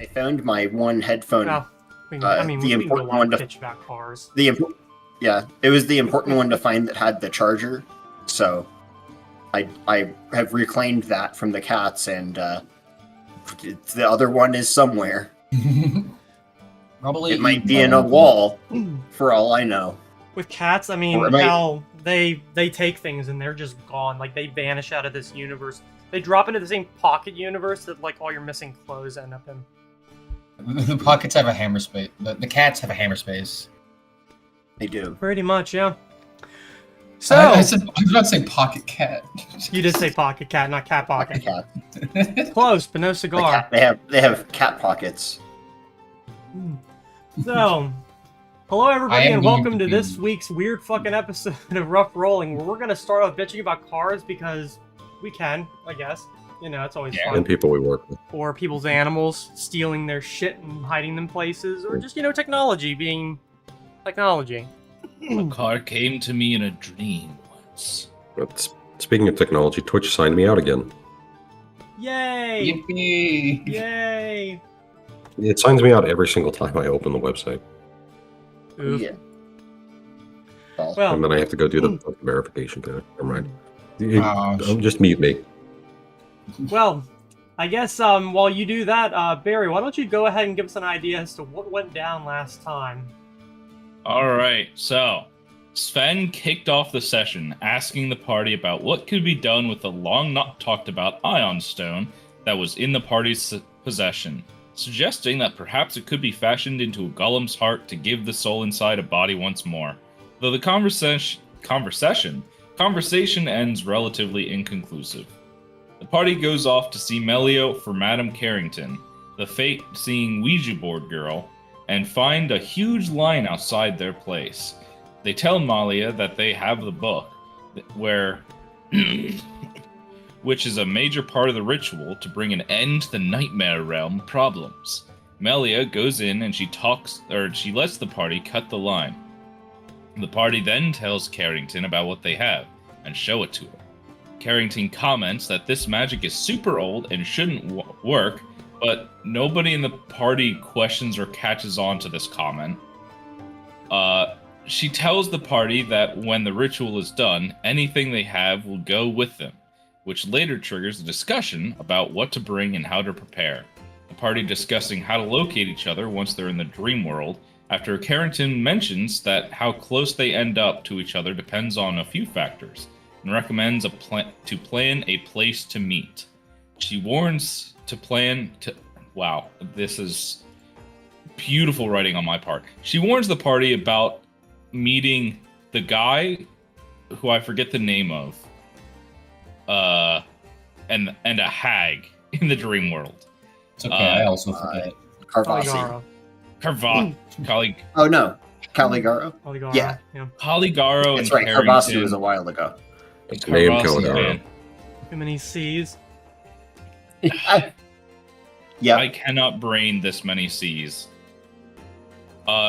I found my one headphone. Well, The we can go important on one to pitch about cars. yeah, it was the important one to find that had the charger. So I have reclaimed that from the cats, and the other one is somewhere. Probably It might be in a wall, for all I know. With cats, I mean, hell, they take things and they're just gone. Like, they vanish out of this universe. They drop into the same pocket universe that, like, all your missing clothes end up in. The pockets have a hammer space. The cats have a hammer space. They do. Pretty much, yeah. So I was about to say pocket cat. you did say pocket cat, not cat pocket. Cat. Close, but no cigar. They have cat pockets. So, hello everybody, am and going welcome to to be- this week's weird fucking episode of Rough Rolling, where we're gonna start off bitching about cars because we can, I guess. You know, it's always Yeah. fun. And people we work with. Or people's animals stealing their shit and hiding them places, or just, you know, technology being technology. A car came to me in a dream once. But speaking of technology, Twitch signed me out again. Yay! Yippee! Yay! It signs me out every single time I open the website. Oof. Yeah. Well, And then I have to go do the verification thing. Never mind. Oh, Just mute me. well, I guess while you do that, Barry, why don't you go ahead and give us an idea as to what went down last time? Alright, so Sven kicked off the session asking the party about what could be done with the long not talked about ion stone that was in the party's possession, suggesting that perhaps it could be fashioned into a golem's heart to give the soul inside a body once more. Though the conversation ends relatively inconclusive. The party goes off to see Melio for Madame Carrington, the fate-seeing Ouija board girl, and find a huge line outside their place. They tell Malia that they have the book, where which is a major part of the ritual to bring an end to the nightmare realm problems. Melia goes in and she lets the party cut the line. The party then tells Carrington about what they have and show it to her. Carrington comments that this magic is super old and shouldn't work, but nobody in the party questions or catches on to this comment. She tells the party that when the ritual is done, anything they have will go with them, which later triggers a discussion about what to bring and how to prepare. The party discussing how to locate each other once they're in the dream world, after Carrington mentions that how close they end up to each other depends on a few factors, and recommends to plan a place to meet. She warns to plan to... Wow, this is beautiful writing on my part. She warns the party about meeting the guy who I forget the name of, and a hag in the dream world. it's okay. I also forget. Carvasi. Caligaro. Oh no, Caligaro. Caligaro. Yeah. Caligaro That's and right. Carrington. Carvasi was a while ago. It's named Carvasi, Caligaro. man. Too many C's. Yeah. I cannot brain this many C's.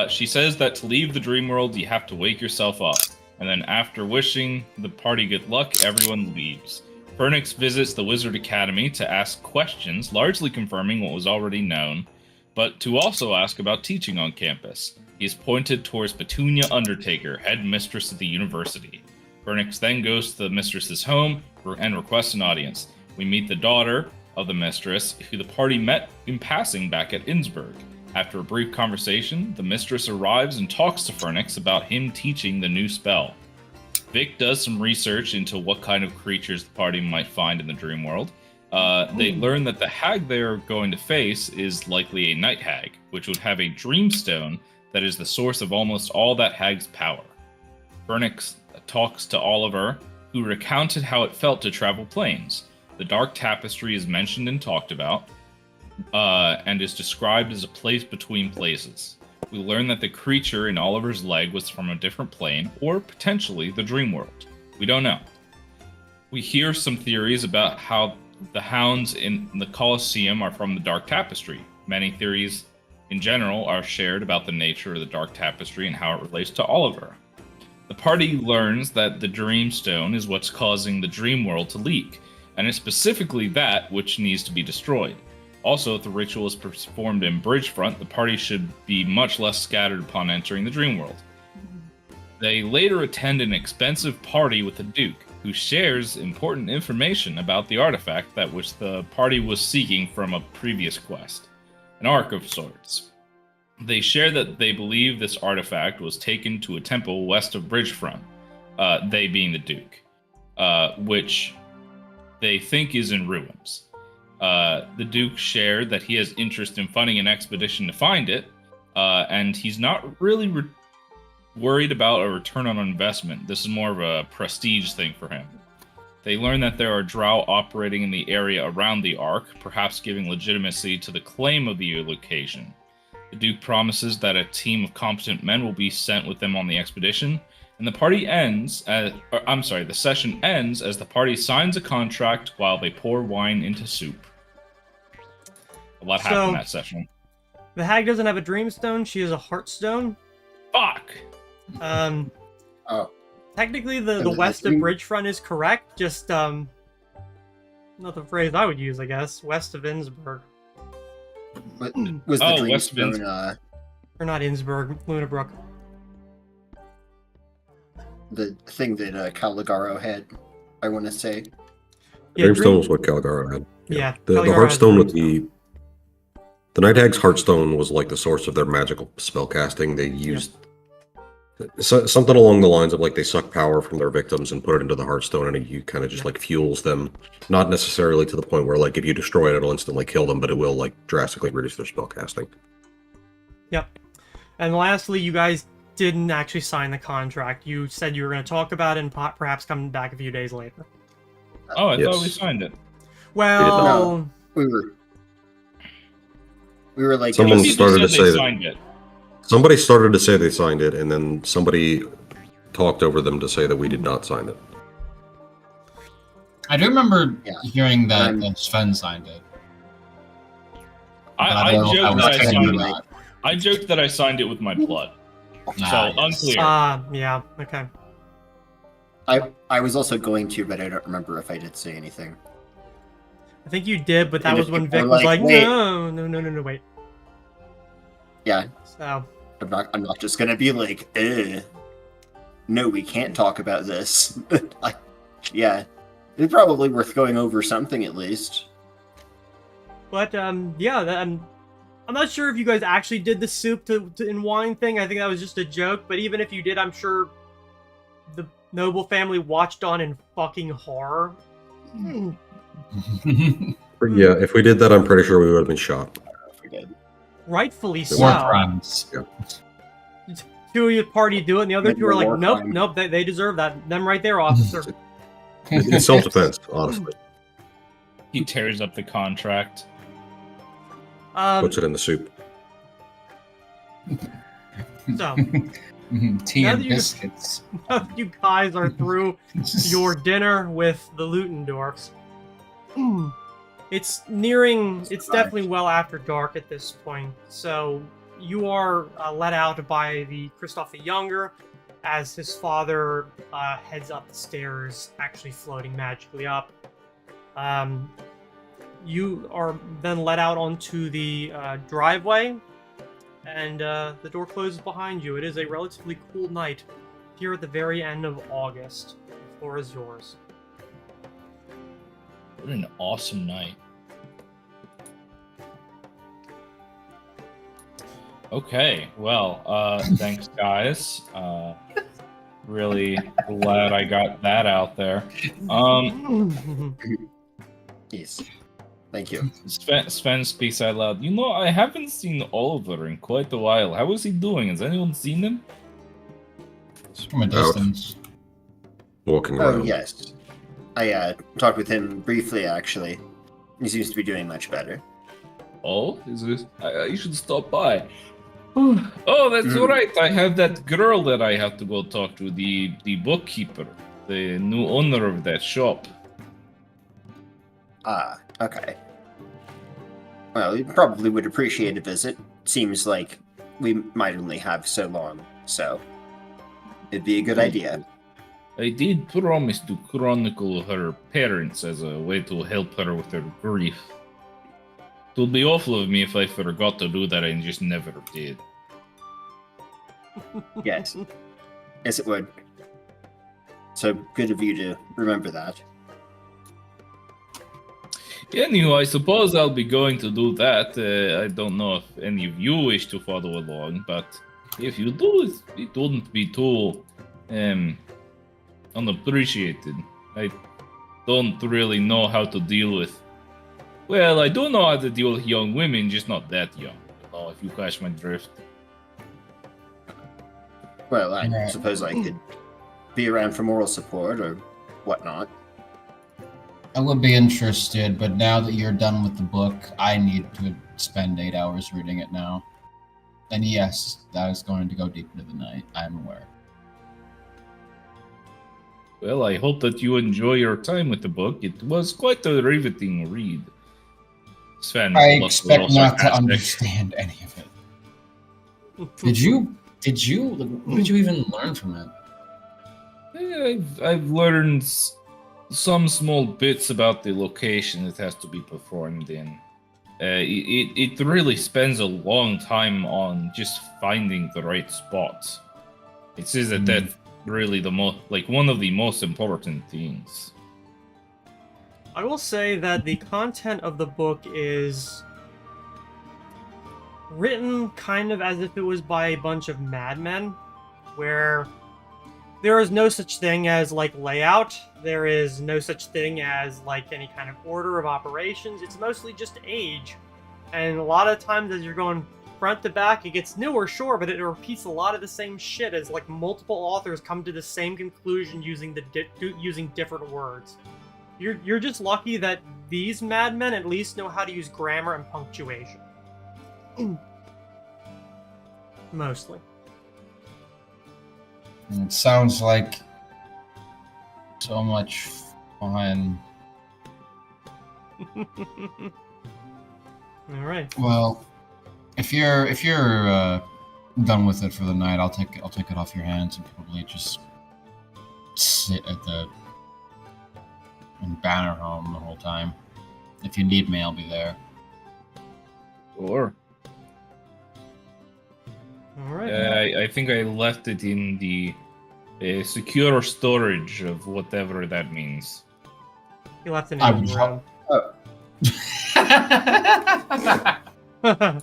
She says that to leave the dream world, you have to wake yourself up. And then after wishing the party good luck, everyone leaves. Fernix visits the Wizard Academy to ask questions, largely confirming what was already known, but to also ask about teaching on campus. He is pointed towards Petunia Undertaker, head mistress of the university. Fernix then goes to the mistress's home and requests an audience. We meet the daughter of the mistress, who the party met in passing back at Innsbruck. After a brief conversation, the mistress arrives and talks to Fernix about him teaching the new spell. Vic does some research into what kind of creatures the party might find in the dream world. They learn that the hag they are going to face is likely a night hag, which would have a dreamstone that is the source of almost all that hag's power. Fernix talks to Oliver, who recounted how it felt to travel planes. The dark tapestry is mentioned and talked about, and is described as a place between places. We learn that the creature in Oliver's leg was from a different plane, or potentially the dream world. We don't know. We hear some theories about how the hounds in the Colosseum are from the dark tapestry. Many theories in general are shared about the nature of the dark tapestry and how it relates to Oliver. The party learns that the Dreamstone is what's causing the dream world to leak, and it's specifically that which needs to be destroyed. Also, if the ritual is performed in Bridgefront, the party should be much less scattered upon entering the dream world. They later attend an expensive party with the Duke, who shares important information about the artifact that which the party was seeking from a previous quest, an ark of sorts. They share that they believe this artifact was taken to a temple west of Bridgefront, they being the Duke, which they think is in ruins. The Duke shared that he has interest in funding an expedition to find it, and he's not really worried about a return on investment. This is more of a prestige thing for him. They learn that there are drow operating in the area around the Ark, perhaps giving legitimacy to the claim of the location. The Duke promises that a team of competent men will be sent with them on the expedition, and the session ends as the party signs a contract while they pour wine into soup. A lot happened in that session. The hag doesn't have a dreamstone, she has a heartstone. Fuck! Technically, the west of Bridgefront is correct, just, not the phrase I would use, I guess. West of Innsbruck. But was the West of Dreamstone, Or not Innsbruck, Lunabrook. the thing that Caligaro had, I want to say. Yeah, Dreamstone was what Caligaro had. Yeah, The Caligaro Heartstone has with the Night Hag's Heartstone was like the source of their magical spell casting. They used something along the lines of like they suck power from their victims and put it into the Heartstone, and it kind of just like fuels them. Not necessarily to the point where like if you destroy it, it'll instantly kill them, but it will like drastically reduce their spell casting. Yep. And lastly, you guys didn't actually sign the contract. You said you were going to talk about it and perhaps come back a few days later. Oh, I thought we Yes. signed it. Well, We were like... Someone People started said to say they that- signed it. Somebody started to say they signed it, and then somebody talked over them to say that we did not sign it. I do remember Yeah. hearing that Sven signed it. I don't know if joked that I was signed or it. not. I joked that I signed it with my blood. Nah, So yes. unclear. yeah, okay. I was also going to, but I don't remember if I did say anything. I think you did, but that And was if when people Vic are was like, like, "Wait." no, wait. Yeah, So, I'm not just gonna be like, no, we can't talk about this. Yeah, it's probably worth going over something at least. but, yeah, I'm not sure if you guys actually did the soup and wine thing. I think that was just a joke, but even if you did, I'm sure the noble family watched on in fucking horror. But yeah, if we did that, I'm pretty sure we would have been shot. If we did. Rightfully so. War crimes. Two of your party do it, and the other Maybe two are a like, war nope, crime. nope, they deserve that. Them right there, officer. It's self-defense, honestly. He tears up the contract. Puts it in the soup. So, Tea Now and that you- biscuits. you guys are through your dinner with the Lutendorfs. It's definitely well after dark at this point, so you are let out by the Kristoff the Younger as his father heads up the stairs, actually floating magically up. You are then let out onto the driveway, and the door closes behind you. It is a relatively cool night here at the very end of August. The floor is yours. What an awesome night. Okay, well, thanks guys. Really glad I got that out there. Yes. Thank you. Sven speaks out loud. You know, I haven't seen Oliver in quite a while. How is he doing? Has anyone seen him? From a distance. Walking Oh, around. yes. I talked with him briefly, actually. He seems to be doing much better. Oh, is this? You should stop by. Oh, that's right. I have that girl that I have to go talk to, the bookkeeper, the new owner of that shop. Ah, okay. Well, we probably would appreciate a visit. Seems like we might only have so long, so it'd be a good idea. I did promise to chronicle her parents as a way to help her with her grief. It would be awful of me if I forgot to do that and just never did. Yes. Yes, it would. So good of you to remember that. Anyway, I suppose I'll be going to do that. I don't know if any of you wish to follow along, but if you do, it wouldn't be too unappreciated. I don't really know how to deal with. Well, I do know how to deal with young women, just not that young. If you catch my drift. Well, I Right. suppose I could be around for moral support or whatnot. I would be interested, but now that you're done with the book, I need to spend 8 hours reading it now. And yes, that is going to go deep into the night. I'm aware. Well, I hope that you enjoy your time with the book. It was quite a riveting read. Sven I looked a expect little not to sarcastic. understand any of it. Did you? What did you even learn from it? I've learned some small bits about the location it has to be performed in. It really spends a long time on just finding the right spots. It says that that's really the one of the most important things. I will say that the content of the book is written kind of as if it was by a bunch of madmen, where there is no such thing as, like, layout. There is no such thing as, like, any kind of order of operations. It's mostly just age. And a lot of times as you're going front to back, it gets newer, sure, but it repeats a lot of the same shit as, like, multiple authors come to the same conclusion using using different words. You're just lucky that these madmen at least know how to use grammar and punctuation. Mostly. It sounds like so much fun. All right. Well, if you're done with it for the night, I'll take it off your hands and probably just sit at the banner home the whole time. If you need me, I'll be there. Or All right. I think I left it in the secure storage of whatever that means. You left it I in would the room.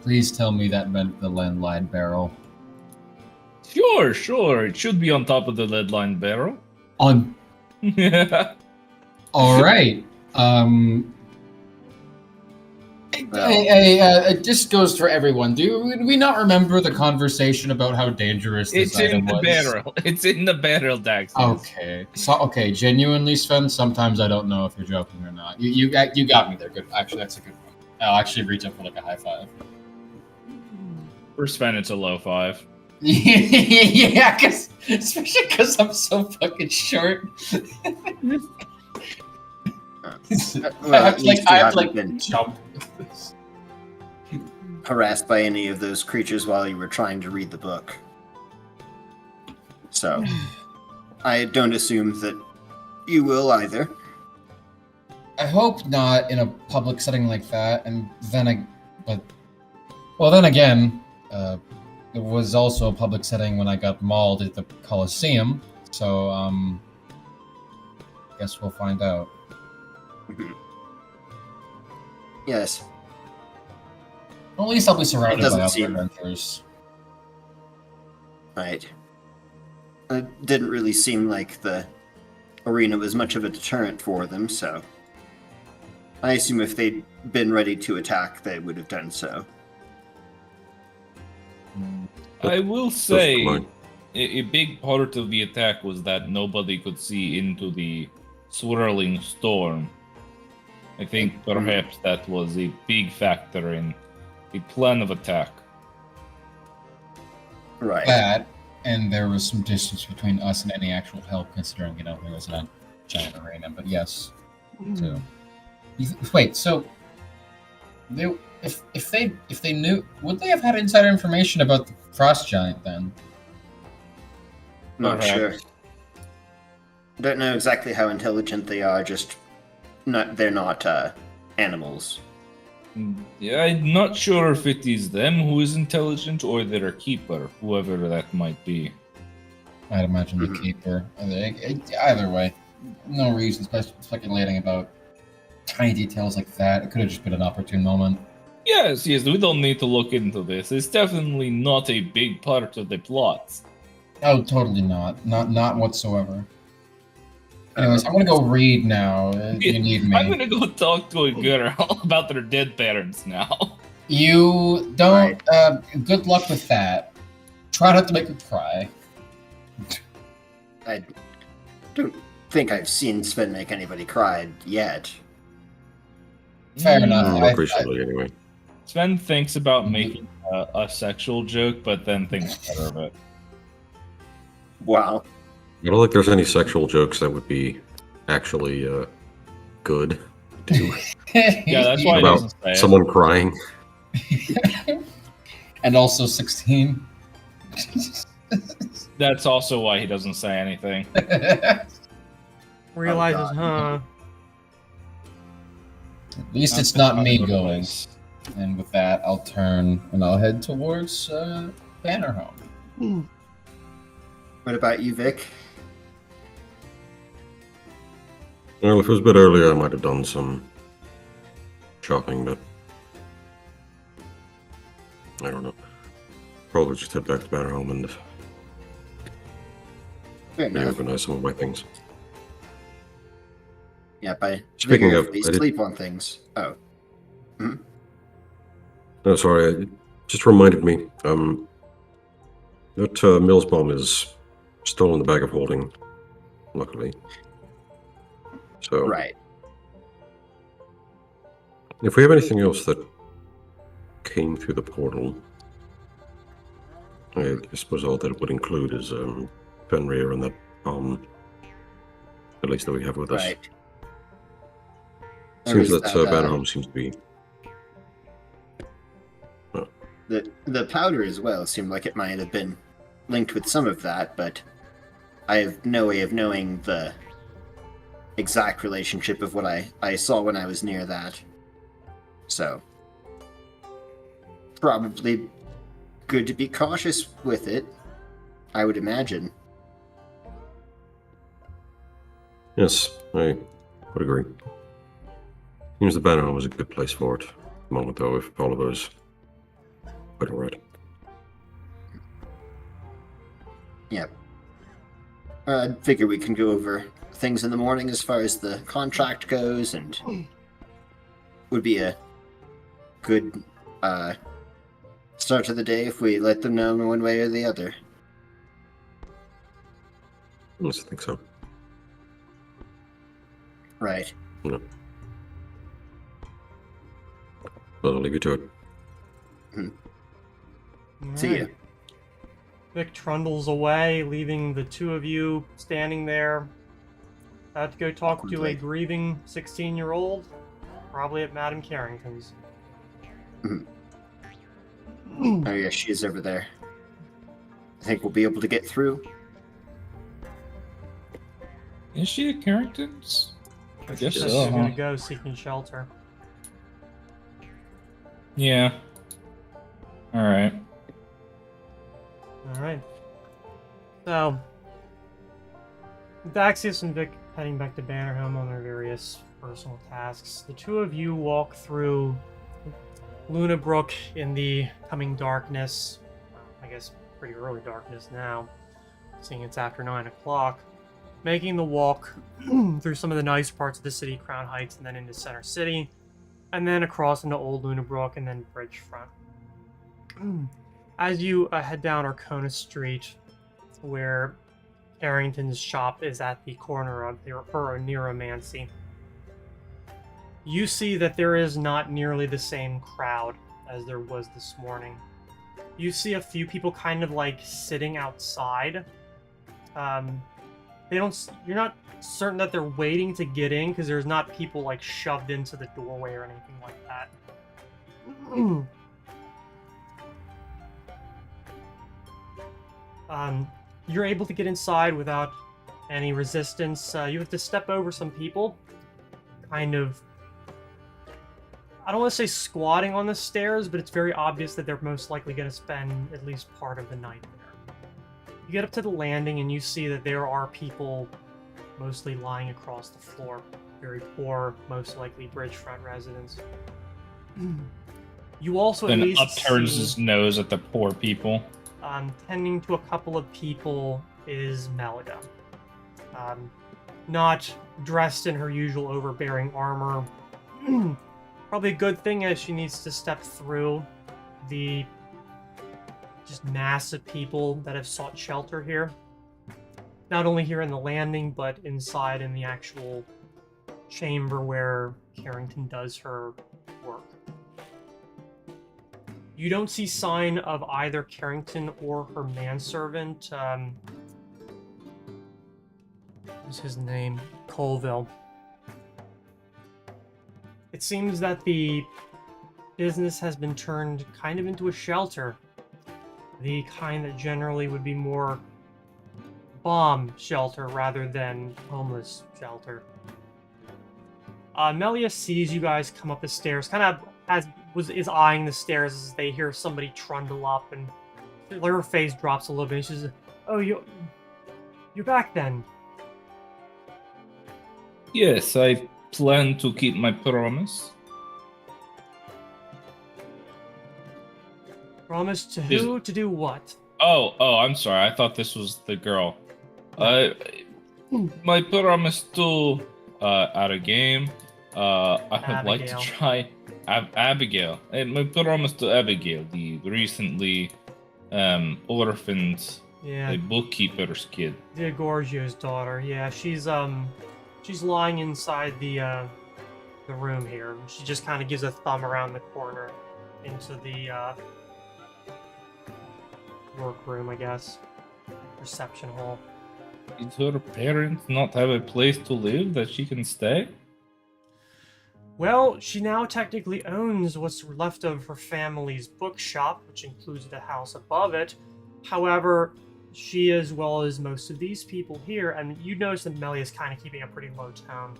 Please tell me that meant the landline barrel. Sure. It should be on top of the lead line barrel. On. All right. This goes for everyone. Do we not remember the conversation about how dangerous this It's in item the was? barrel. It's in the barrel, Dax. Okay. So genuinely, Sven. Sometimes I don't know if you're joking or not. You got me there. Good. Actually, that's a good one. I'll actually reach up for like a high five. For Sven, it's a low 5. Yeah, especially because I'm so fucking short. Well, at least you I haven't like been jump. harassed by any of those creatures while you were trying to read the book. So, I don't assume that you will either. I hope not in a public setting like that. And then again, it was also a public setting when I got mauled at the Coliseum. So, guess we'll find out. Yes. Well, at least I'll be surrounded doesn't by other seem- adventurers. Right. It didn't really seem like the arena was much of a deterrent for them, so I assume if they'd been ready to attack, they would have done so. I will Just say, mine. a big part of the attack was that nobody could see into the swirling storm. I think perhaps that was a big factor in the plan of attack. Right. That, and there was some distance between us and any actual help, considering there was a giant arena. But yes, too. Wait, so if they knew, would they have had insider information about the frost giant then? Not sure. Perhaps. Don't know exactly how intelligent they are, just they're not animals. Yeah, I'm not sure if it is them who is intelligent or their keeper, whoever that might be. I'd imagine the Mhm. keeper. Either way, no reason speculating about tiny details like that. It could have just been an opportune moment. Yes, we don't need to look into this. It's definitely not a big part of the plot. Oh, totally not. Not whatsoever. Anyways, I'm gonna go read now. You need me. I'm gonna go talk to a girl about their dead parents now. You don't. Right. Good luck with that. Try not to make her cry. I don't think I've seen Sven make anybody cry yet. Fair enough. Not recently, anyway. Sven thinks about making a sexual joke, but then thinks better of it. Wow. I don't think there's any sexual jokes that would be actually good to do Yeah, that's why he about doesn't say it. someone crying. And also 16. That's also why he doesn't say anything. Realizes, God. huh? At least That's it's not the me kind of going. place. And with that, I'll turn and I'll head towards Bannerhome. What about you, Vic? Well, if it was a bit earlier, I might have done some shopping, but I don't know. Probably just head back to Bannerhome and Fair enough. reorganize some of my things. Yeah, by Speaking of, vigorously I did- sleep on things. Oh. No, sorry, it just reminded me. That Mills bomb is still in the bag of holding, luckily. So, Right. if we have anything else that came through the portal, I suppose all that it would include is Fenrir and that bomb, at least that we have with us. Right. Seems There that was Bannerhome seems to be. The powder as well seemed like it might have been linked with some of that, but I have no way of knowing the exact relationship of what I saw when I was near that. So, probably good to be cautious with it, I would imagine. Yes, I would agree. Seems the Bannerhome was a good place for it. At the moment, though, if all of those quite alright. Yep. I figure we can go over things in the morning as far as the contract goes, and would be a good start to the day if we let them know in one way or the other. Yes, I think so. Right. No. Well, I'll leave you to it. See ya. Alright. Vic trundles away, leaving the two of you standing there. About to go talk to a Complete. grieving 16-year-old, probably at Madame Carrington's. Oh yeah, she is over there. I think we'll be able to get through. Is she at Carrington's? I guess Says so. she's Huh? gonna go seeking shelter. Yeah. All right. Alright. So, with Axius and Vic heading back to Bannerhome on their various personal tasks, the two of you walk through Luna Brook in the coming darkness. I guess pretty early darkness now, seeing it's after 9 o'clock. Making the walk through some of the nice parts of the city, Crown Heights, and then into Center City, and then across into Old Luna Brook, and then Bridgefront. As you head down Arcona Street, where Carrington's shop is at the corner of her neuromancy, you see that there is not nearly the same crowd as there was this morning. You see a few people kind of like sitting outside. You're not certain that they're waiting to get in because there's not people like shoved into the doorway or anything like that. You're able to get inside without any resistance. You have to step over some people, kind of I don't want to say squatting on the stairs, but it's very obvious that they're most likely going to spend at least part of the night there. You get up to the landing and you see that there are people mostly lying across the floor. Very poor, most likely bridgefront residents. You also Then at least upturns see, his nose at the poor people. tending to a couple of people is Melida. Not dressed in her usual overbearing armor. Probably a good thing as she needs to step through the just mass of people that have sought shelter here. Not only here in the landing, but inside in the actual chamber where Carrington does her work. You don't see sign of either Carrington or her manservant. What's his name? Colville. It seems that the business has been turned kind of into a shelter. The kind that generally would be more bomb shelter rather than homeless shelter. Melia sees you guys come up the stairs, kind of is eyeing the stairs as they hear somebody trundle up, and her face drops a little bit. And she says, "Oh, you're back then." Yes, I plan to keep my promise. Promise to who? To do what? Oh, I'm sorry. I thought this was the girl. My promise to at a game. I would like to Abigail. try Abigail. My promise to Abigail, the recently orphaned Yeah, bookkeeper's kid. Gorgio's daughter. Yeah, she's lying inside the room here. She just kind of gives a thumb around the corner into the workroom, I guess. Reception hall. Did her parents not have a place to live that she can stay? Well, she now technically owns what's left of her family's bookshop, which includes the house above it. However, she, as well as most of these people here, and you notice that Melia is kind of keeping a pretty low tone,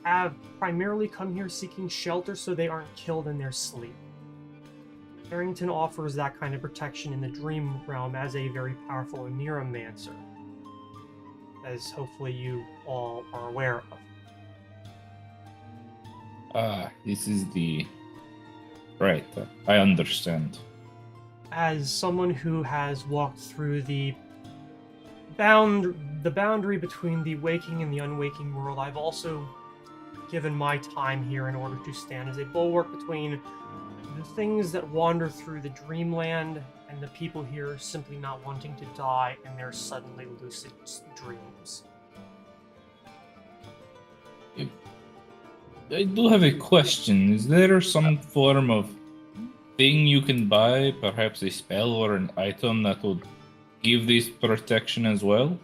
have primarily come here seeking shelter so they aren't killed in their sleep. Carrington offers that kind of protection in the dream realm as a very powerful neuromancer, as hopefully you all are aware of. This is the... Right, I understand. As someone who has walked through the boundary between the waking and the unwaking world, I've also given my time here in order to stand as a bulwark between the things that wander through the dreamland and the people here simply not wanting to die in their suddenly lucid dreams. I do have a question. Is there some form of thing you can buy, perhaps a spell or an item that would give this protection as well?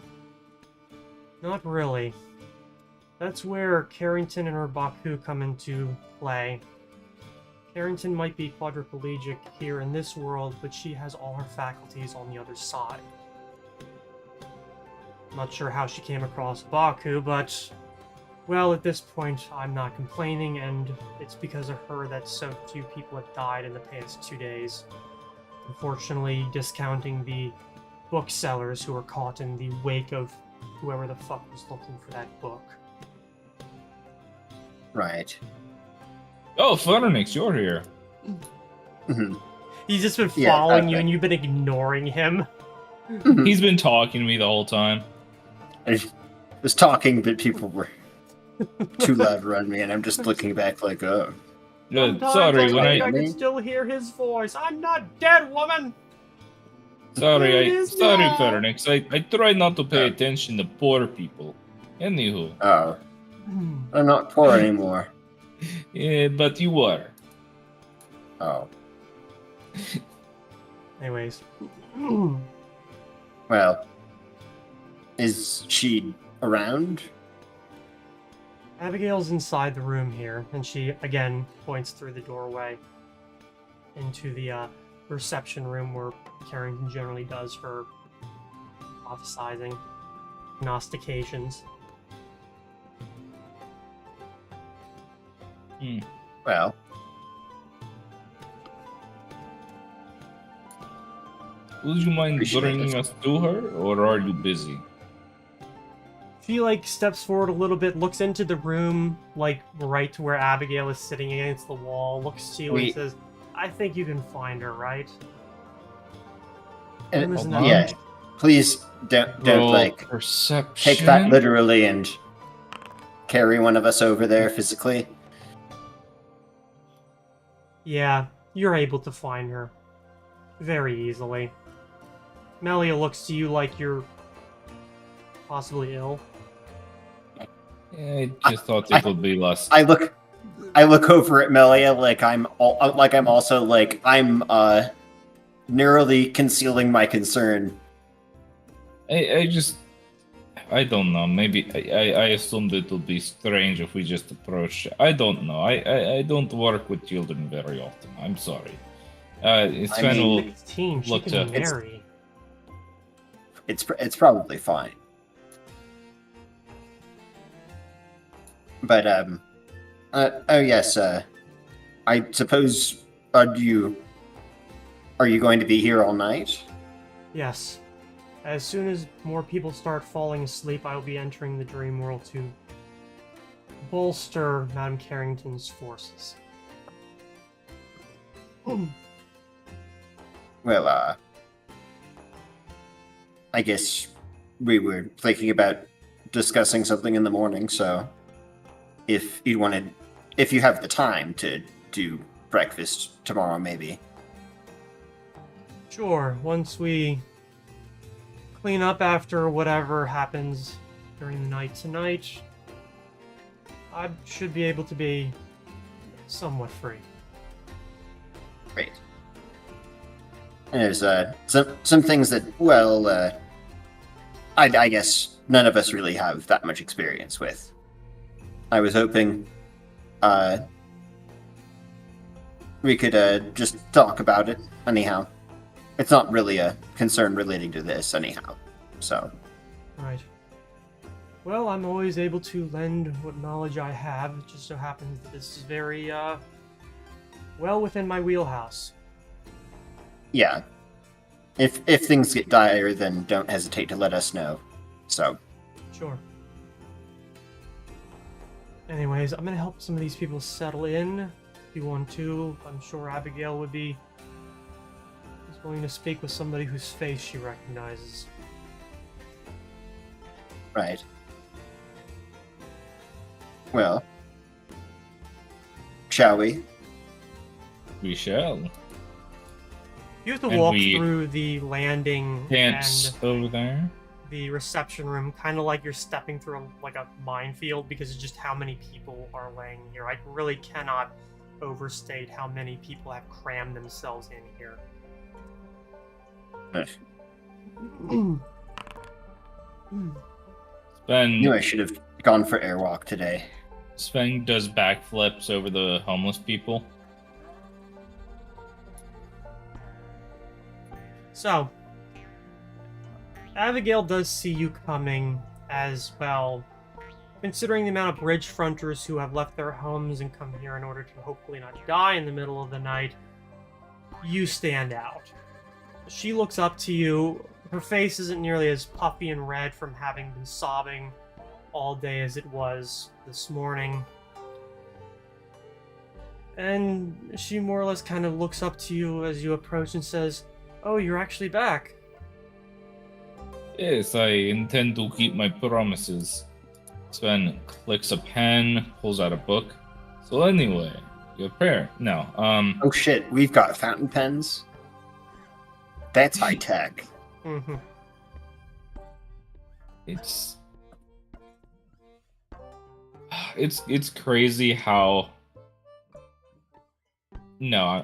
Not really. That's where Carrington and her Baku come into play. Carrington might be quadriplegic here in this world, but she has all her faculties on the other side. Not sure how she came across Baku, but... well, at this point, I'm not complaining, and it's because of her that so few people have died in the past 2 days. Unfortunately, discounting the booksellers who were caught in the wake of whoever the fuck was looking for that book. Right. Oh, Phoenix, you're here. Mhm. He's just been Yeah, following you, okay. and you've been ignoring him. He's been talking to me the whole time. I was talking, but people were too loud around me, and I'm just looking back like, oh. Sometimes Sorry, I when think I... I can still hear his voice. I'm not dead, woman! Sorry, sorry, now. Phoenix. I try not to pay Oh. attention to poor people. Anywho, Oh, I'm not poor anymore. yeah, but you are. Oh. Anyways. Well, is she around? Abigail's inside the room here, and she, again, points through the doorway into the reception room where Carrington generally does her prophesizing, gnostications. Well, Would you mind Appreciate bringing it. us to her, or are you busy? She like steps forward a little bit, looks into the room, like right to where Abigail is sitting against the wall, looks to you and says, "I think you can find her, right?" Room is not- yeah. Please don't Roll like perception. take that literally and carry one of us over there physically. Yeah, you're able to find her very easily. Melia looks to you like you're possibly ill. I just thought it would be less. I look over at Melia like I'm narrowly concealing my concern. I don't know. Maybe I assumed it would be strange if we just approached. I don't know. I don't work with children very often. I'm sorry. Sven mean, will 16, she look can to- marry. It's probably fine. But oh yes, I suppose are you going to be here all night? Yes. As soon as more people start falling asleep, I will be entering the dream world to bolster Madame Carrington's forces. Well, I guess we were thinking about discussing something in the morning, so if you have the time to do breakfast tomorrow, maybe. Sure, once we clean up after whatever happens during the night tonight, I should be able to be somewhat free. Great. And there's some things that, well, I guess none of us really have that much experience with. I was hoping we could just talk about it anyhow. It's not really a concern relating to this anyhow, so. Right. Well, I'm always able to lend what knowledge I have. It just so happens that this is very, well within my wheelhouse. Yeah. If things get dire, then don't hesitate to let us know. So. Sure. Anyways, I'm gonna help some of these people settle in. If you want to, I'm sure Abigail would be willing to speak with somebody whose face she recognizes. Right. Well. Shall we? We shall. You have to And walk we through the landing Dance and over there. the reception room, kind of like you're stepping through like a minefield because of just how many people are laying here. I really cannot overstate how many people have crammed themselves in here. Knew I Sven should have gone for airwalk today. does backflips over the homeless people. So, Abigail does see you coming as well. Considering the amount of bridge fronters who have left their homes and come here in order to hopefully not die in the middle of the night, you stand out. She looks up to you. Her face isn't nearly as puffy and red from having been sobbing all day as it was this morning. And she more or less kind of looks up to you as you approach and says, "Oh, you're actually back." Yes, I intend to keep my promises. Sven clicks a pen, pulls out a book. So anyway, your prayer. No, Oh shit, we've got fountain pens? That's high tech. Mm-hmm. it's crazy how. No,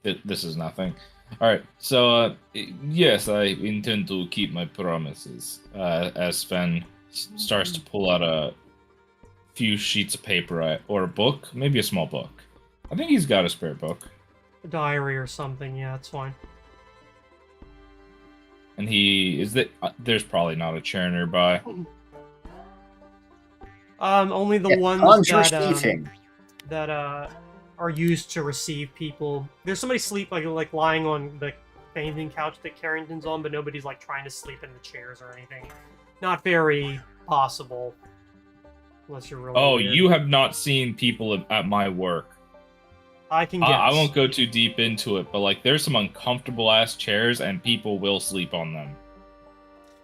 this is nothing. All right, so yes, I intend to keep my promises. As Sven starts to pull out a few sheets of paper or a book, maybe a small book. I think he's got a spare book. A diary or something, yeah, it's fine. And there's probably not a chair nearby. Only the Yeah, ones conjure that speaking. are used to receive people. There's somebody like lying on the fainting couch that Carrington's on, but nobody's like trying to sleep in the chairs or anything. Not very possible. Unless you're really Oh, weird. you have not seen people at my work. I can guess. I won't go too deep into it, but like there's some uncomfortable ass chairs and people will sleep on them.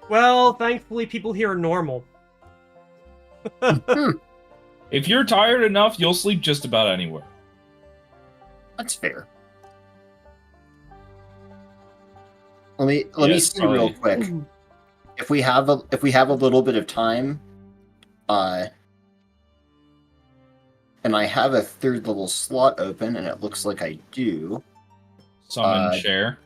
Well, thankfully people here are normal. If you're tired enough, you'll sleep just about anywhere. That's fair. Let me Yes, see real quick. If we have a little bit of time, and I have a third level slot open, and it looks like I do. Summon chair.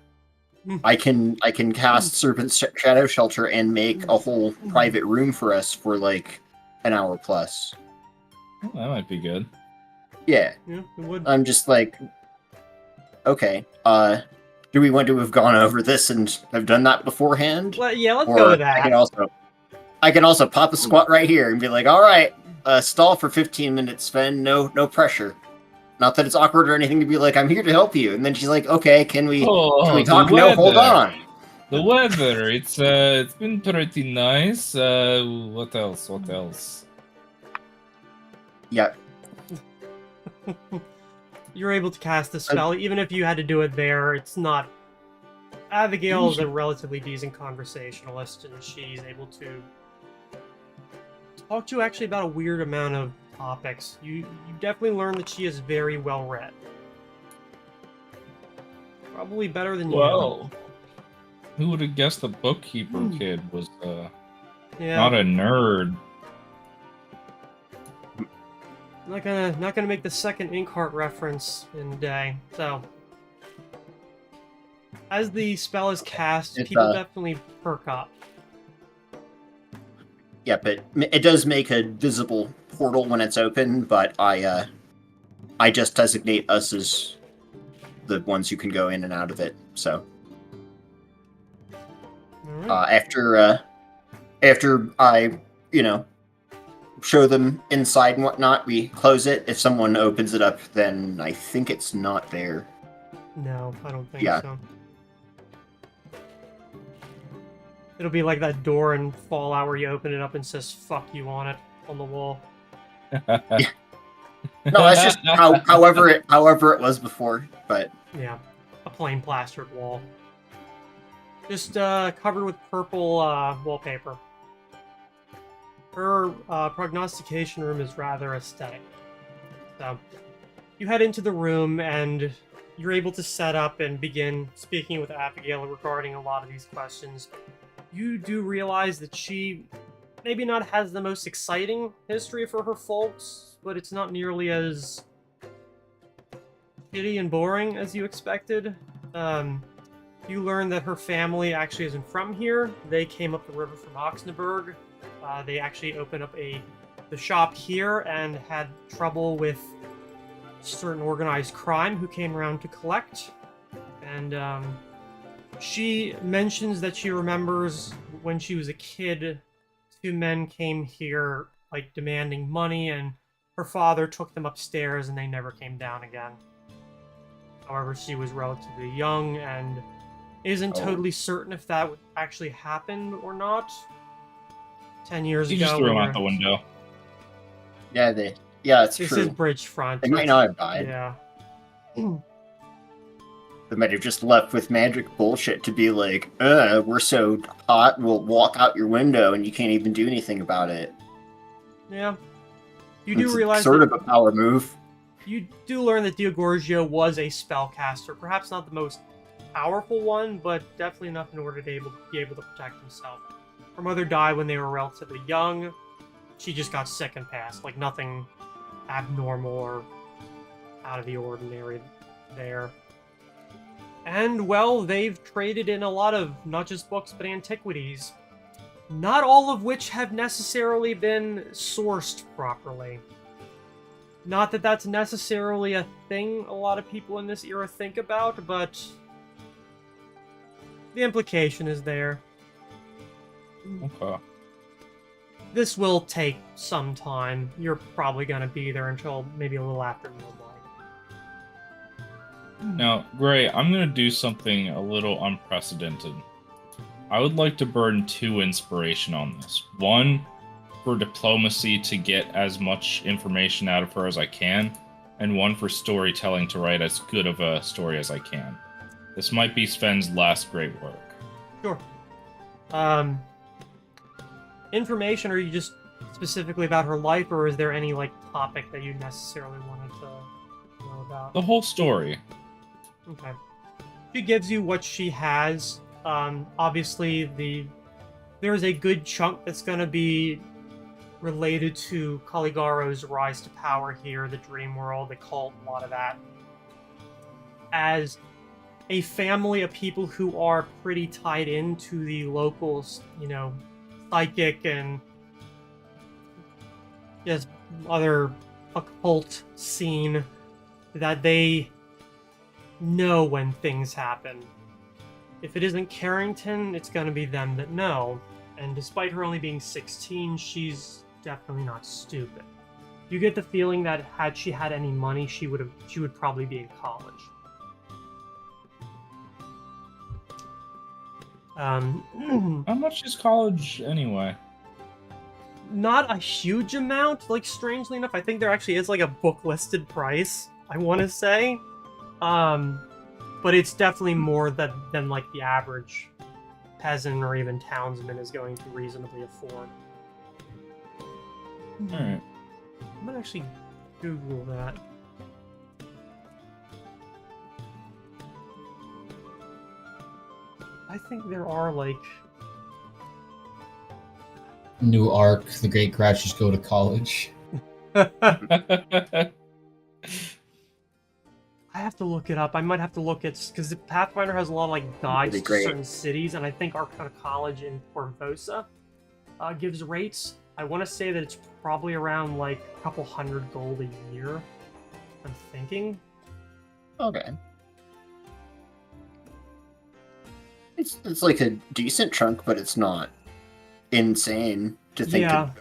I can cast Serpent Shadow Shelter and make a whole private room for us for like an hour plus. Oh, that might be good. Yeah. Yeah, it would. I'm just like, okay. Do we want to have gone over this and have done that beforehand? Well, yeah, let's Or go with that. I can also pop a squat right here and be like, all right, stall for 15 minutes, Sven. No pressure. Not that it's awkward or anything to be like, I'm here to help you. And then she's like, okay, can we talk? No, hold on. The weather, it's been pretty nice. What else? Yeah. You're able to cast the spell, even if you had to do it there. It's not. Abigail is a relatively decent conversationalist, and she's able to talk to you actually about a weird amount of topics. You definitely learn that she is very well read. Probably better than you. Well, who would have guessed the bookkeeper kid was Yeah. not a nerd? Not gonna make the second Inkheart reference in a day. So, as the spell is cast, people definitely perk up. Yeah, but it does make a visible portal when it's open, but I just designate us as the ones who can go in and out of it. So after I show them inside and whatnot, we close it. If someone opens it up, then I think it's not there. No, I don't think Yeah. so. It'll be like that door in Fallout where you open it up and says "fuck you" on it on the wall. No, that's just however it was before. But Yeah, a plain plastered wall. Just covered with purple wallpaper. Her prognostication room is rather aesthetic. So, you head into the room and you're able to set up and begin speaking with Abigail regarding a lot of these questions. You do realize that she maybe not has the most exciting history for her folks, but it's not nearly as shitty and boring as you expected. You learn that her family actually isn't from here. They came up the river from Oxnaburg. They actually opened up the shop here and had trouble with certain organized crime who came around to collect. And she mentions that she remembers when she was a kid, two men came here like demanding money, and her father took them upstairs and they never came down again. However, she was relatively young and isn't totally certain if that actually happened or not. 10 years You ago. just threw him out the window. yeah, it's This true. is Bridgefront. They might not have died. Yeah. They might have just left with magic bullshit to be like, we're so hot, we'll walk out your window and you can't even do anything about it. Yeah. You do It's realize sort that of a power move. you do learn that Diogorgio was a spellcaster. Perhaps not the most powerful one, but definitely enough in order to be able to protect himself. Her mother died when they were relatively young. She just got sick and passed. Like, nothing abnormal or out of the ordinary there. And, well, they've traded in a lot of not just books, but antiquities. Not all of which have necessarily been sourced properly. Not that that's necessarily a thing a lot of people in this era think about, but the implication is there. Okay. This will take some time. You're probably going to be there until maybe a little after midnight. Now, Gray, I'm going to do something a little unprecedented. I would like to burn 2 inspiration on this. 1, for diplomacy to get as much information out of her as I can, and 1 for storytelling to write as good of a story as I can. This might be Sven's last great work. Sure. Information, or you just specifically about her life, or is there any like topic that you necessarily wanted to know about? The whole story. Okay. She gives you what she has. Obviously, there's a good chunk that's going to be related to Caligaro's rise to power here, the dream world, the cult, a lot of that. As a family of people who are pretty tied into the local, psychic and just other occult scene, that they know when things happen. If it isn't Carrington, it's going to be them that know. And despite her only being 16, she's definitely not stupid. You get the feeling that had she had any money, she would probably be in college. How much is college anyway? Not a huge amount. Like, strangely enough, I think there actually is like a book listed price, I want to say. But it's definitely more than like the average peasant or even townsman is going to reasonably afford. Alright. I'm gonna actually Google that. I think there are like New arc, the Great Crashers go to college. I have to look it up. I might have to look at, because Pathfinder has a lot of like guides Really to great. certain cities, and I think Arcana College in Corvosa gives rates. I want to say that it's probably around like a couple hundred gold a year. I'm thinking. Okay. It's like a decent chunk, but it's not insane to think Yeah.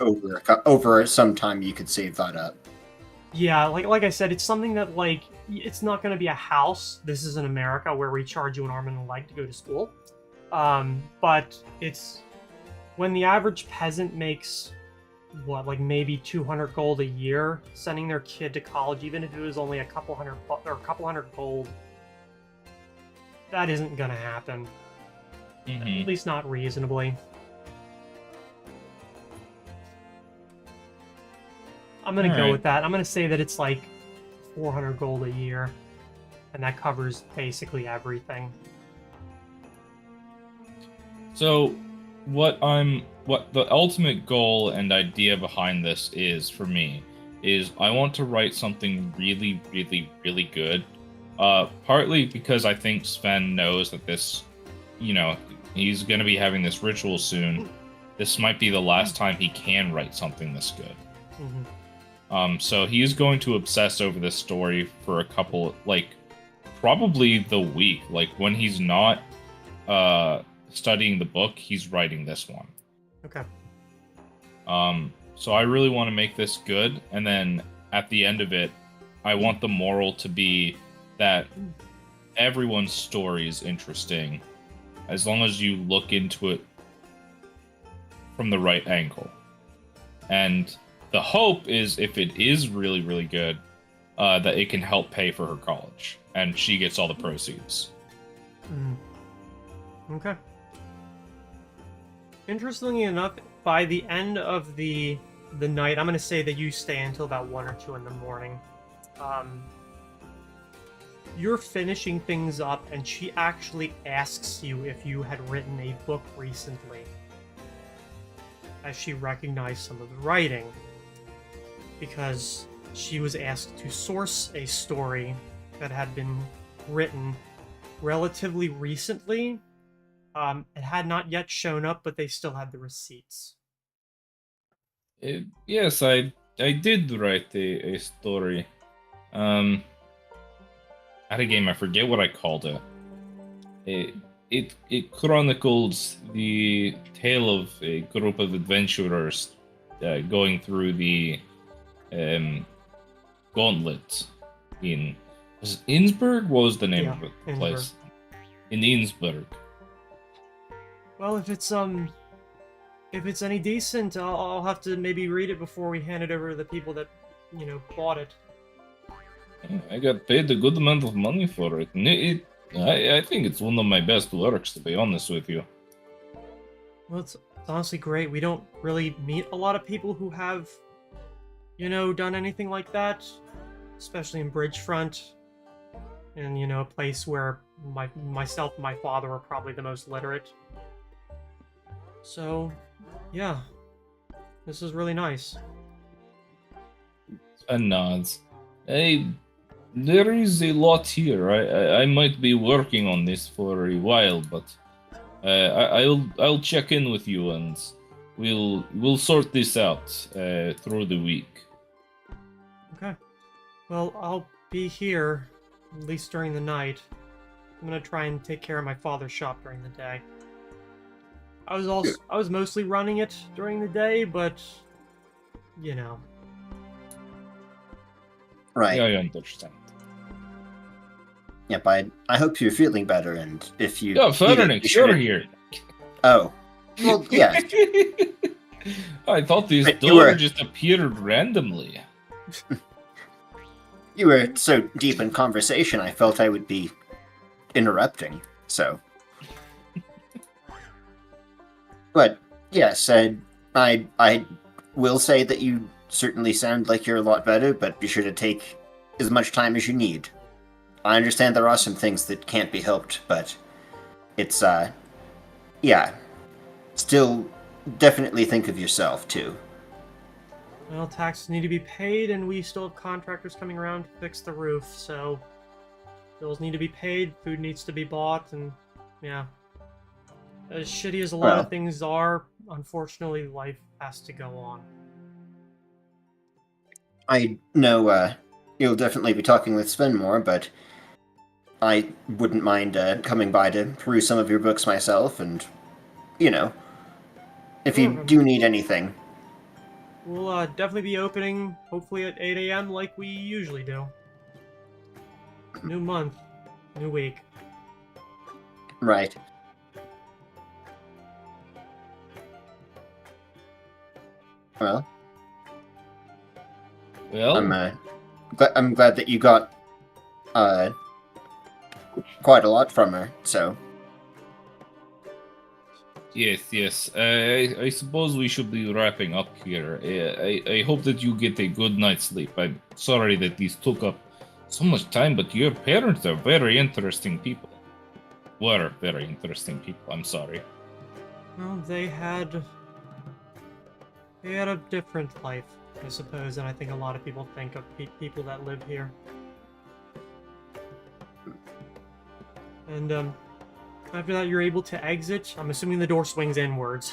that over some time you could save that up. Yeah, like I said, it's something that like it's not going to be a house. This is in America where we charge you an arm and a leg to go to school. But it's when the average peasant makes what, like maybe 200 gold a year, sending their kid to college, even if it was only a couple hundred gold, that isn't going to happen. Mhm. At least not reasonably. I'm gonna go Alright. with that. I'm gonna say that it's like 400 gold a year, and that covers basically everything. So, what the ultimate goal and idea behind this is for me is I want to write something really, really, really good. Partly because I think Sven knows that this, he's going to be having this ritual soon. This might be the last time he can write something this good. Mm-hmm. So he's going to obsess over this story for a couple, probably the week. Like, when he's not studying the book, he's writing this one. Okay. So I really want to make this good, and then at the end of it, I want the moral to be that everyone's story is interesting, as long as you look into it from the right angle. And the hope is, if it is really, really good, that it can help pay for her college, and she gets all the proceeds. Okay. Interestingly enough, by the end of the night, I'm going to say that you stay until about 1 or 2 in the morning. You're finishing things up, and she actually asks you if you had written a book recently, as she recognized some of the writing, because she was asked to source a story that had been written relatively recently. It had not yet shown up, but they still had the receipts. Yes, I did write a story. At a game, I forget what I called it. It chronicles the tale of a group of adventurers going through the gauntlet in Was it Innsbruck? What was the name Yeah, of the Innsbruck. place? In Innsbruck. Well, if it's any decent, I'll have to maybe read it before we hand it over to the people that, bought it. I got paid a good amount of money for it. I think it's one of my best works, to be honest with you. Well, it's honestly great. We don't really meet a lot of people who have, done anything like that, especially in Bridgefront, and a place where myself and my father are probably the most literate. So, yeah, this is really nice. And nods. Hey, there is a lot here. I might be working on this for a while, but I'll check in with you and we'll sort this out through the week. Okay. Well, I'll be here, at least during the night. I'm gonna try and take care of my father's shop during the day. I was mostly running it during the day, but Right. Yeah, I understand. Yep, I hope you're feeling better, and if you... Yeah, need it, Phoenix, be sure you're to- here. Oh. Well, yeah. I thought this Right, you door were- just appeared randomly. You were so deep in conversation, I felt I would be interrupting, so... But, yes, I will say that you certainly sound like you're a lot better, but be sure to take as much time as you need. I understand there are some things that can't be helped, but it's, yeah. Still, definitely think of yourself, too. Well, taxes need to be paid, and we still have contractors coming around to fix the roof, so bills need to be paid, food needs to be bought, and yeah. As shitty as a lot Well. of things are, unfortunately, life has to go on. I know, you'll definitely be talking with Sven more, but I wouldn't mind, coming by to peruse some of your books myself, and, if you Sure. do need anything. We'll definitely be opening, hopefully at 8 a.m. like we usually do. New month, new week. Right. Well, Well, I'm glad that you got, quite a lot from her, so... yes. I suppose we should be wrapping up here. I hope that you get a good night's sleep. I'm sorry that these took up so much time, but your parents are very interesting people. Were very interesting people, I'm sorry. Well, they had a different life, I suppose, than I think a lot of people think of people that live here. And, after that, you're able to exit. I'm assuming the door swings inwards.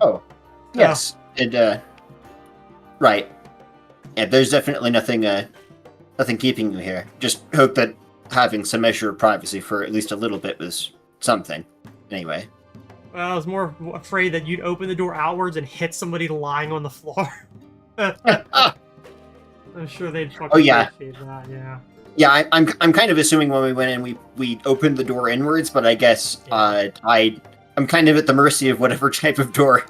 Oh, yes. Right. Yeah, there's definitely nothing keeping you here. Just hope that having some measure of privacy for at least a little bit was something. Anyway. Well, I was more afraid that you'd open the door outwards and hit somebody lying on the floor. Ah, I'm sure they'd fucking Oh, yeah. appreciate that, yeah. yeah, I'm kind of assuming when we went in, we opened the door inwards, but I guess I'm kind of at the mercy of whatever type of door,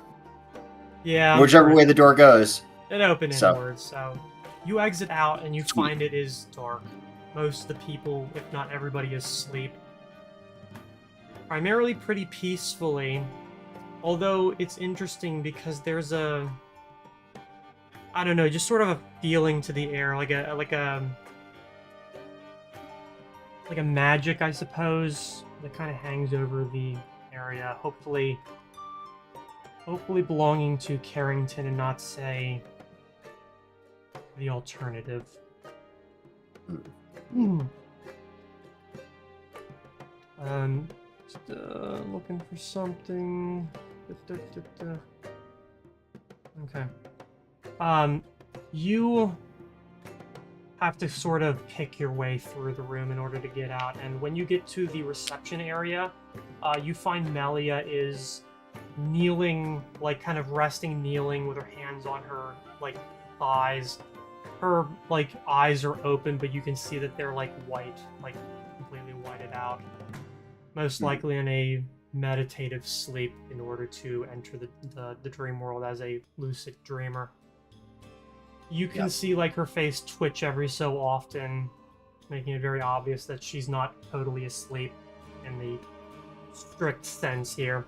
Yeah. I'm whichever sure way the door goes. it opened so. inwards, so you exit out and you find it is dark. Most of the people, if not everybody, is asleep. Primarily pretty peacefully, although it's interesting because there's I don't know, just sort of a feeling to the air, like a magic, I suppose, that kind of hangs over the area. Hopefully belonging to Carrington and not, say, the alternative. Just, looking for something. Okay. You have to sort of pick your way through the room in order to get out, and when you get to the reception area, you find Melia is kneeling, like kind of resting, kneeling with her hands on her, like, thighs, her like eyes are open, but you can see that they're like white, like completely whited out. Most likely in a meditative sleep in order to enter the dream world as a lucid dreamer. You can Yep. see like her face twitch every so often, making it very obvious that she's not totally asleep in the strict sense here.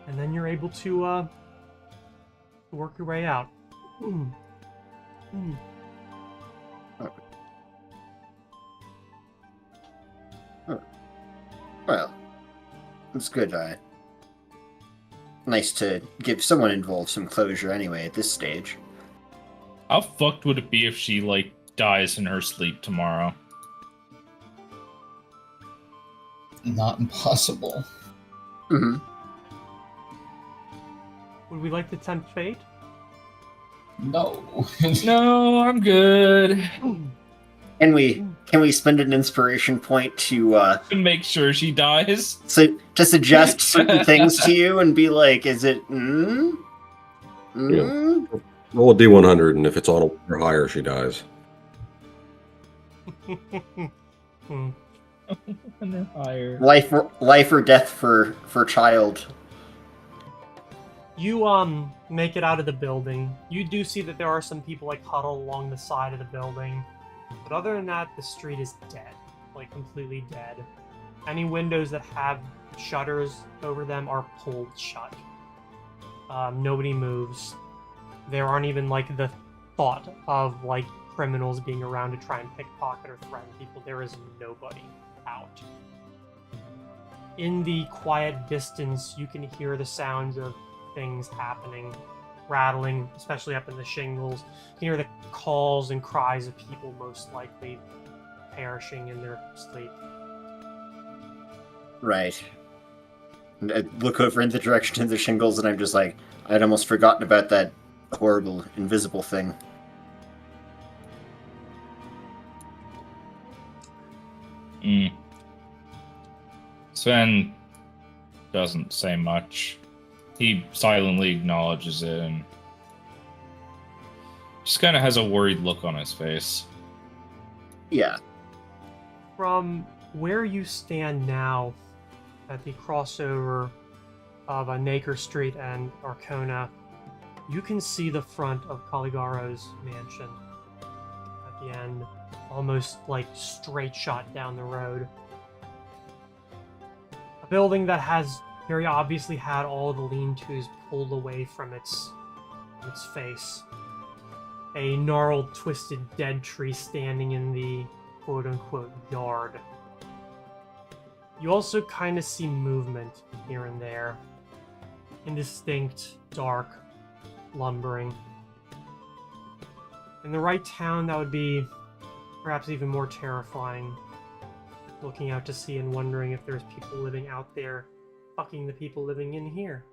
And then you're able to work your way out. Well, it's good. Nice to give someone involved some closure anyway at this stage. How fucked would it be if she, like, dies in her sleep tomorrow? Not impossible. Mm-hmm. Would we like to tempt fate? No. No, I'm good. Can we spend an inspiration point to Make sure she dies. to suggest certain things to you and be like, is it Roll a D100, and if it's on or higher, she dies. Higher. life or death for child? You make it out of the building. You do see that there are some people like huddled along the side of the building. But other than that, the street is dead. Like completely dead. Any windows that have shutters over them are pulled shut. Nobody moves. There aren't even like the thought of like criminals being around to try and pickpocket or threaten people. There is nobody out. In the quiet distance, you can hear the sounds of things happening, rattling, especially up in the shingles. You can hear the calls and cries of people most likely perishing in their sleep. Right. And I look over in the direction of the shingles, and I'm just like, I'd almost forgotten about that horrible invisible thing. Sven doesn't say much. He silently acknowledges it and just kind of has a worried look on his face. Yeah. From where you stand now, at the crossover of Naker Street and Arcona, you can see the front of Caligaro's mansion at the end, almost like straight shot down the road. A building that has very obviously had all the lean-tos pulled away from its face. A gnarled, twisted, dead tree standing in the quote-unquote yard. You also kind of see movement here and there. Indistinct, dark, lumbering. In the right town, that would be perhaps even more terrifying. Looking out to sea and wondering if there's people living out there fucking the people living in here.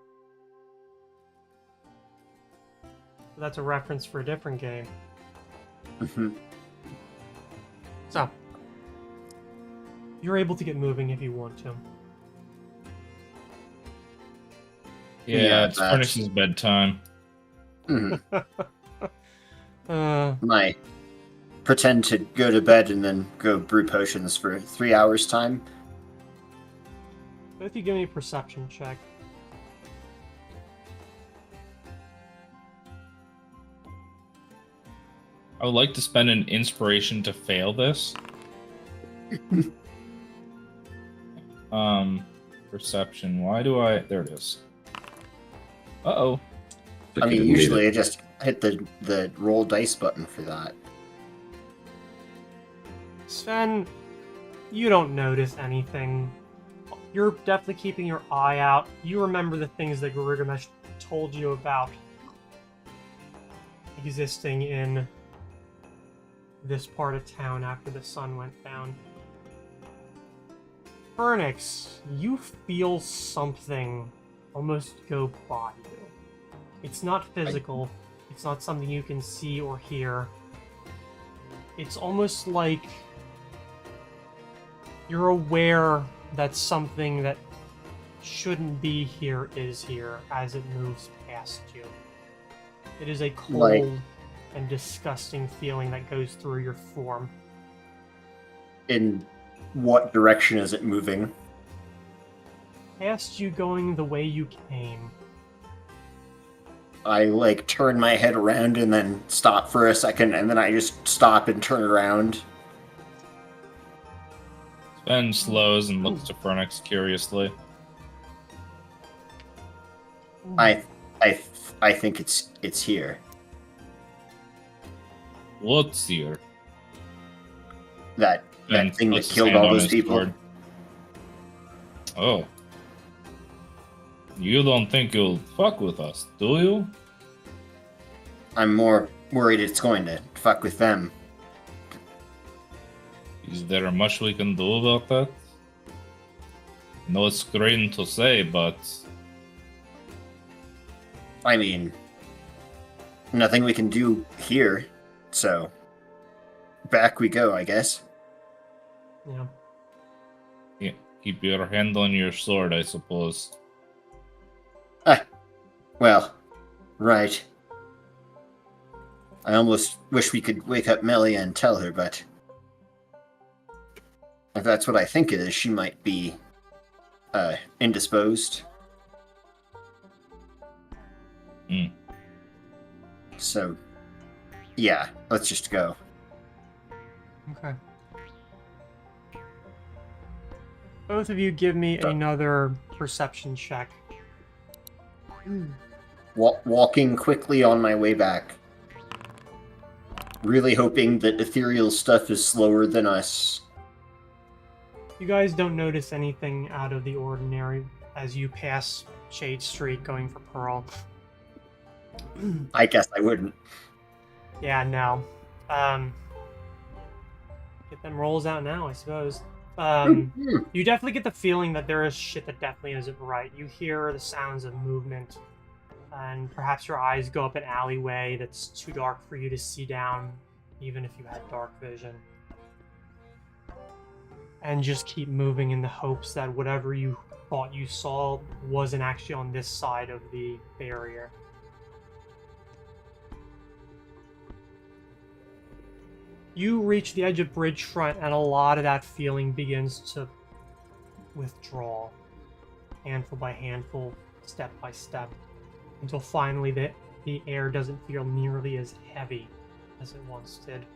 But that's a reference for a different game. So, you're able to get moving if you want to. Yeah, it's Furnish's bedtime. I pretend to go to bed and then go brew potions for 3 hours time. Both of you give me a perception check. I would like to spend an inspiration to fail this. Perception. Why do I... There it is. Uh-oh. I mean, usually I just hit the roll dice button for that. Sven, you don't notice anything. You're definitely keeping your eye out. You remember the things that Gilgamesh told you about existing in this part of town after the sun went down. Fernix, you feel something almost go by you. It's not physical. It's not something you can see or hear. It's almost like you're aware that something that shouldn't be here is here as it moves past you. It is a cold Like- and disgusting feeling that goes through your form. In what direction is it moving? Past you going the way you came. I like turn my head around and then stop for a second, and then I just stop and turn around. Sven slows and looks to Fernix curiously. I think it's here. What's here? That And thing that puts his killed hand all on those his people. sword. Oh. You don't think you'll fuck with us, do you? I'm more worried it's going to fuck with them. Is there much we can do about that? No, it's great to say, but I mean, nothing we can do here, so back we go, I guess. Yeah. yeah, keep your hand on your sword, I suppose. Well, right. I almost wish we could wake up Melia and tell her, but if that's what I think it is, she might be indisposed. Hmm. So, yeah, let's just go. Okay. Both of you give me another perception check. Walking quickly on my way back. Really hoping that ethereal stuff is slower than us. You guys don't notice anything out of the ordinary as you pass Shade Street going for Pearl. I guess I wouldn't. Yeah, no. Get them rolls out now, I suppose. You definitely get the feeling that there is shit that definitely isn't right. You hear the sounds of movement, and perhaps your eyes go up an alleyway that's too dark for you to see down, even if you had dark vision. And just keep moving in the hopes that whatever you thought you saw wasn't actually on this side of the barrier. You reach the edge of Bridgefront, and a lot of that feeling begins to withdraw, handful by handful, step by step, until finally the air doesn't feel nearly as heavy as it once did.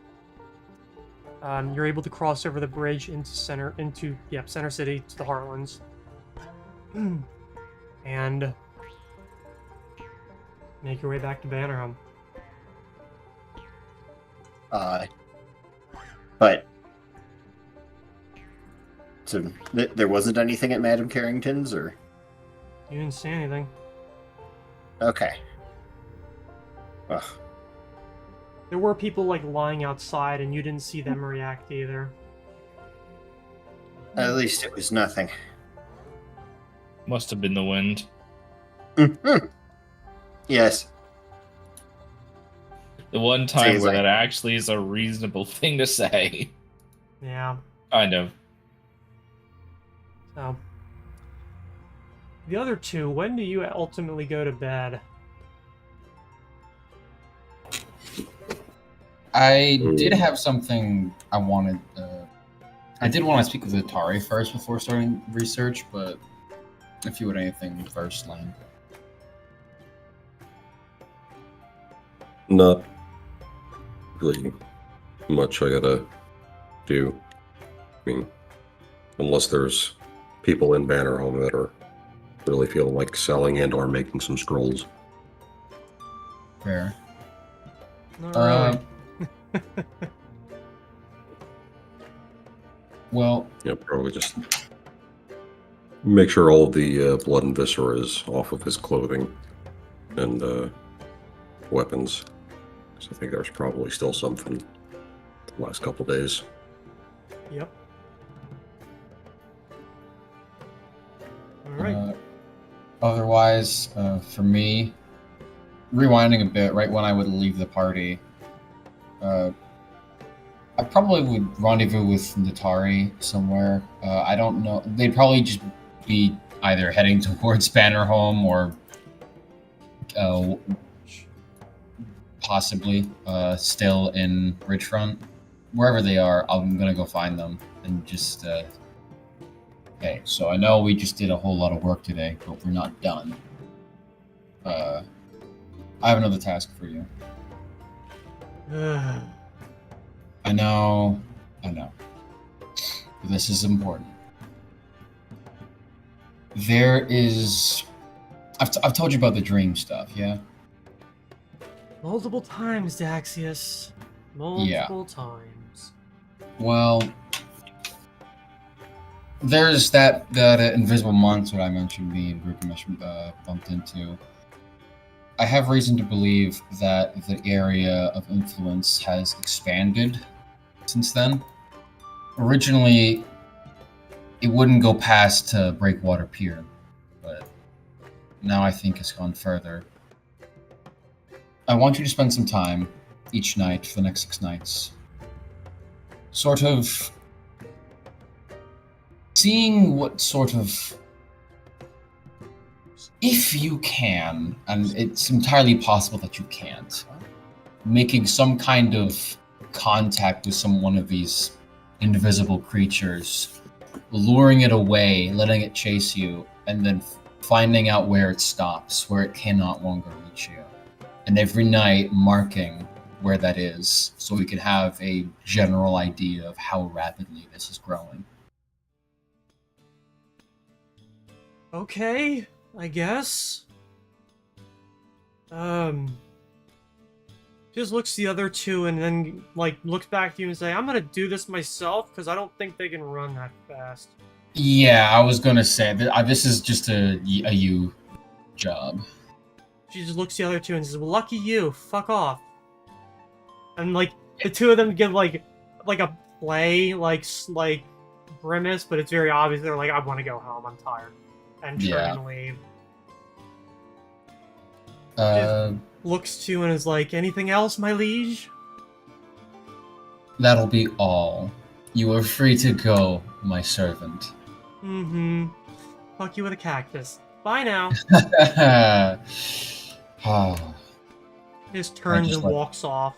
You're able to cross over the bridge into Center City to the Heartlands, and make your way back to Bannerham. But so there wasn't anything at Madame Carrington's, or You didn't see anything. okay. Ugh. There were people like lying outside, and you didn't see them react either. At least it was nothing. Must have been the wind. Mhm. Yes. The one time Seems where like- that actually is a reasonable thing to say. Yeah. Kind of. So, the other two, when do you ultimately go to bed? I did have something I wanted. I did want to speak with Atari first before starting research, but if you would anything first, Lane. Not really much I gotta do. I mean, unless there's people in Bannerhome that are really feeling like selling and or making some scrolls. Fair. Not really. Well, Yeah, probably just make sure all of the blood and viscera is off of his clothing and weapons. So I think there's probably still something the last couple days. Yep. All right. Otherwise, for me, rewinding a bit, right when I would leave the party, I probably would rendezvous with Natari somewhere. I don't know. They'd probably just be either heading towards Bannerhome or possibly still in Ridgefront. Wherever they are, I'm gonna go find them and just. Okay, so I know we just did a whole lot of work today, but we're not done. I have another task for you. I know. This is important. There is. I've told you about the dream stuff, yeah? Multiple times, Daxius. Multiple times. Well, there's that invisible monster I mentioned me and Gilgamesh bumped into. I have reason to believe that the area of influence has expanded since then. Originally, it wouldn't go past Breakwater Pier, but now I think it's gone further. I want you to spend some time each night for the next 6 nights, sort of seeing what sort of, if you can, and it's entirely possible that you can't, making some kind of contact with one of these invisible creatures, luring it away, letting it chase you, and then finding out where it stops, where it cannot longer reach you. And every night marking where that is, so we can have a general idea of how rapidly this is growing. Okay, I guess. Just looks the other two and then, like, looks back to you and say, I'm gonna do this myself, because I don't think they can run that fast. Yeah, I was gonna say, this is just a you job. She just looks the other two and says, well, lucky you, fuck off. And, like, the two of them give, like a play, like grimace, but it's very obvious they're like, I want to go home, I'm tired. And turn and leave. Looks to you and is like, anything else, my liege? That'll be all. You are free to go, my servant. Mm-hmm. Fuck you with a cactus. Bye now. Just turns and walks off.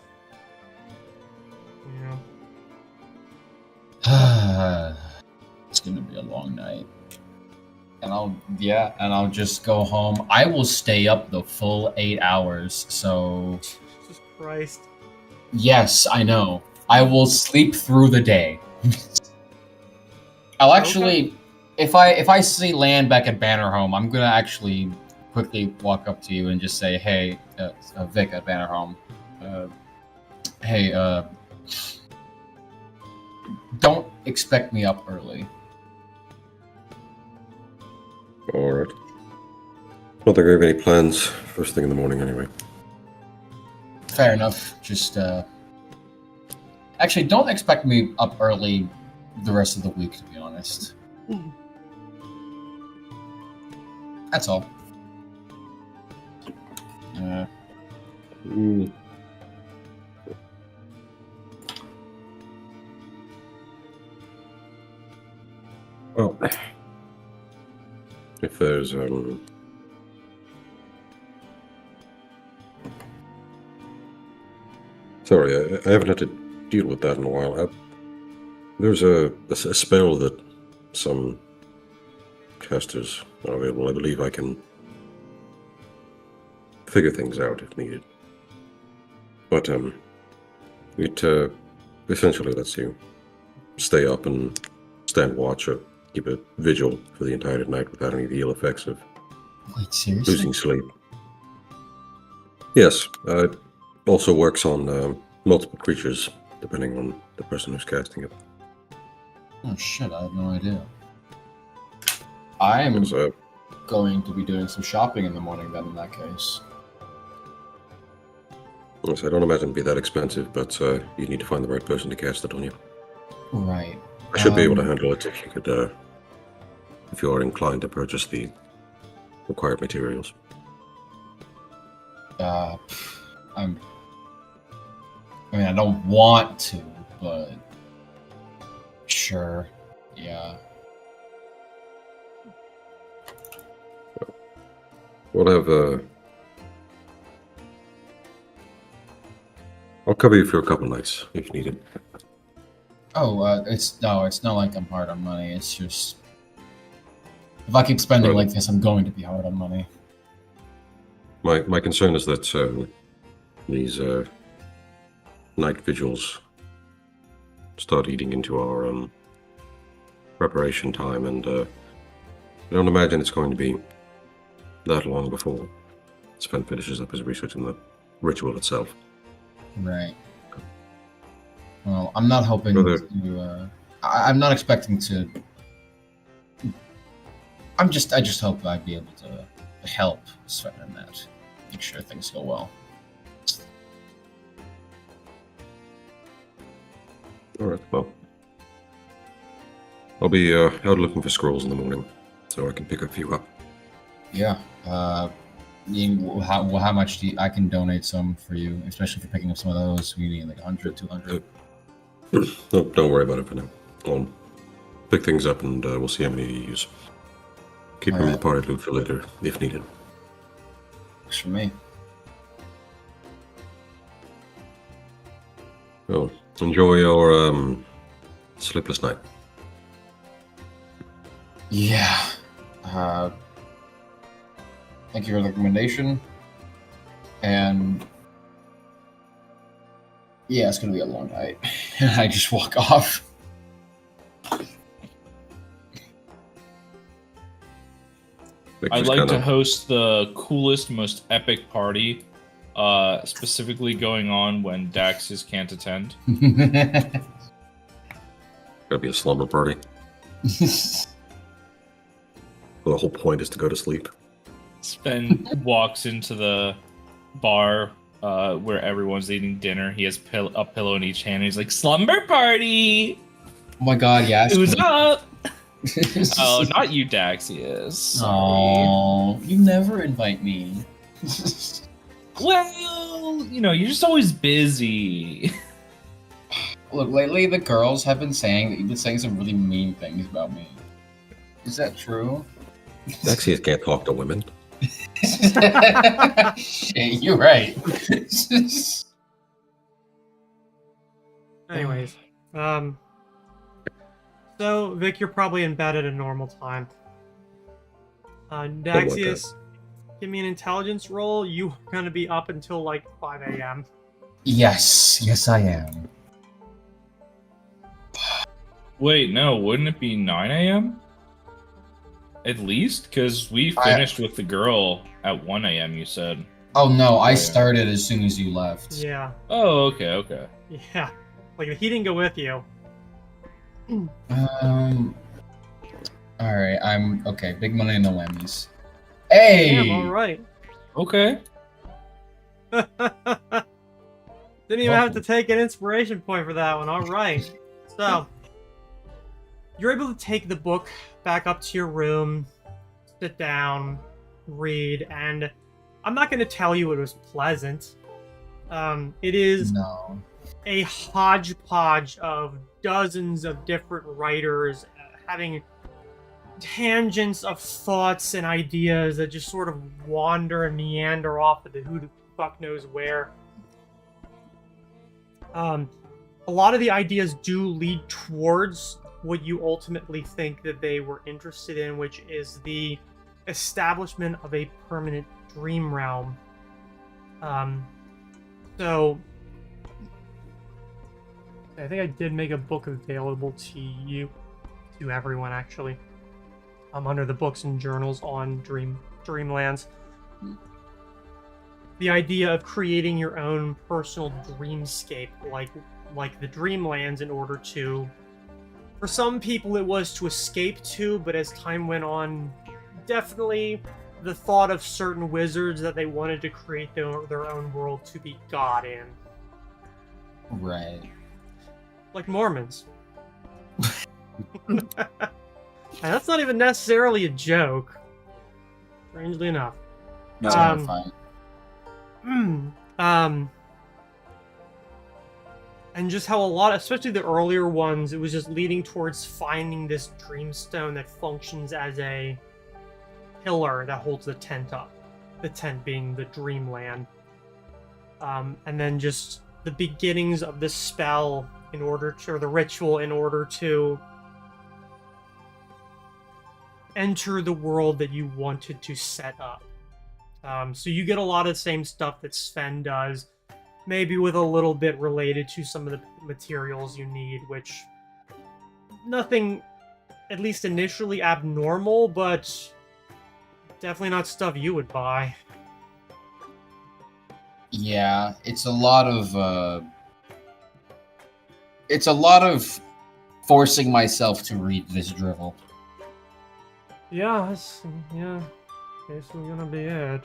Yeah. It's gonna be a long night. And I'll just go home. I will stay up the full 8 hours, so... Jesus Christ. Yes, I know. I will sleep through the day. I'll actually... Okay. If I see land back at Bannerhome, I'm gonna actually quickly walk up to you and just say, hey, Vic at Bannerhome, hey, don't expect me up early. Alright. Not that I have any plans first thing in the morning anyway. Fair enough. Just, actually, don't expect me up early the rest of the week, to be honest. That's all. Well, if there's sorry, I haven't had to deal with that in a while. There's a spell that some casters are available. I believe I can figure things out if needed. But it essentially lets you stay up and stand watch or keep a vigil for the entire night without any of the ill effects of losing sleep. Yes, it also works on multiple creatures, depending on the person who's casting it. Oh shit, I have no idea. I'm going to be doing some shopping in the morning then, in that case. Yes, I don't imagine it'd be that expensive, but you need to find the right person to cast it on you. Right. I should be able to handle it if you could, if you are inclined to purchase the required materials. I mean, I don't want to, but sure, yeah. We'll have I'll cover you for a couple nights if needed. Oh, it's not like I'm hard on money. It's just if I keep spending Right. like this, I'm going to be hard on money. My concern is that these night vigils start eating into our preparation time, and I don't imagine it's going to be that long before Sven finishes up his research in the ritual itself. Right. Well, I'm not hoping Brother. to. I'm not expecting to. I just hope I'd be able to help Sven in that. Make sure things go well. All right. Well, I'll be out looking for scrolls in the morning, so I can pick a few up. Yeah. How much do I can donate some for you, especially for picking up some of those? We need like 100, 200. No, don't worry about it for now. I'll pick things up, and we'll see how many you use. Keep them in the Alright. party loot for later, if needed. Works for me. Well, enjoy your sleepless night. Yeah. Thank you for the recommendation. And yeah, it's gonna be a long night. And I just walk off. I'd like to host the coolest, most epic party, specifically going on when Daxis can't attend. Gotta be a slumber party. The whole point is to go to sleep. Sven walks into the bar where everyone's eating dinner. He has a pillow in each hand. And he's like, "Slumber party! Oh my god, yeah. Who's up?" Oh, not you, Daxius. Sorry. Oh, you never invite me. Well, you're just always busy. Look, lately the girls have been saying that you've been saying some really mean things about me. Is that true? Daxius can't talk to women. Shit, you're right. Anyways, so Vic, you're probably in bed at a normal time. Daxius, give me an intelligence roll. You're gonna be up until like 5 a.m. Yes, I am. Wait, no, wouldn't it be 9 a.m.? At least? Because we finished with the girl at 1 a.m., you said. Oh no, I Yeah. started as soon as you left. Yeah, Oh, okay. yeah. Like he didn't go with you. Alright, I'm okay. Big money, no whammies. Hey! Damn, all right. Okay. Didn't even have to take an inspiration point for that one. All right. So, you're able to take the book back up to your room, sit down, read, and I'm not going to tell you it was pleasant. It is No. a hodgepodge of dozens of different writers having tangents of thoughts and ideas that just sort of wander and meander off into who the fuck knows where. A lot of the ideas do lead towards what you ultimately think that they were interested in, which is the establishment of a permanent dream realm. So I think I did make a book available to you, to everyone actually. Under the books and journals on Dreamlands. The idea of creating your own personal dreamscape, like the Dreamlands, in order to, for some people it was to escape to, but as time went on, definitely the thought of certain wizards that they wanted to create their own world to be God in. Right. Like Mormons. And that's not even necessarily a joke, strangely enough. No, Terrifying. And just how a lot, especially the earlier ones, it was just leading towards finding this dreamstone that functions as a pillar that holds the tent up. The tent being the dreamland. And then just the beginnings of the spell in order to, or the ritual in order to enter the world that you wanted to set up. So you get a lot of the same stuff that Sven does, maybe with a little bit related to some of the materials you need, which nothing, at least initially, abnormal, but definitely not stuff you would buy. Yeah, it's a lot of forcing myself to read this drivel. Yeah, it's gonna be it.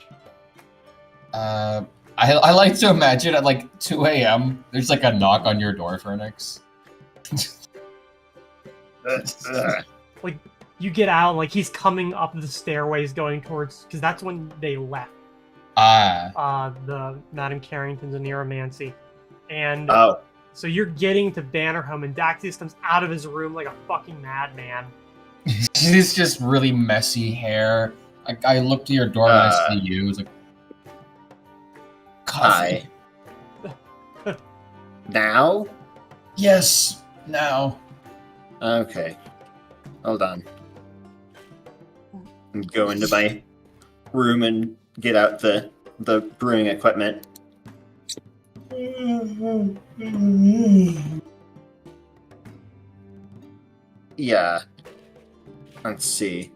I like to imagine at like 2 a.m. there's like a knock on your door, Phoenix. Like, you get out, like, he's coming up the stairways going towards, because that's when they left. The Madame Carrington's and Neuromancy. And Oh, so you're getting to Bannerhome, and Daxius comes out of his room like a fucking madman. It's just really messy hair. I look to your door and I see you. It's like, coffee. hi. Now? Yes, now. Okay. Hold on. Go into my room and get out the brewing equipment. Yeah. Let's see.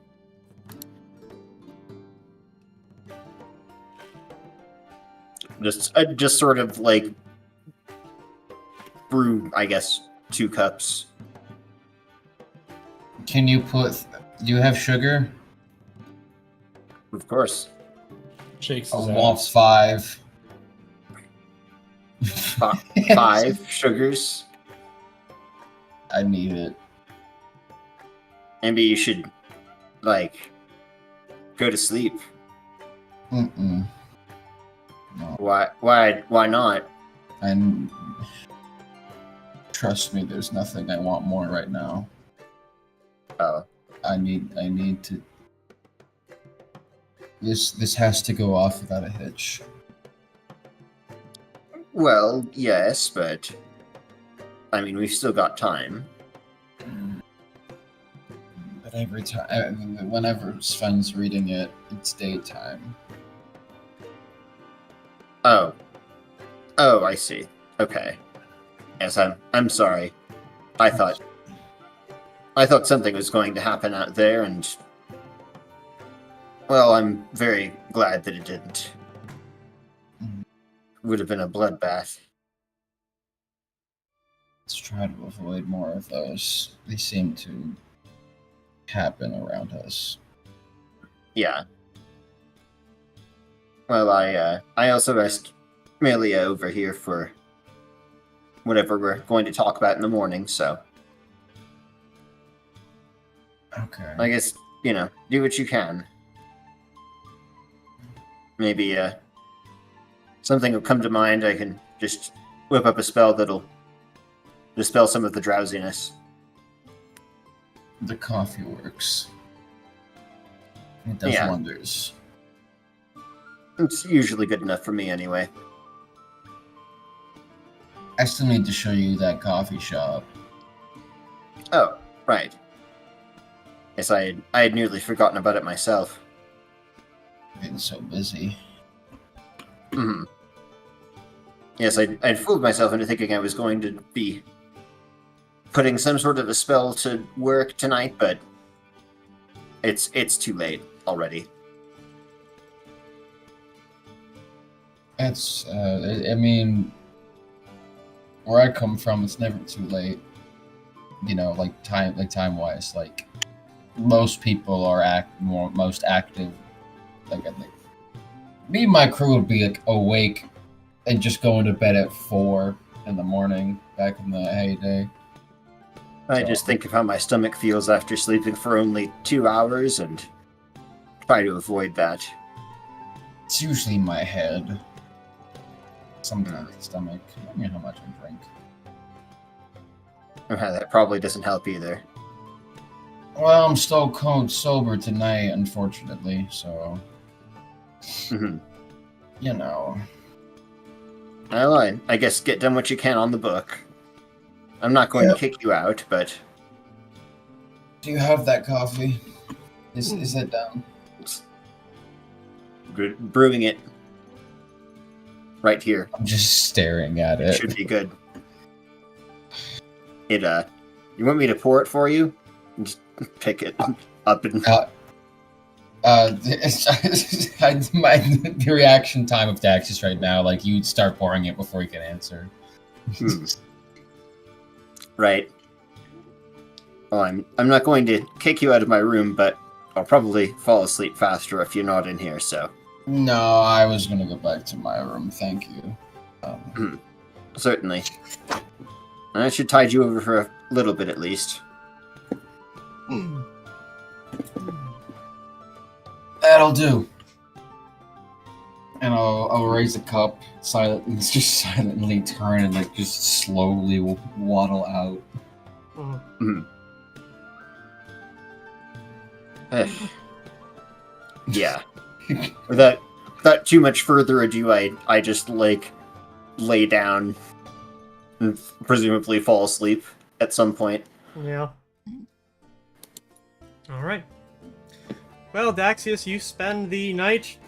Just sort of like brew, I guess, 2 cups. Can you put? Do you have sugar? Of course. Shakes I his want ass. 5. 5 sugars. I need it. Maybe you should, like, go to sleep. Mm-mm. No. Why not? And trust me, there's nothing I want more right now. Oh. I need to. This has to go off without a hitch. Well, yes, but I mean, we've still got time. But every time, whenever Sven's reading it, it's daytime. Oh, I see. Okay. Yes, I'm sorry. I thought something was going to happen out there, and well, I'm very glad that it didn't. Would have been a bloodbath. Let's try to avoid more of those. They seem to happen around us. Yeah. Well, I also asked Melia over here for whatever we're going to talk about in the morning, so Okay. I guess, do what you can. Maybe, something will come to mind. I can just whip up a spell that'll dispel some of the drowsiness. The coffee works. It does Yeah. wonders. It's usually good enough for me anyway. I still need to show you that coffee shop. Oh, right. Yes, I had nearly forgotten about it myself. Been so busy. Hmm. Yes, I'd fooled myself into thinking I was going to be putting some sort of a spell to work tonight, but it's too late already. It's, I mean, where I come from, it's never too late. Time-wise, like, most people are most active. I think me and my crew would be like awake and just going to bed at 4 in the morning back in the heyday. I So- just think of how my stomach feels after sleeping for only 2 hours and try to avoid that. It's usually my head. Sometimes the stomach. I don't know how much I drink. That probably doesn't help either. Well, I'm still cold sober tonight, unfortunately, so, Mhm. you know. I guess get done what you can on the book. I'm not going to kick you out, but Do you have that coffee? Is it done? brewing it right here. I'm just staring at It it. should be good. You want me to pour it for you? Just pick it up and The reaction time of Daxis right now, like you'd start pouring it before you can answer. right. Well, I'm not going to kick you out of my room, but I'll probably fall asleep faster if you're not in here. So No, I was gonna go back to my room. Thank you. certainly, I should tide you over for a little bit at least. That'll do. And I'll raise a cup, just silently turn and like just slowly waddle out. Yeah. Without too much further ado, I just like lay down and presumably fall asleep at some point. Yeah. Alright. Well, Daxius, you spend the night,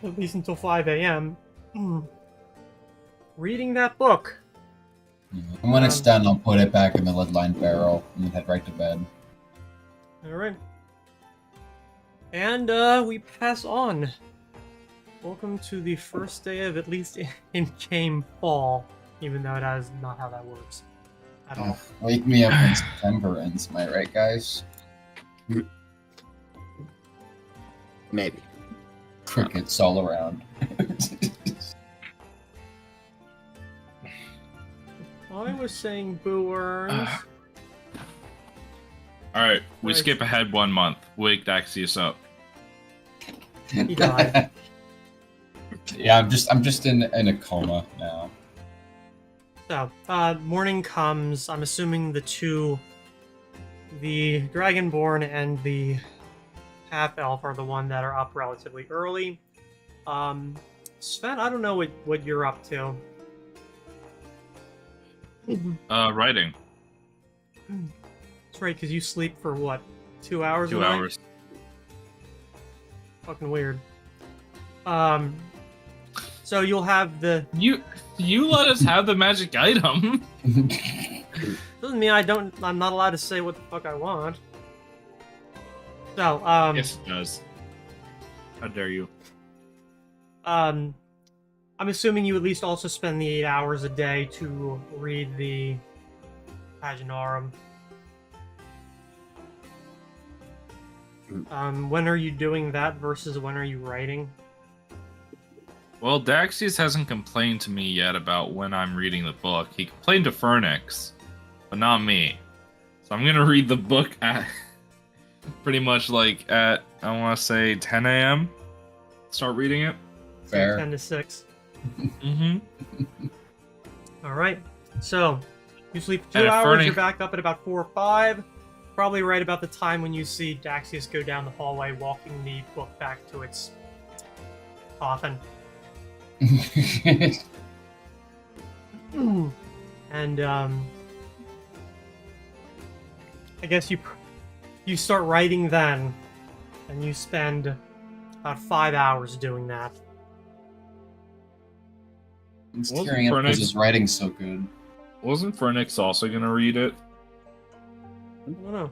at least until 5 a.m., reading that book. And when it's done, I'll put it back in the lead-lined barrel and then head right to bed. Alright. And, we pass on. Welcome to the first day of at least in-game fall, even though that is not how that works at all. Wake me up when September ends, am I right, guys? Maybe. Crickets all around. I was saying boo earns. Alright, we Right. skip ahead 1 month. Wake Daxius up. He died. Yeah, I'm just in a coma now. So, morning comes. I'm assuming the Dragonborn and the half-elf are the one that are up relatively early. Sven, I don't know what you're up to. Writing. That's right, because you sleep for what, 2 hours? 2 a night? hours. Fucking weird. So you'll have the. You let us have the magic item. Doesn't mean I'm not allowed to say what the fuck I want. So, Yes, it does. How dare you? I'm assuming you at least also spend the 8 hours a day to read the Paginarum. When are you doing that versus when are you writing? Well, Daxius hasn't complained to me yet about when I'm reading the book. He complained to Fernix, but not me. So I'm gonna read the book at pretty much like at, I want to say 10 a.m. Start reading it. Fair. 10 to 6. Mm-hmm. Alright. So, you sleep for And 2 if hours, Fernie- you're back up at about 4 or 5. Probably right about the time when you see Daxius go down the hallway, walking the book back to its coffin. And, I guess you start writing then, and you spend about 5 hours doing that. It's Wasn't tearing up because Fernix- his writing's so good. Wasn't Fernix also gonna read it? I don't know.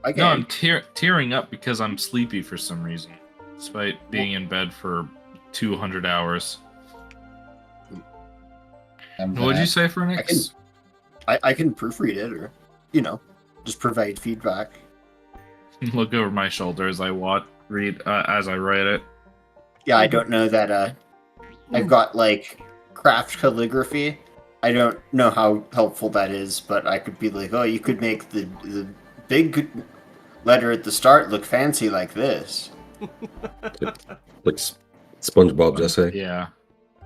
Okay. No, I'm tearing up because I'm sleepy for some reason, despite being in bed for 200 hours. What'd you say, Fernix? I can proofread it, or just provide feedback. Look over my shoulder as I read as I write it. Yeah, I don't know that. I've got like craft calligraphy. I don't know how helpful that is, but I could be like, oh, you could make the big letter at the start look fancy like this. Like SpongeBob's essay. Yeah.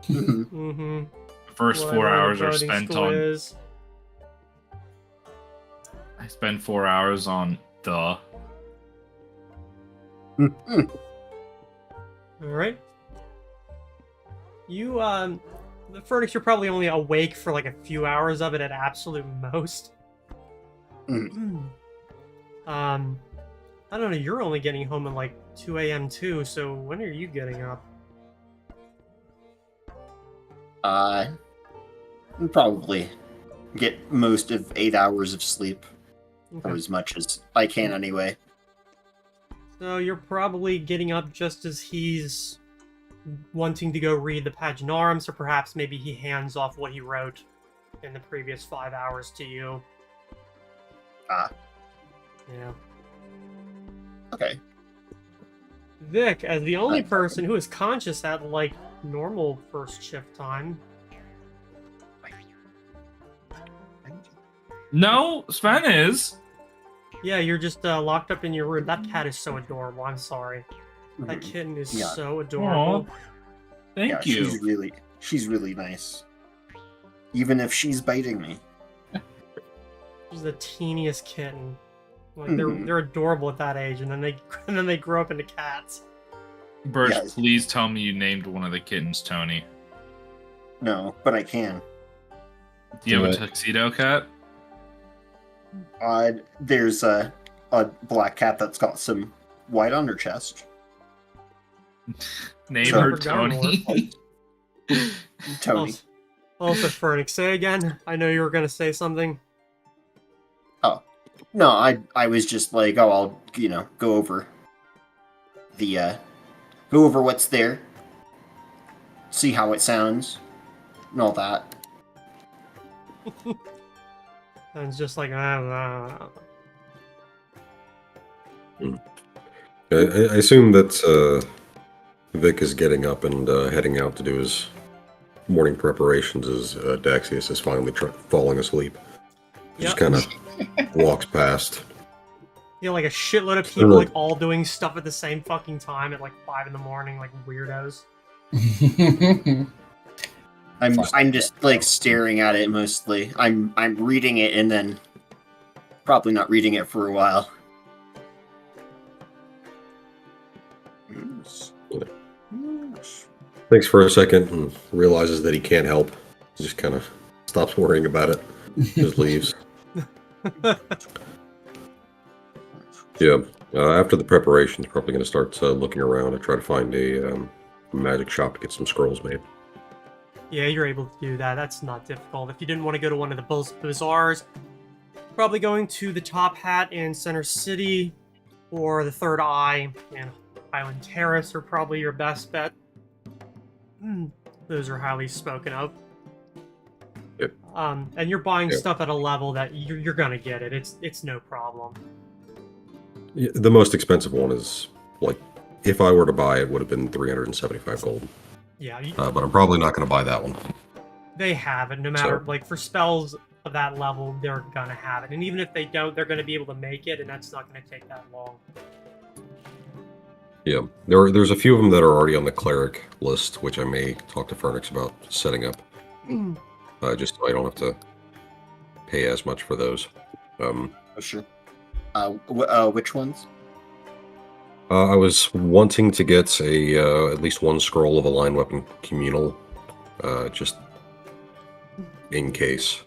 Mm-hmm. The first 4 hours are spent on. Is. I spend 4 hours on the. Alright. You, The Furnace, you're probably only awake for like a few hours of it at absolute most. I don't know, you're only getting home at like 2 a.m. too, so when are you getting up? Probably get most of 8 hours of sleep, Okay. or as much as I can anyway. So you're probably getting up just as he's wanting to go read the Paginarums, or perhaps maybe he hands off what he wrote in the previous 5 hours to you. Ah. Yeah. Okay. Vic, as the only person who is conscious at, like, normal first shift time. No, Sven is. Yeah, you're just locked up in your room. That cat is so adorable. I'm sorry. That kitten is Yeah. so adorable. Thank Yeah, you. she's really nice. Even if she's biting me. She's the teeniest kitten. Like Mhm. they're adorable at that age, and then they grow up into cats. Birch, Yes. please tell me you named one of the kittens Tony. No, but I can. Do you have Do a it. tuxedo cat? There's a black cat that's got some white on her chest. Name So- her For Garmor. Tony. Tony. Also, Fernix, say again. I know you were gonna say something. No, I was just like, oh, I'll go over what's there, see how it sounds, and all that. And it's just like, I assume that Vic is getting up and heading out to do his morning preparations as Daxius is finally falling asleep. He just Yep. kind of walks past. you know, like a shitload of people like all doing stuff at the same fucking time at like 5 in the morning, like weirdos. I'm just like staring at it mostly. I'm reading it and then probably not reading it for a while. Yes. Yes. Thinks for a second and realizes that he can't help. Just kind of stops worrying about it. Just leaves. Yeah. After the preparations, probably going to start looking around and try to find a magic shop to get some scrolls made. Yeah, you're able to do that. That's not difficult. If you didn't want to go to one of the bazaars, probably going to the Top Hat in Center City or the Third Eye in Highland Terrace are probably your best bet. Those are highly spoken of. Yep. And you're buying Yep. stuff at a level that you're gonna get it. It's no problem. Yeah, the most expensive one is, like, if I were to buy it, would have been 375 gold. Yeah, But I'm probably not going to buy that one. they have it. No matter So- like for spells of that level, they're gonna have it. And even if they don't, they're gonna be able to make it, and that's not gonna take that long. Yeah, there's a few of them that are already on the cleric list, which I may talk to Fernix about setting up, just so I don't have to pay as much for those. Oh, sure. Which ones? I was wanting to get at least one scroll of a line weapon communal, just in case.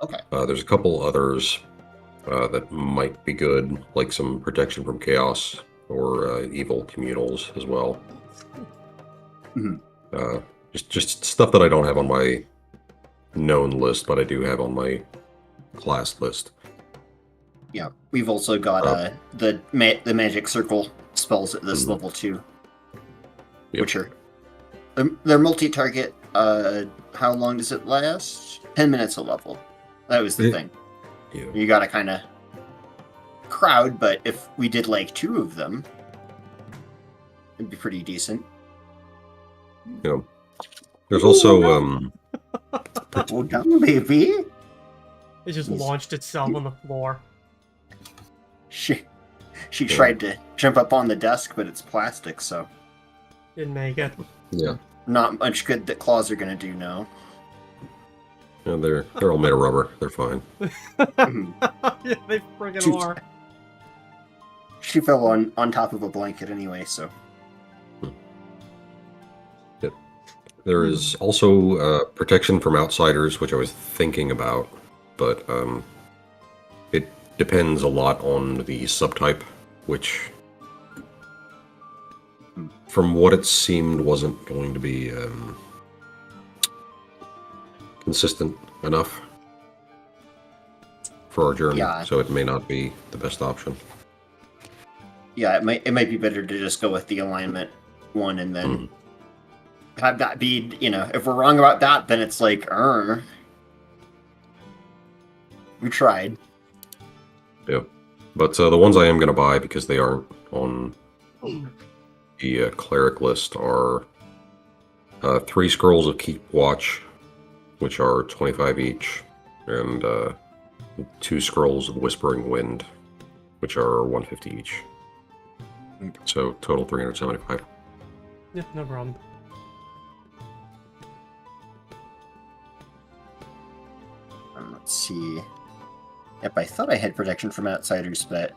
Okay. There's a couple others that might be good, like some protection from chaos or evil communals as well. Mhm. Just stuff that I don't have on my known list, but I do have on my class list. Yeah, we've also got the magic circle spells at this level too, Yep. which are they're multi-target. How long does it last? 10 minutes a level. That was the thing. Yeah. You gotta kind of crowd, but if we did like 2 of them, it'd be pretty decent. Yeah. There's also Oh, down, baby. It just Yes. launched itself on the floor. She tried to jump up on the desk, but it's plastic, so Didn't make it. yeah. not much good that claws are gonna do now. Yeah, they're all made of rubber. They're fine. Yeah, they friggin' Jeez. are. She fell on top of a blanket anyway, so There is also protection from outsiders, which I was thinking about, but it depends a lot on the subtype, which, from what it seemed, wasn't going to be consistent enough for our journey, Yeah. so it may not be the best option. Yeah, it might be better to just go with the alignment one and then have that be, if we're wrong about that, then it's like, we tried. Yeah, but the ones I am going to buy, because they aren't on the cleric list, are 3 scrolls of Keep Watch, which are 25 each, and 2 scrolls of Whispering Wind, which are 150 each. So total 375. Yeah, no problem. Let's see. Yep, I thought I had protection from outsiders, but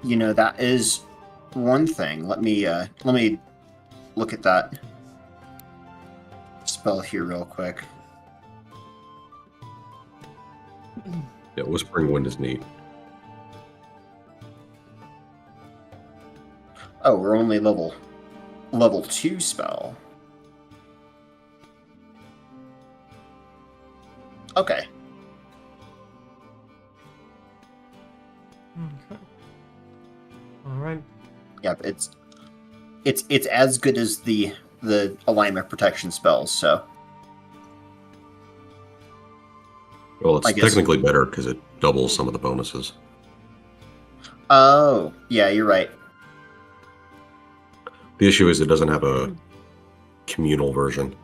that is one thing. Let me look at that spell here real quick. Yeah, Whispering Wind is neat. Oh, we're only level 2 spell. Okay. Okay. All right. Yep, it's as good as the alignment protection spells, so Well, it's I guess- technically better because it doubles some of the bonuses. oh, yeah, you're right. The issue is it doesn't have a communal version,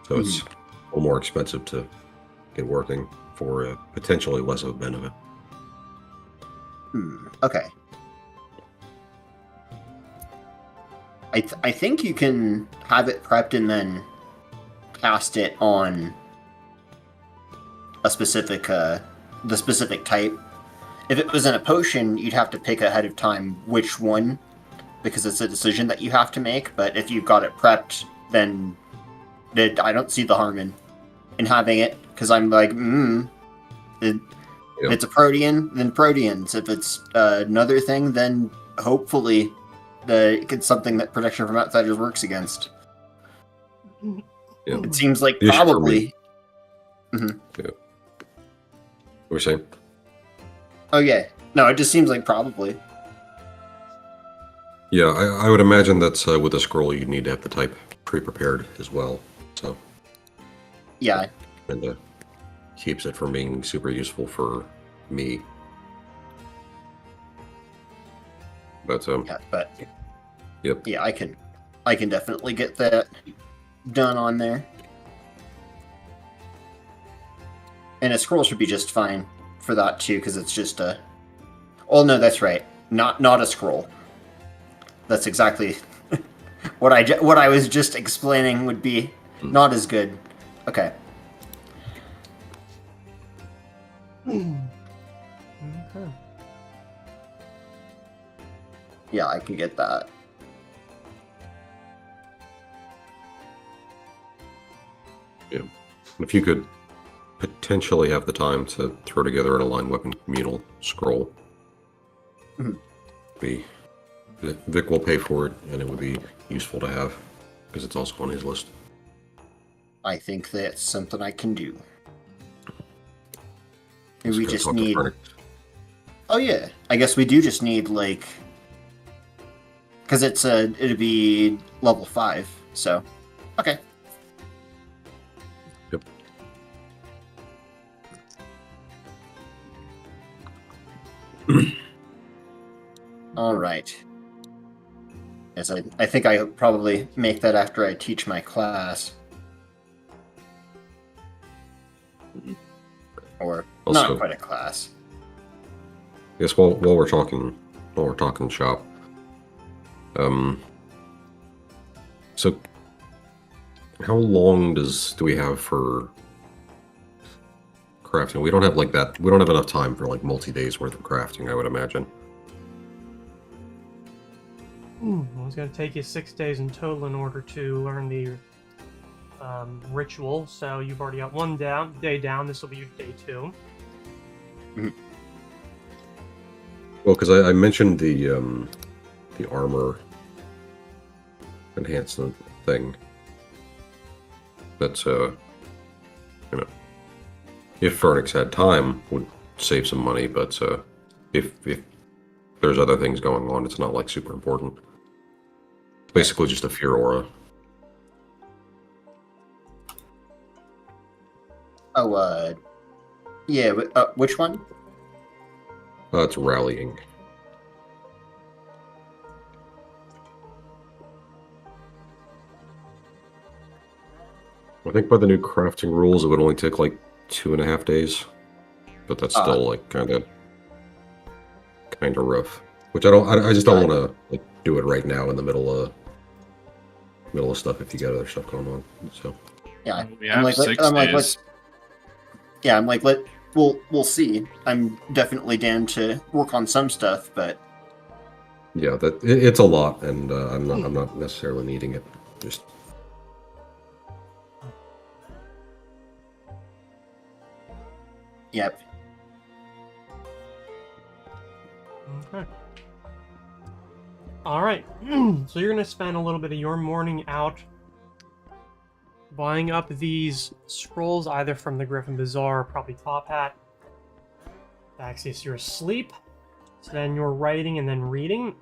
so it's a little more expensive to get working for potentially less of a benefit. Okay. I think you can have it prepped and then cast it on a specific the specific type. If it was in a potion, you'd have to pick ahead of time which one, because it's a decision that you have to make. But if you've got it prepped, then I don't see the harm in having it, because I'm like, if it's a protean, then proteans. If it's another thing, then hopefully it's something that protection from outsiders works against. Yeah. It seems like The issue for probably. What were you saying? Oh yeah, no, it just seems like probably. Yeah, I would imagine that with a scroll you need to have the type pre-prepared as well. So Yeah, and keeps it from being super useful for me. But yeah, but yep. yeah, I can definitely get that done on there. And a scroll should be just fine for that too, because it's just a. Oh no, that's right. Not a scroll. That's exactly what I was just explaining would be not as good. Okay. Okay. Yeah, I can get that. Yeah. If you could potentially have the time to throw together an aligned weapon communal scroll, Vic will pay for it, and it would be useful to have because it's also on his list. I think that's something I can do. Just We gotta just talk to need. Farnick. Oh yeah, I guess we do just need like, because it'd be level 5. So, okay. Yep. All right. Yes, I think I probably make that after I teach my class. Or Also- not quite a class. Yes, while we're talking shop. So how long do we have for crafting? We don't have like that. We don't have enough time for like multi-days worth of crafting, I would imagine. Well, it's going to take you 6 days in total in order to learn the ritual. So you've already got one day down. This will be your day 2. Well, because I mentioned the armor enhancement thing. That's if Fernix had time, would save some money. But if there's other things going on, it's not like super important. Basically, just a fear aura. Oh, yeah. Which one? It's rallying. I think by the new crafting rules, it would only take like 2.5 days, but that's still like kind of rough. Which I just don't want to like do it right now in the middle of stuff if you got other stuff going on. So Yeah, We have 6 days. We'll see. I'm definitely down to work on some stuff, but yeah, it's a lot, and I'm not necessarily needing it. Just yep. Okay. All right. So you're going to spend a little bit of your morning out buying up these scrolls, either from the Griffin Bazaar or probably Top Hat. Axios, you're asleep. So then you're writing and then reading.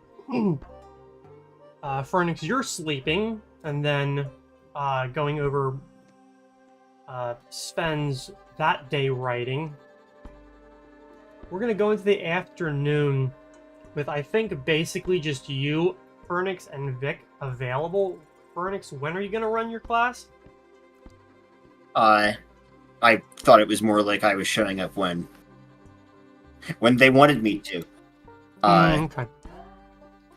Phoenix, you're sleeping and then going over Sven's that day writing. We're going to go into the afternoon with, I think, basically just you, Phoenix, and Vic available. Phoenix, when are you going to run your class? I thought it was more like I was showing up when they wanted me to. Okay.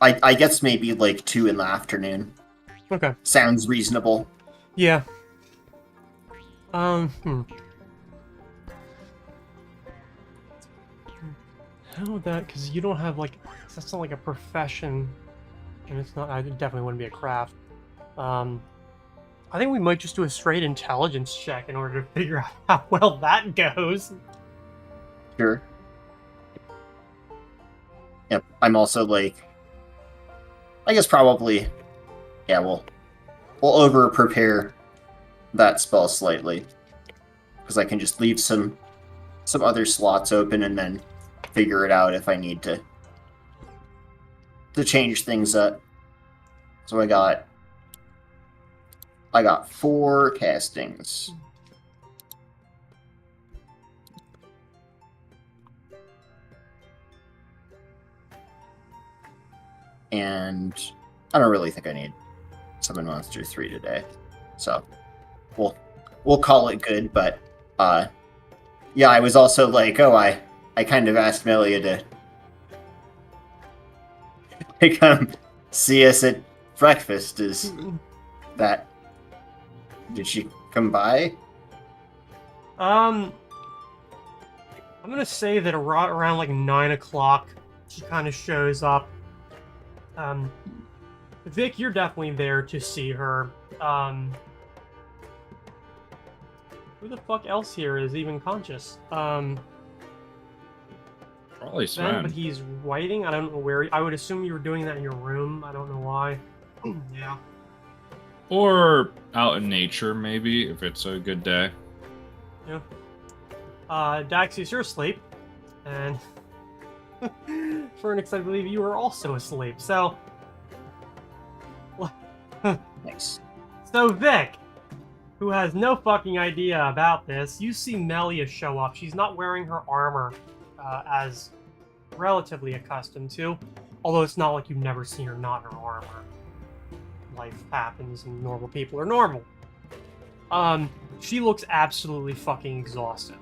I guess maybe like 2 in the afternoon. Okay. Sounds reasonable. Yeah. How that? Because you don't have like, that's not like a profession, and it's not. It definitely wouldn't be a craft. I think we might just do a straight intelligence check in order to figure out how well that goes. Sure. Yep. I'm also like, I guess probably, yeah. We'll over prepare that spell slightly, because I can just leave some other slots open and then figure it out if I need to change things up. So I got 4 castings. And I don't really think I need Summon Monster 3 today. So we'll call it good, but yeah, I was also like, oh, I kind of asked Melia to come see us at breakfast. Is that... Did she come by? I'm gonna say that around like 9 o'clock, she kind of shows up. Vic, you're definitely there to see her. Who the fuck else here is even conscious? Probably Sven, Sven. but he's writing. I don't know where. I would assume you were doing that in your room. I don't know why. Yeah. Or out in nature, maybe, if it's a good day. Yeah. Daxius, you're asleep. And Phoenix, I believe you are also asleep. So... Nice. So Vic, who has no fucking idea about this, you see Melia show up. She's not wearing her armor as relatively accustomed to. Although it's not like you've never seen her not in her armor. Life happens and normal people are normal. She looks absolutely fucking exhausted.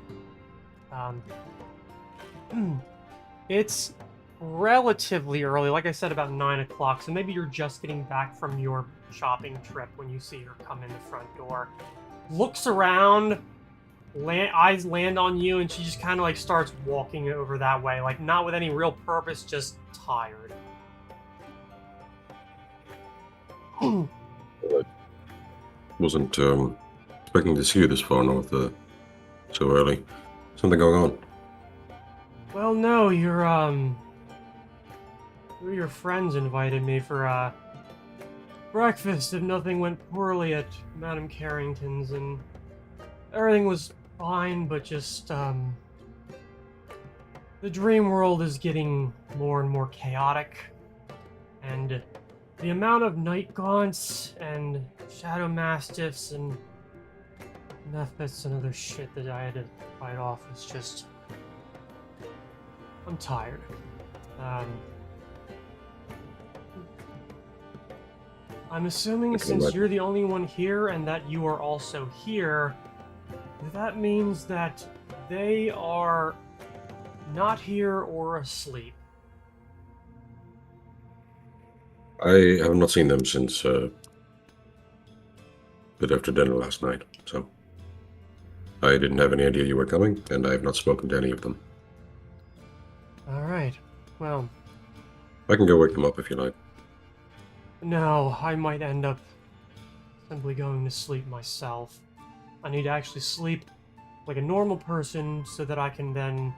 It's relatively early, like I said, about 9 o'clock, so maybe you're just getting back from your shopping trip when you see her come in the front door. Looks around, eyes land on you, and she just kind of like starts walking over that way, like not with any real purpose, just tired. Wasn't expecting to see you this far north so early. Something going on? Well, no, your friends invited me for breakfast if nothing went poorly at Madame Carrington's, and everything was fine, but just the dream world is getting more and more chaotic, and the amount of night gaunts and shadow mastiffs and mephits and other shit that I had to fight off is just... I'm tired. I'm assuming since you're the only one here and that you are also here, that means that they are not here or asleep. I have not seen them since a bit after dinner last night, so I didn't have any idea you were coming, and I have not spoken to any of them. Alright, well, I can go wake them up if you like. no, I might end up simply going to sleep myself. I need to actually sleep like a normal person so that I can then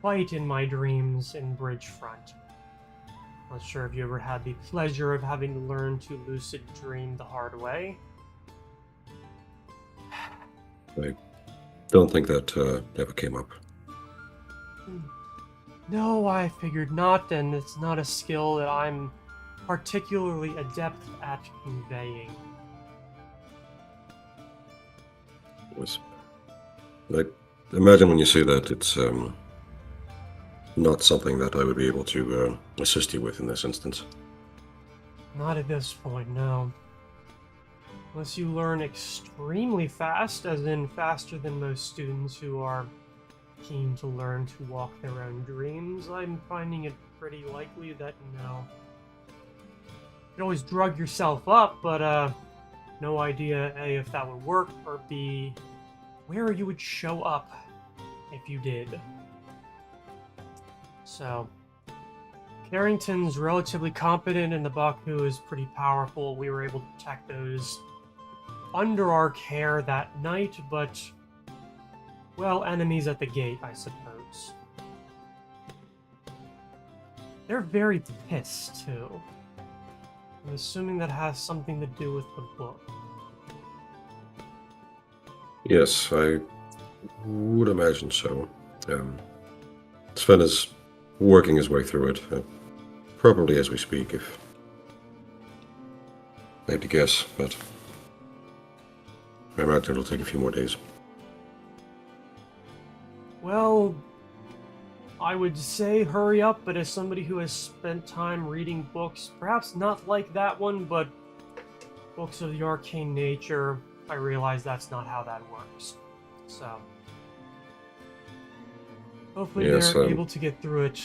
fight in my dreams in Bridgefront. Not sure if you ever had the pleasure of having to learn to lucid dream the hard way. I don't think that ever came up. No, I figured not, and it's not a skill that I'm particularly adept at conveying. I imagine when you say that, it's not something that I would be able to assist you with in this instance. Not at this point, no. Unless you learn extremely fast, as in faster than most students who are keen to learn to walk their own dreams, I'm finding it pretty likely that no. You can always drug yourself up, but no idea A, if that would work, or B, where you would show up if you did. So, Carrington's relatively competent and the Baku is pretty powerful. We were able to protect those under our care that night, but, well, enemies at the gate, I suppose. They're very pissed, too. I'm assuming that has something to do with the book. Yes, I would imagine so. Sven is working his way through it, probably as we speak, if I had to guess, but I imagine it'll take a few more days. Well, I would say hurry up, but as somebody who has spent time reading books, perhaps not like that one, but books of the arcane nature, I realize that's not how that works. So, hopefully Yes, they're able to get through it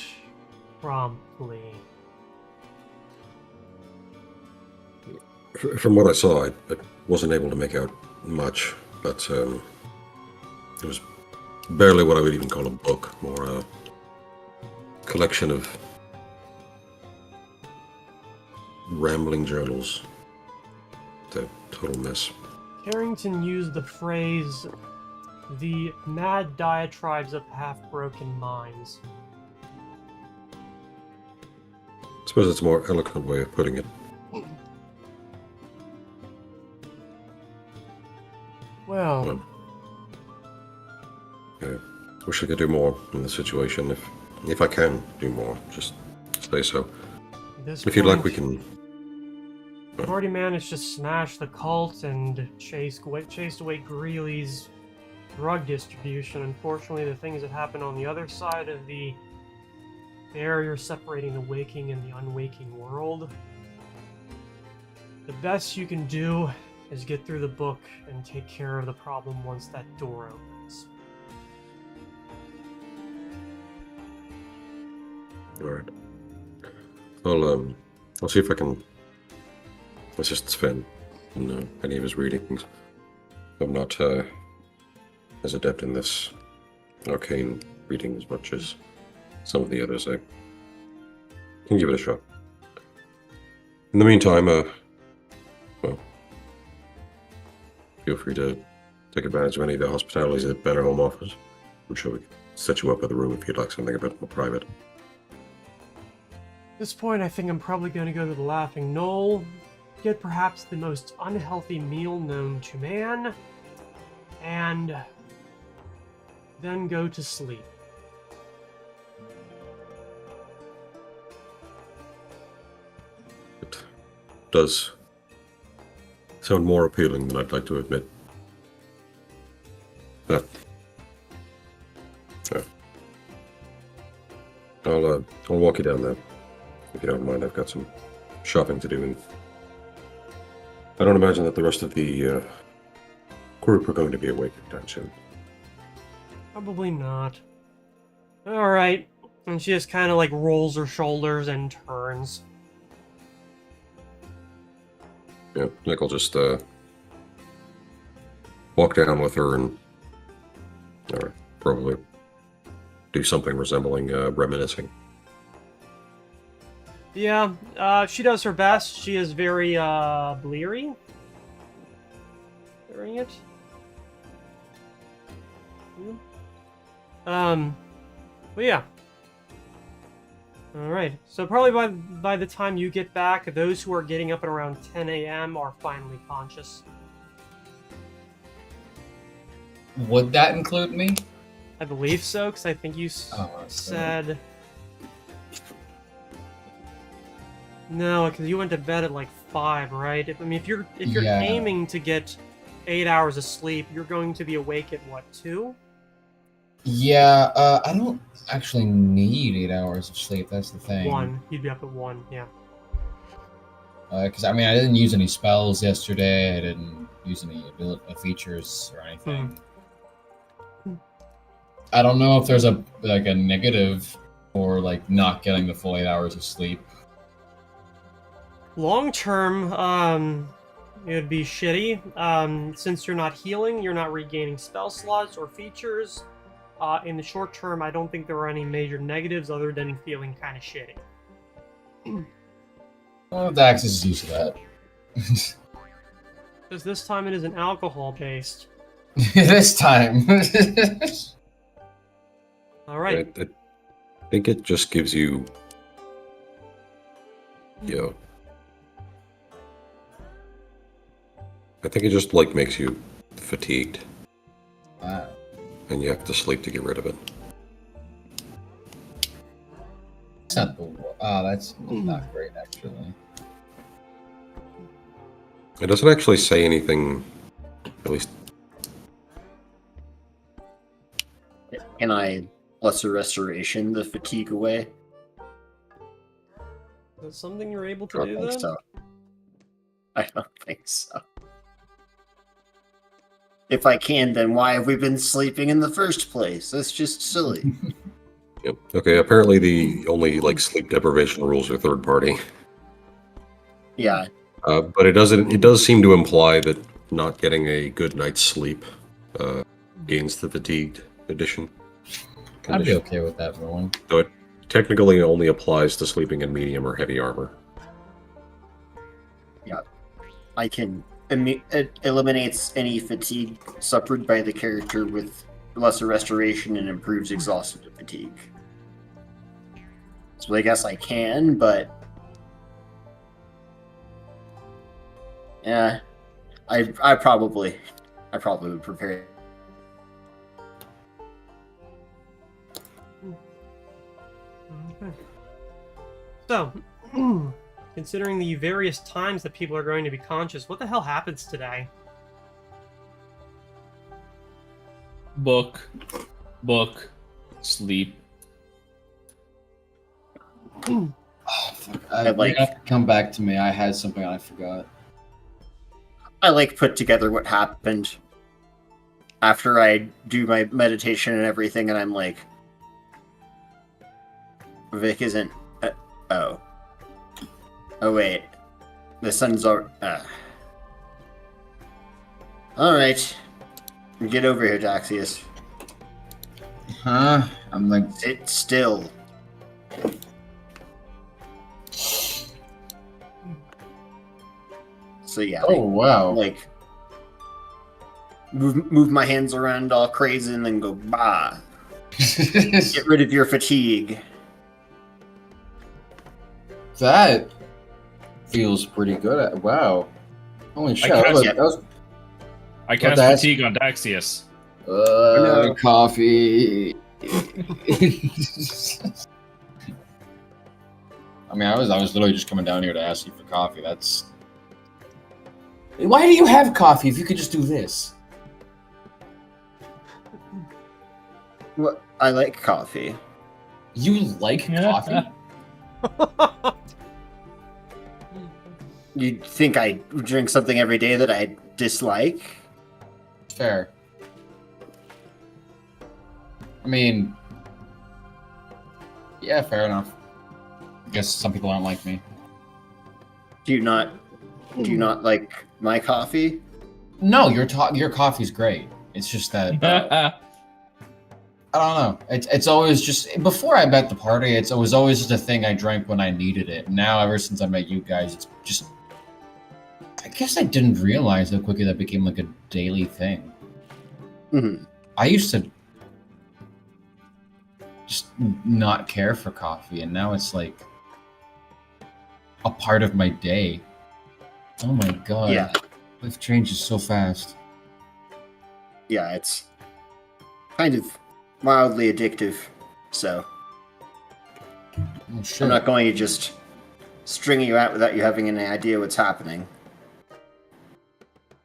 promptly. From what I saw, I wasn't able to make out much, but it was barely what I would even call a book, more a collection of rambling journals. It's a total mess. Carrington used the phrase, the mad diatribes of half-broken minds. I suppose it's a more eloquent way of putting it. Well, I wish I could do more in this situation. If I can do more, just say so. at this If you'd like, point, we can. I've already managed to smash the cult and chased away Greeley's drug distribution. Unfortunately, the things that happen on the other side of the barrier separating the waking and the unwaking world. The best you can do is get through the book and take care of the problem once that door opens. Alright. I'll see if I can assist Sven in any of his readings. I'm not as adept in this arcane reading as much as some of the others. I can give it a shot. In the meantime, feel free to take advantage of any of the hospitalities that Better Home offers. I'm sure we can set you up with a room if you'd like something a bit more private. At this point, I think I'm probably going to go to the Laughing Knoll, get perhaps the most unhealthy meal known to man, and then go to sleep. It does sound more appealing than I'd like to admit. Yeah. I'll walk you down there. If you don't mind, I've got some shopping to do, and I don't imagine that the rest of the group are going to be awake anytime soon. Probably not. Alright. And she just kind of like rolls her shoulders and turns. Yeah, Nick will just walk down with her and probably do something resembling reminiscing. Yeah, she does her best. She is very, bleary. During it. But yeah. Alright, so probably by the time you get back, those who are getting up at around 10 a.m. are finally conscious. Would that include me? I believe so, because I think you that's said... No, because you went to bed at like 5, right? I mean, if you're Yeah. aiming to get 8 hours of sleep, you're going to be awake at what, 2? Yeah, I don't actually need 8 hours of sleep. That's the thing. 1. You'd be up at 1, yeah. Because I mean, I didn't use any spells yesterday. I didn't use any features or anything. I don't know if there's a negative for like not getting the full 8 hours of sleep. Long term, it would be shitty. Since you're not healing, you're not regaining spell slots or features. In the short term, I don't think there are any major negatives other than feeling kind of shitty. Well, Dax is used to that. Because this time it isn't alcohol-based. This time. Alright. I think it just gives you, I think it just like makes you fatigued, Wow. and you have to sleep to get rid of it. That's not the. That's not great actually. It doesn't actually say anything, at least. Can I lesser restoration the fatigue away? Is that something you're able I to don't do, think though? so. I don't think so. If I can, then why have we been sleeping in the first place? That's just silly. Yep. Okay. Apparently, the only sleep deprivation rules are third party. Yeah. But it doesn't. It does seem to imply that not getting a good night's sleep gains the fatigued edition. I'd be okay with that for one. So it technically only applies to sleeping in medium or heavy armor. Yeah. I can. It eliminates any fatigue suffered by the character with lesser restoration and improves exhausted fatigue. So I guess I can, but yeah, I probably would prepare. Okay. So, considering the various times that people are going to be conscious, what the hell happens today? Book, sleep. Oh, fuck. I like- You have to come back to me. I had something I forgot. I put together what happened after I do my meditation and everything, and I'm like, Vic isn't. Oh wait, the sun's all. All right, get over here, Daxius. Huh? I'm like, Sit still. So yeah, oh wow. like move my hands around all crazy and then go, bah. Get rid of your fatigue. That feels pretty good. Wow. Holy shit. I cast fatigue on Daxius. no. Coffee. I mean, I was literally just coming down here to ask you for coffee. That's. Why do you have coffee if you could just do this? Well, I like coffee. You like coffee? You think I drink something every day that I dislike? Fair. I mean, yeah, fair enough. I guess some people don't like me. Do you not like my coffee? No, your coffee's great. It's just that I don't know. It's always just before I met the party. It was always just a thing I drank when I needed it. Now, ever since I met you guys, it's just. I guess I didn't realize how quickly that became like a daily thing. Mm-hmm. I used to just not care for coffee, and now it's like a part of my day. Oh my god! Yeah. Life changes so fast. Yeah, it's kind of mildly addictive. So Oh shit! I'm not going to just string you out without you having any idea what's happening.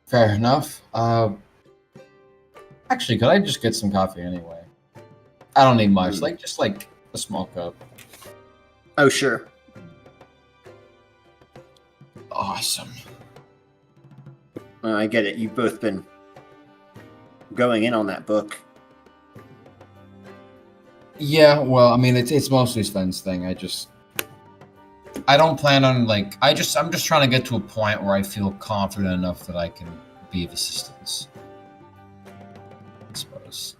Fair enough. Actually, could I just get some coffee anyway? I don't need much. Just like a small cup. Oh, sure. Awesome. I get it. You've both been going in on that book. Yeah, well, I mean, it's mostly Sven's thing. I don't plan on I'm just trying to get to a point where I feel confident enough that I can be of assistance. I suppose.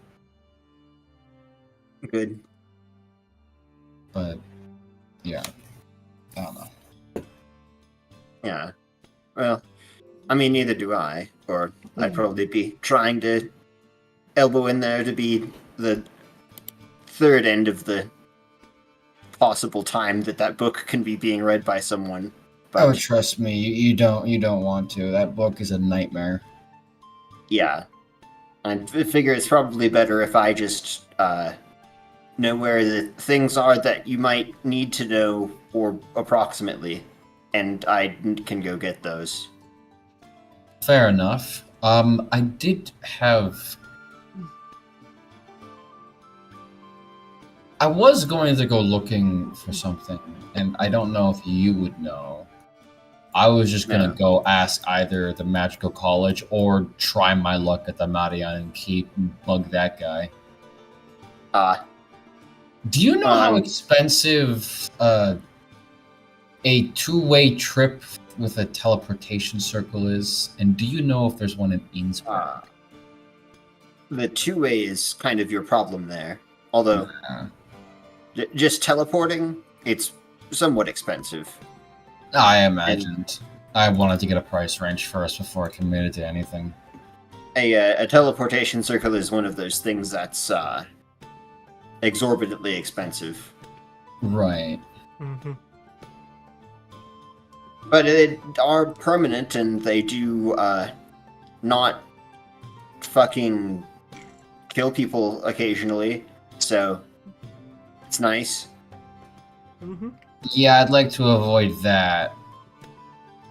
Good. But yeah, I don't know. Yeah. Well, I mean, neither do I. Or I'd probably be trying to elbow in there to be the third end of the possible time that book can be being read by someone. But Oh, trust me, you don't want to. That book is a nightmare. yeah, I figure it's probably better if I just know where the things are that you might need to know, or approximately, and I can go get those. Fair enough. I did have. I was going to go looking for something, and I don't know if you would know. I was just gonna No. go ask either the Magical College or try my luck at the Marian Keep and bug that guy. Do you know how expensive a two-way trip with a teleportation circle is? And do you know if there's one in Innsbruck? The two-way is kind of your problem there. Although, just teleporting, it's somewhat expensive. I imagined. I wanted to get a price range first before I committed to anything. A teleportation circle is one of those things that's exorbitantly expensive. Right. Mm-hmm. But they are permanent, and they do not fucking kill people occasionally, so it's nice. Mm-hmm. Yeah, I'd like to avoid that.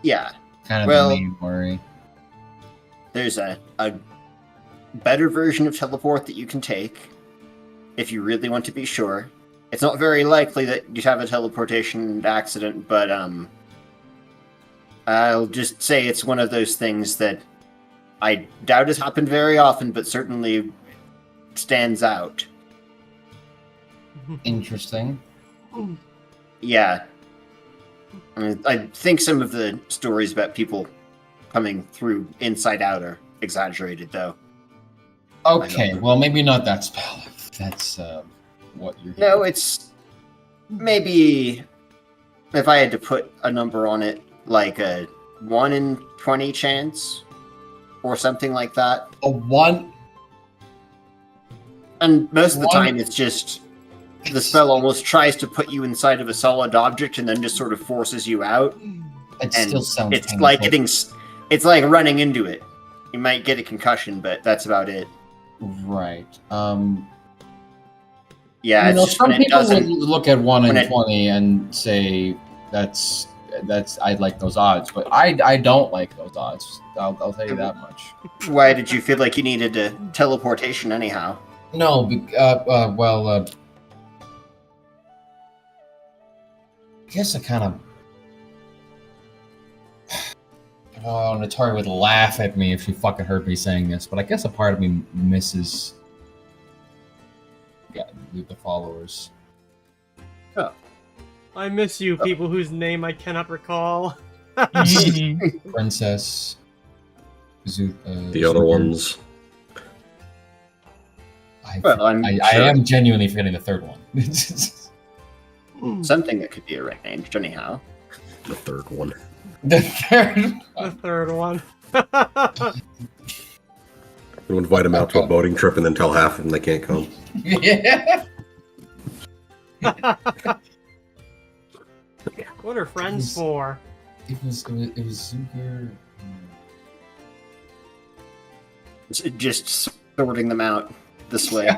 Yeah, Kind of Well- the main worry. there's a better version of teleport that you can take if you really want to be sure. It's not very likely that you'd have a teleportation accident, but I'll just say it's one of those things that I doubt has happened very often, but certainly stands out. Interesting. Yeah. I think some of the stories about people coming through inside out are exaggerated, though. Okay, well, maybe not that spell. If that's what you're. No, it's maybe, if I had to put a number on it, like a 1 in 20 chance. or something like that. A one. And most of the One- time, it's just the spell almost tries to put you inside of a solid object and then just sort of forces you out. It And still sounds. it's like it's like running into it. You might get a concussion, but that's about it. Right. Yeah, You it's know, just some when it people would doesn't. look at 1 when in it- 20 and say that's I like those odds, but I don't like those odds. I'll tell you that much. Why did you feel like you needed a teleportation anyhow? No, I guess I kind of. Oh, Natari would laugh at me if she fucking heard me saying this, but I guess a part of me misses. Yeah, the followers. I miss you, people whose name I cannot recall. Princess. The other ones. Well, I'm I sure am genuinely forgetting the third one. something that could be arranged anyhow. The third one. The third. The third one. We'll invite them out to a boating trip and then tell half of them they can't come. Yeah. What are friends for? It was Zuger. Just sorting them out this way.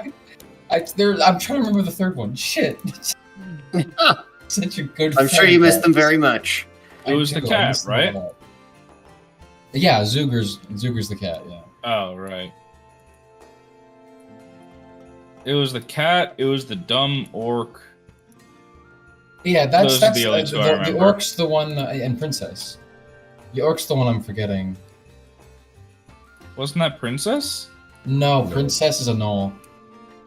I'm trying to remember the third one. Shit. Such a good. I'm sure you missed them very much. It was the cat, right? Yeah, Zuger's the cat. Yeah. Oh, right. It was the cat. It was the dumb orc. Yeah, Those that's are the only two I the remember. orc's the one, and Princess. The orc's the one I'm forgetting. Wasn't that princess? No, Princess is a null.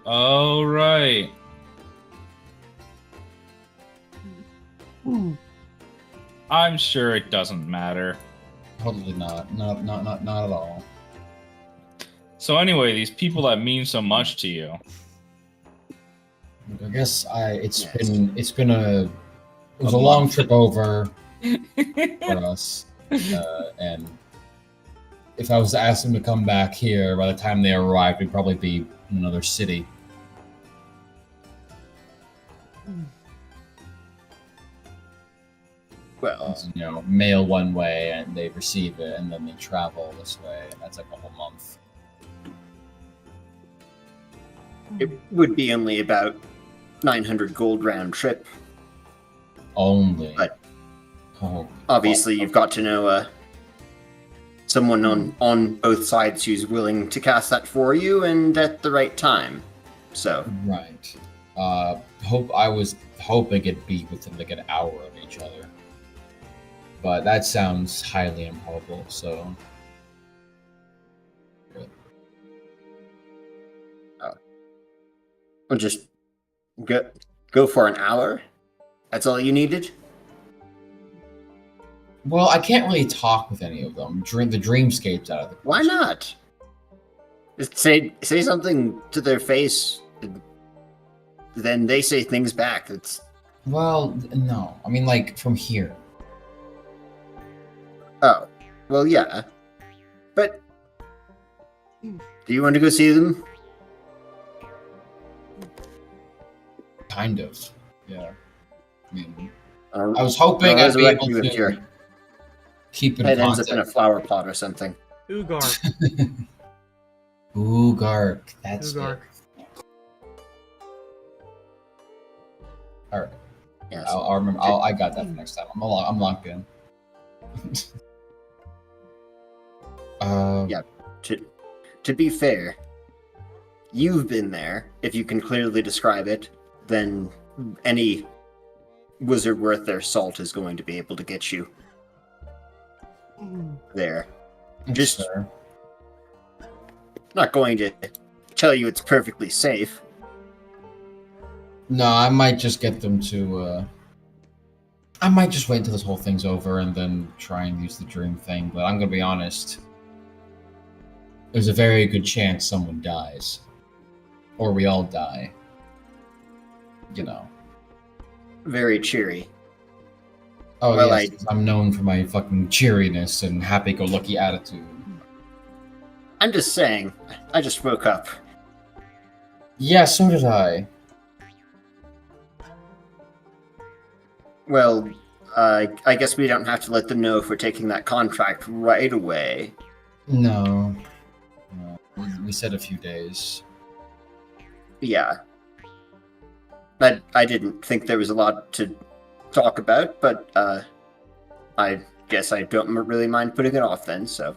Oh, right. I'm sure it doesn't matter. Totally not. Not at all. So anyway, these people that mean so much to you. I guess it's Yes. been a long trip over for us, and if I was to ask them to come back here, by the time they arrived, we'd probably be in another city. Well, You know, mail one way, and they receive it, and then they travel this way, and that's like a whole month. it would be only about 900 gold round trip. Only. But Oh, obviously, you've got to know someone on both sides who's willing to cast that for you and at the right time. So, right. I was hoping it'd be within like an hour of each other, but that sounds highly improbable. So. we'll just go for an hour. That's all you needed? Well, I can't really talk with any of them. The dreamscape's out of the Why question. not? Just say something to their face, and then they say things back. It's Well, no. I mean, like, from here. oh, well, yeah. But do you want to go see them? Kind of. Yeah. I mean, Or I was hoping I'll I'd be resurrect able you if your to keep in head ends up in a contact. flower pot or something. Ugar. Ooh, Gark. That's Ugar. it. All right. Yes. I'll remember. I got that for next time. I'm locked in. Yeah. To be fair, you've been there. If you can clearly describe it, then any wizard worth their salt is going to be able to get you there. Just- Sure. Not going to tell you it's perfectly safe. No, I might just get them to. I might just wait until this whole thing's over and then try and use the dream thing. But I'm gonna be honest. There's a very good chance someone dies, or we all die. You know. Very cheery. Oh Well, yes, I'm known for my fucking cheeriness and happy-go-lucky attitude. I'm just saying. I just woke up. Yeah, so did I. Well, I guess we don't have to let them know if we're taking that contract right away. No. We said a few days. Yeah. I didn't think there was a lot to talk about, but I guess I don't really mind putting it off then, so.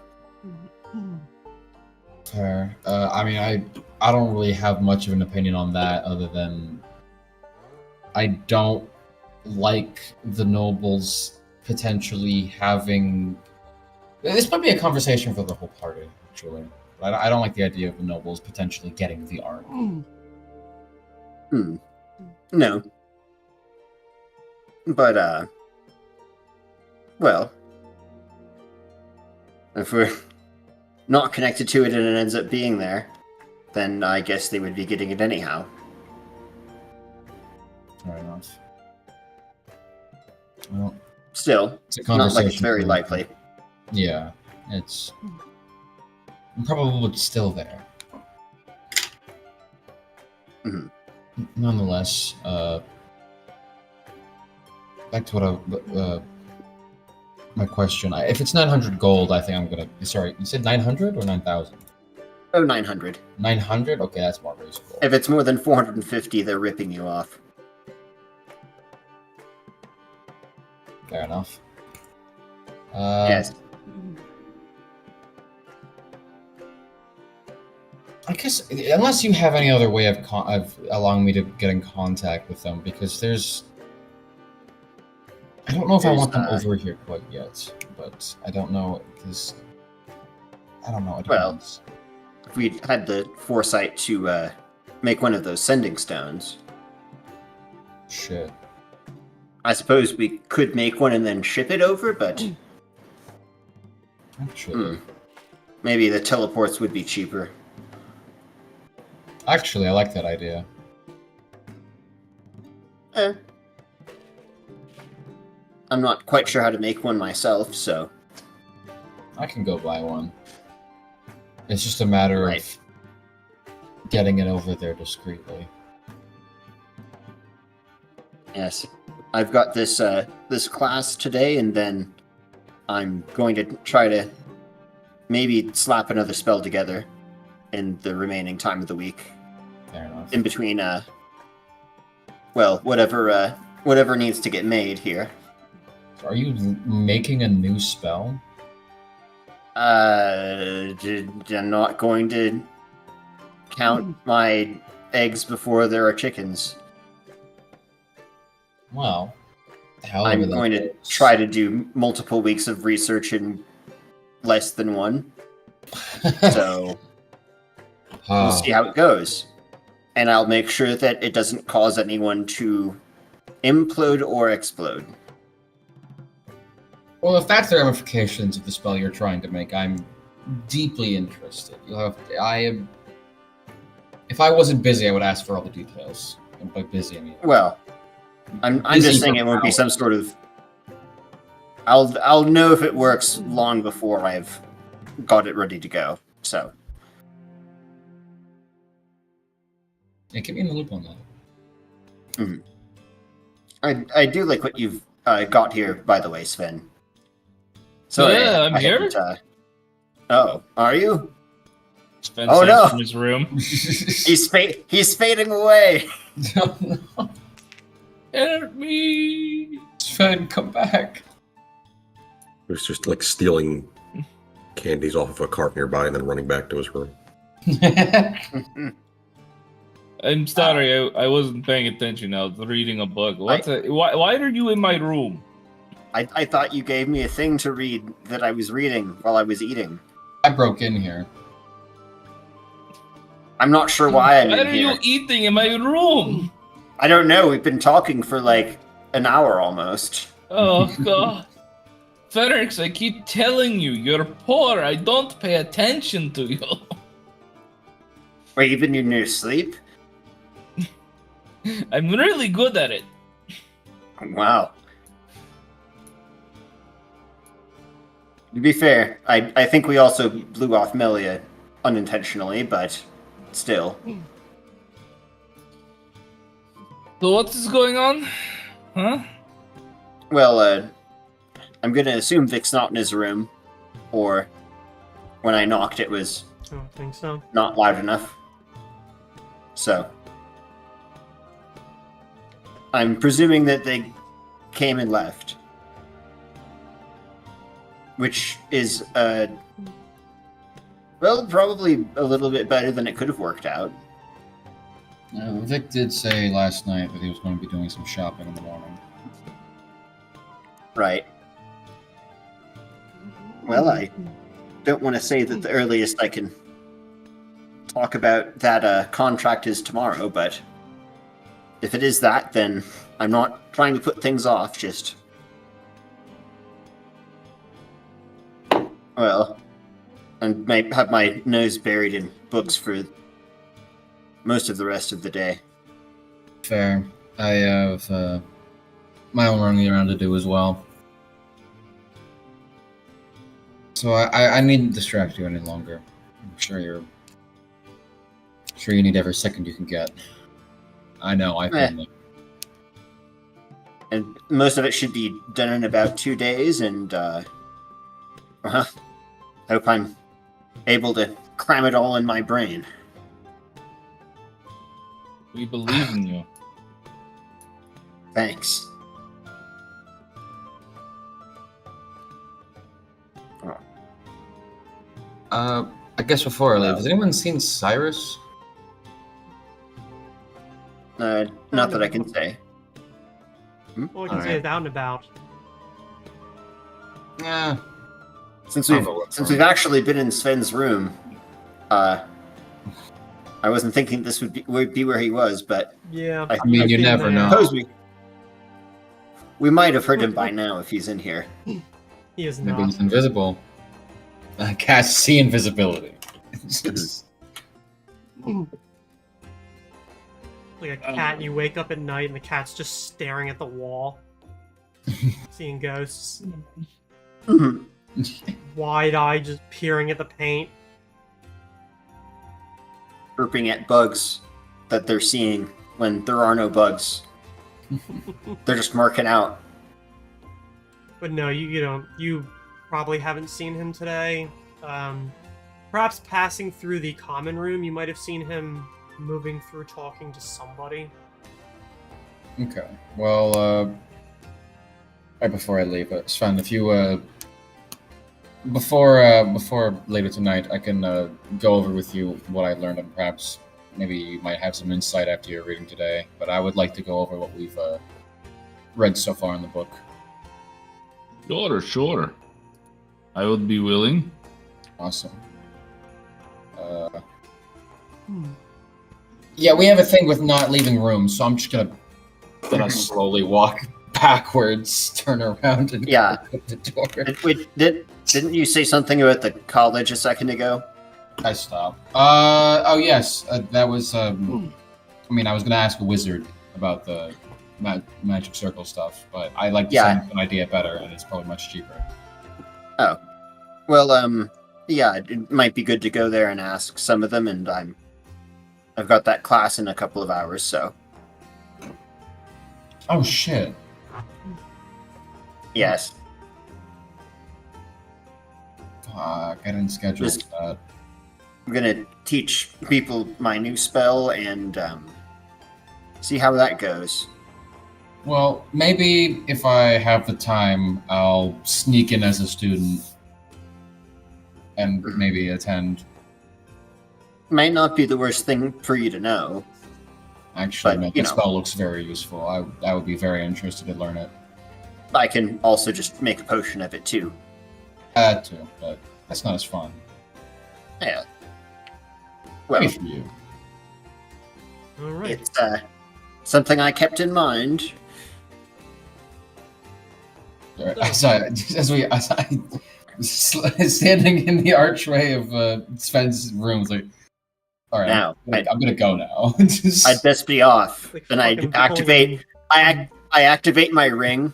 Fair. I mean, I don't really have much of an opinion on that other than I don't like the nobles potentially having... This might be a conversation for the whole party, actually. I don't like the idea of the nobles potentially getting the art. No. But, well, if we're not connected to it and it ends up being there, then I guess they would be getting it anyhow. Fair enough. Well, Still, it's a not like it's conversation very for- likely. Yeah, it's probably still there. Mhm. Nonetheless, back to what my question. If it's 900 gold, I think I'm gonna. Sorry, you said 900 or 9,000? Oh, 900. 900? Okay, that's more reasonable. If it's more than 450, they're ripping you off. Fair enough. Yes. I guess unless you have any other way of allowing me to get in contact with them, because there's. I don't know if I want them over here quite yet, but I don't know because I don't know. It Well, depends. If we'd had the foresight to make one of those sending stones, Shit. I suppose we could make one and then ship it over, but Actually, maybe the teleports would be cheaper. actually, I like that idea. I'm not quite sure how to make one myself, so I can go buy one. It's just a matter Right. of getting it over there discreetly. yes. I've got this this class today, and then I'm going to try to maybe slap another spell together in the remaining time of the week. Fair enough. In between, well, whatever needs to get made here. Are you making a new spell? I'm not going to count my eggs before there are chickens. Well, however I'm that going to goes. try to do multiple weeks of research in less than one. So we'll see how it goes. And I'll make sure that it doesn't cause anyone to implode or explode. Well, if that's the ramifications of the spell you're trying to make, I'm deeply interested. If I wasn't busy, I would ask for all the details. And by busy, I mean Well, I'm Busy just saying for it won't be power. some sort of. I'll know if it works long before I've got it ready to go. So yeah, keep me in the loop on that. I do like what you've got here, by the way, Sven. Sorry, Yeah, I'm I here. hadn't, oh, are you? Sven Oh, says no. from his room. He's fading away. No, Help me! Sven, come back. He was just like stealing candies off of a cart nearby and then running back to his room. I'm sorry, I wasn't paying attention. I was reading a book. Why are you in my room? I thought you gave me a thing to read that I was reading while I was eating. I broke in here. I'm not sure why I'm Why in are here. you eating in my room? I don't know. We've been talking for like an hour almost. Oh god. Felix, I keep telling you, you're poor. I don't pay attention to you. Or even in your sleep? I'm really good at it. Wow. To be fair, I think we also blew off Melia unintentionally, but still. So what is going on? Huh? Well, I'm gonna assume Vic's not in his room, or when I knocked it was I don't think so. not loud enough. So, I'm presuming that they came and left. Which is, well, probably a little bit better than it could have worked out. Vic did say last night that he was going to be doing some shopping in the morning. Right. Well, I don't want to say that the earliest I can talk about that contract is tomorrow, but if it is that, then I'm not trying to put things off, just... Well, and may have my nose buried in books for most of the rest of the day. Fair. I have my own running around to do as well. So I needn't distract you any longer. I'm sure you need every second you can get. I know, I feel it. And most of it should be done in about 2 days, and hope I'm able to cram it all in my brain. We believe in you. Thanks. I guess before I leave, has anyone seen Cyrus? Not that I can say. All I can say is out and about. Yeah. Since we've actually been in Sven's room, I wasn't thinking this would be where he was, but Yeah. I mean, you never know. suppose we might have heard him by now if he's in here. He is Maybe not. he's invisible. Cast see invisibility. Like a cat, and you wake up at night and the cat's just staring at the wall, seeing ghosts. Wide-eyed, just peering at the paint. Chirping at bugs that they're seeing when there are no bugs. They're just marking out. But no, you probably haven't seen him today. Perhaps passing through the common room, you might have seen him moving through talking to somebody. Okay. Well, right before I leave, Sven, if you before later tonight, I can go over with you what I learned, and perhaps maybe you might have some insight after your reading today. But I would like to go over what we've read so far in the book. Sure. I would be willing. Awesome. Yeah, we have a thing with not leaving rooms, so I'm just gonna slowly walk backwards, turn around, and Yeah. open the door. Wait, didn't you say something about the college a second ago? I stop. Oh yes, that was. I mean, I was gonna ask a wizard about the magic circle stuff, but I like the an idea better, and it's probably much cheaper. Oh, well, yeah, it might be good to go there and ask some of them, and I've got that class in a couple of hours, so Oh shit! yes. Fuck, I didn't schedule Just- that. I'm gonna teach people my new spell and see how that goes. Well, maybe if I have the time, I'll sneak in as a student and maybe attend. Might not be the worst thing for you to know. Actually, But, no, you the know. spell looks very useful. I would be very interested to learn it. I can also just make a potion of it too. That too, but that's not as fun. Yeah. Well, Maybe for you. All right. it's something I kept in mind. Alright, as I standing in the archway of Sven's room, it's like, all right, Now, I'm gonna go now. I'd best be off, Like and I fucking activate. pulling- I activate my ring.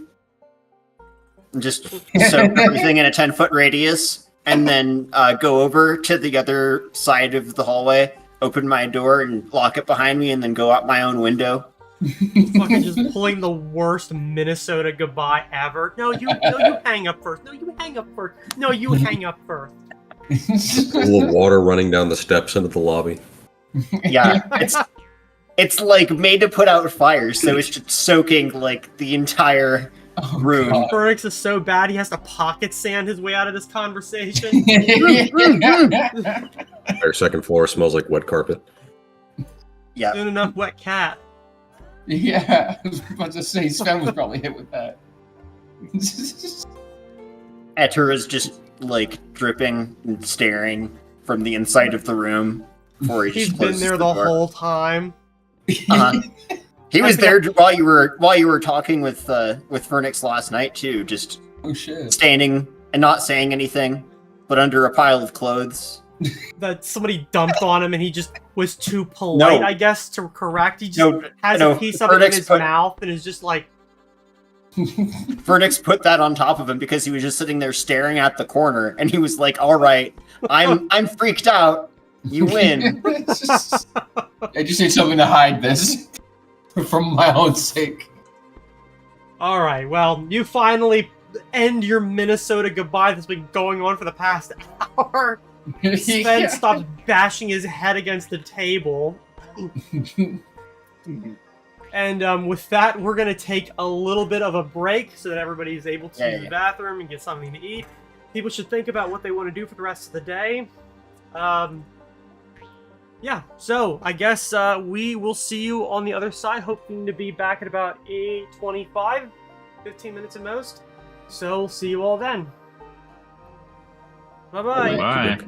And just so everything in a 10-foot radius. and then go over to the other side of the hallway, open my door, and lock it behind me, and then go out my own window. Fucking just pulling the worst Minnesota goodbye ever. No, you hang up first. No, you hang up first. No, you hang up first. Pool of water running down the steps into the lobby. Yeah, it's like made to put out fires, so it's just soaking like the entire room. God. Fernix is so bad he has to pocket sand his way out of this conversation. Our second floor smells like wet carpet. Yeah, Soon enough, wet cat. Yeah, I was about to say Sven was probably hit with that. Etter is just like dripping and staring from the inside of the room before he He's just been closes there the the door. whole time. Uh-huh. He was I there while you were talking with Fernix last night too, just Oh shit. standing and not saying anything, but under a pile of clothes. That somebody dumped on him and he just was too polite, No. I guess, to correct. He just No, has no, a piece of it in Fernix his put- mouth and is just like, Fernix put that on top of him because he was just sitting there staring at the corner, and he was like, "All right, I'm freaked out. You win." I just need something to hide this for my own sake. alright, well, you finally end your Minnesota goodbye that's been going on for the past hour. Sven Yeah. stops bashing his head against the table. And with that, we're going to take a little bit of a break so that everybody is able to use the bathroom and get something to eat. People should think about what they want to do for the rest of the day. Yeah, so I guess we will see you on the other side, hoping to be back at about 8:25, 15 minutes at most. So we'll see you all then. Bye-bye. Bye.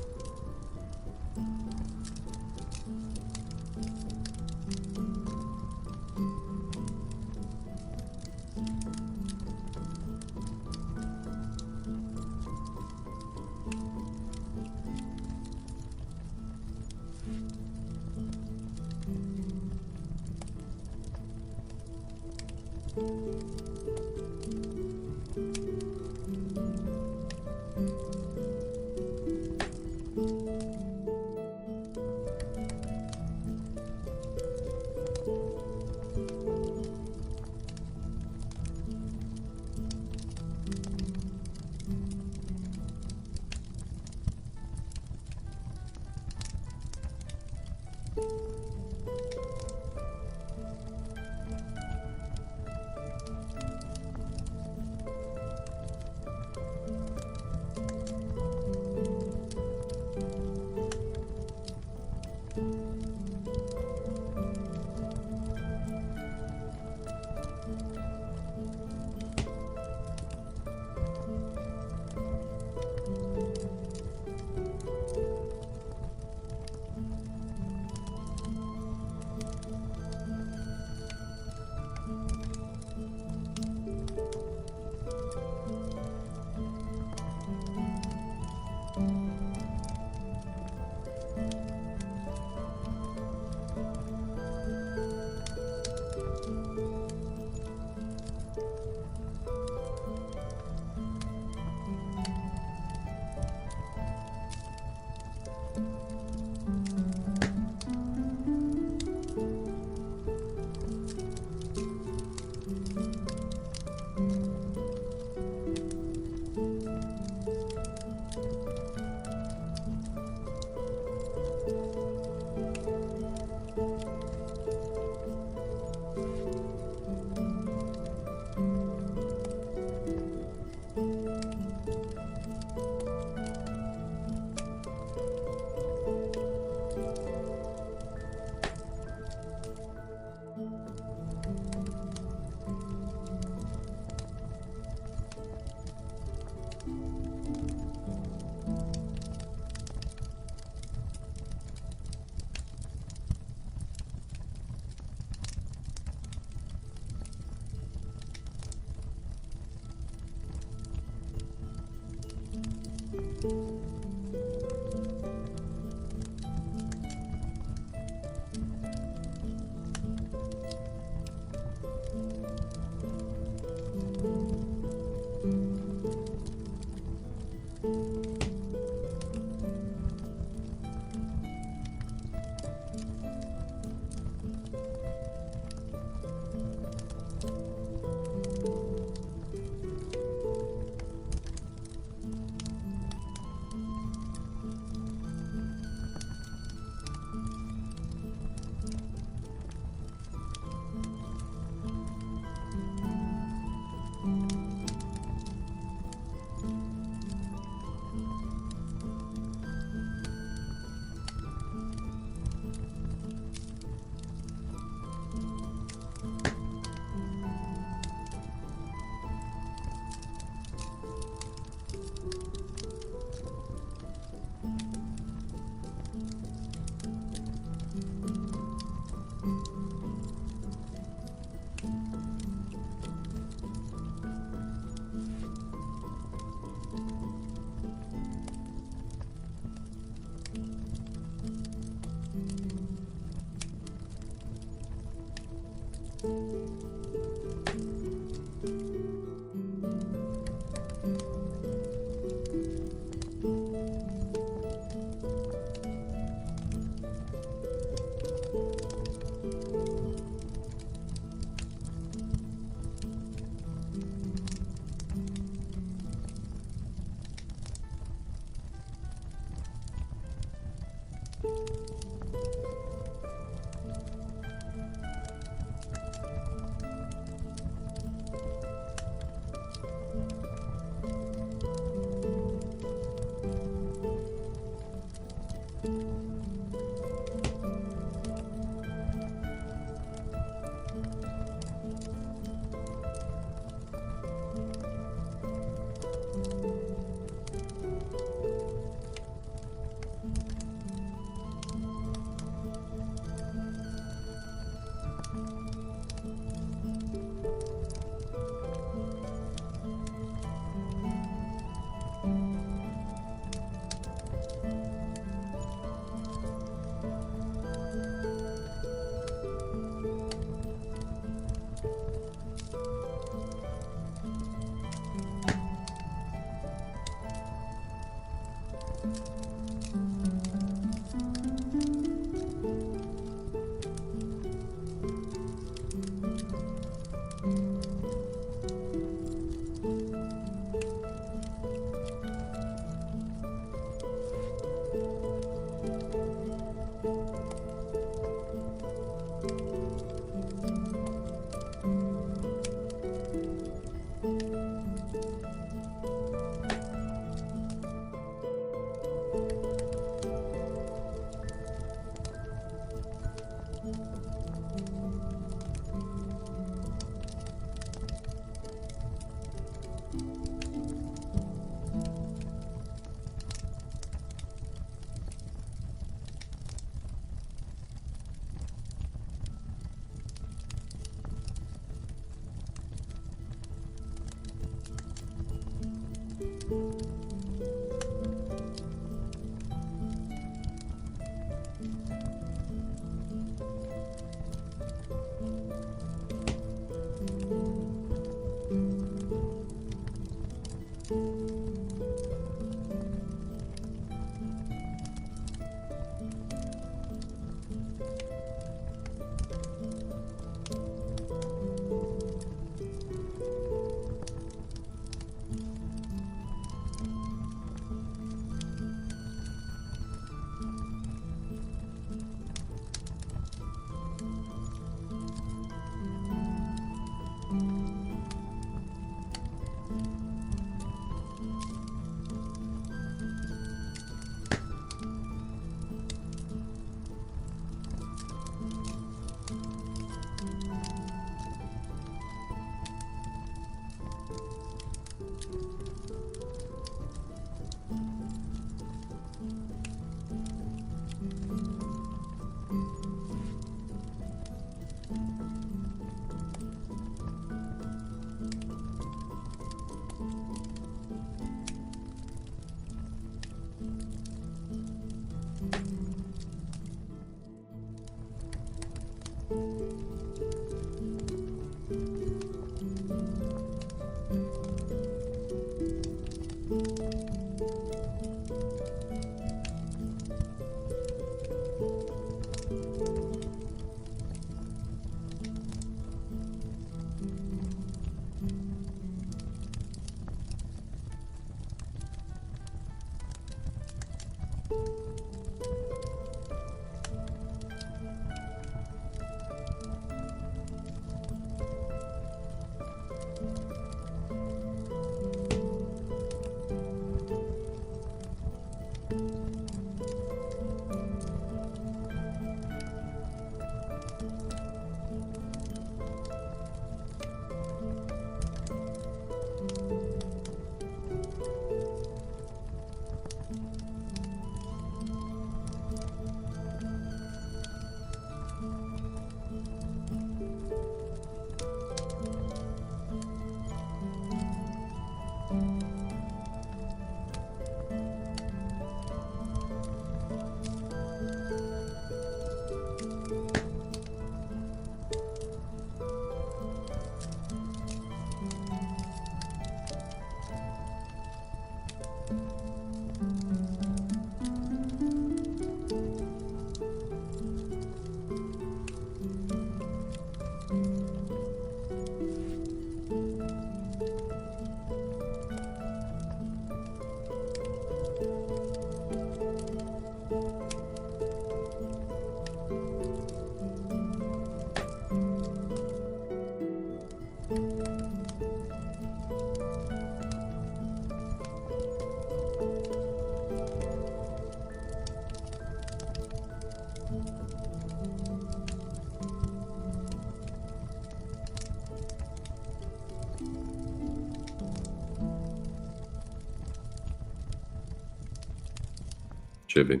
Should be.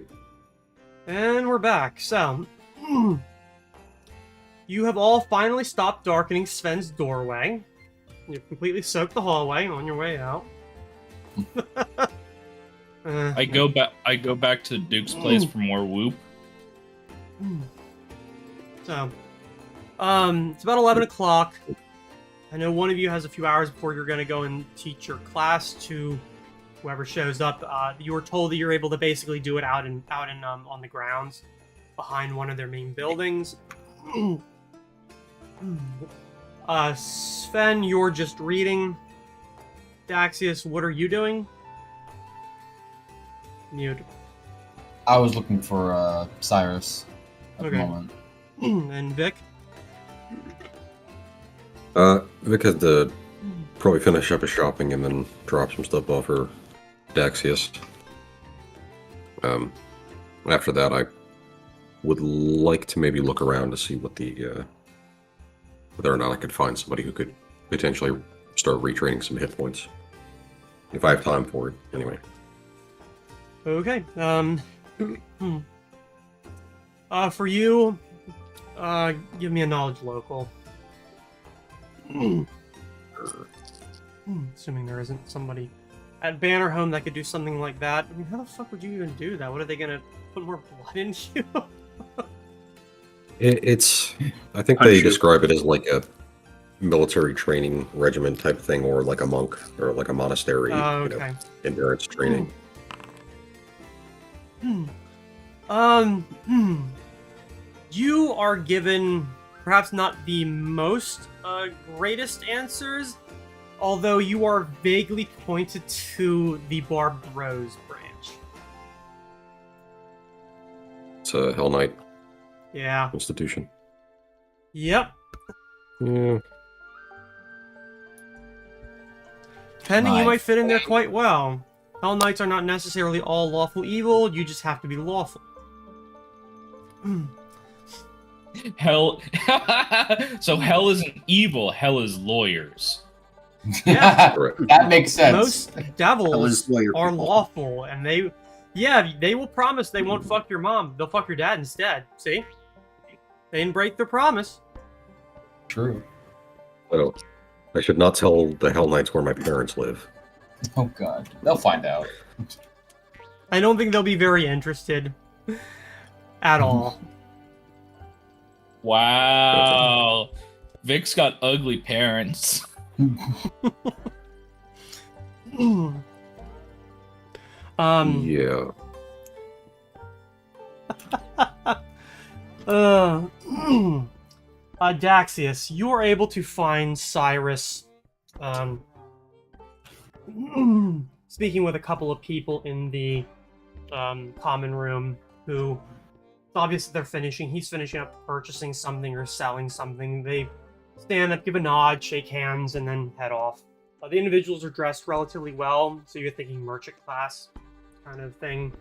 And we're back. So, you have all finally stopped darkening Sven's doorway. You've completely soaked the hallway on your way out. I go back to Duke's place for more whoop. So, it's about 11 o'clock. I know one of you has a few hours before you're going to go and teach your class to whoever shows up. You were told that you're able to basically do it out in on the grounds behind one of their main buildings. Sven, you're just reading. Daxius, what are you doing? Mute. I was looking for Cyrus at Okay. the moment. And Vic? Vic had to probably finish up his shopping and then drop some stuff off for Daxius. After that, I would like to maybe look around to see what the whether or not I could find somebody who could potentially start retraining some hit points. If I have time for it, anyway. Okay. For you, give me a knowledge local. Assuming there isn't somebody at Bannerhome that could do something like that. I mean, how the fuck would you even do that? What are they gonna put more blood into you? It's. I think they describe it as like a military training regiment type of thing, or like a monk, or like a monastery. Okay. Endurance training. You are given perhaps not the most greatest answers, although you are vaguely pointed to the Barbed Rose branch. It's a Hell Knight Yeah. institution. Yep. Yeah. Depending, you My might fit in there quite well. Hell Knights are not necessarily all lawful evil, you just have to be lawful. Hell. So hell isn't evil. Hell is lawyers. Yeah. Correct. That makes sense. Most That devils was lawyer are people. lawful, and they will promise they won't fuck your mom. They'll fuck your dad instead. See? They didn't break their promise. True. Well, I should not tell the Hell Knights where my parents live. Oh god. They'll find out. I don't think they'll be very interested at all. Wow. Vic's got ugly parents. Yeah. Daxius, you are able to find Cyrus, speaking with a couple of people in the common room who, obviously he's finishing up purchasing something or selling something. They stand up, give a nod, shake hands, and then head off. The individuals are dressed relatively well, so you're thinking merchant class kind of thing.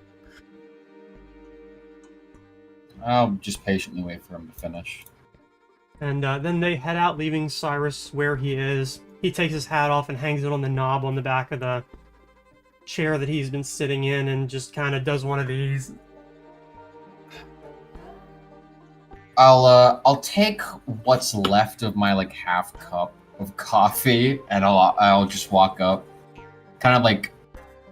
I'll just patiently wait for him to finish. And then they head out, leaving Cyrus where he is. He takes his hat off and hangs it on the knob on the back of the chair that he's been sitting in, and just kind of does one of these. I'll take what's left of my like half cup of coffee, and I'll just walk up, kind of like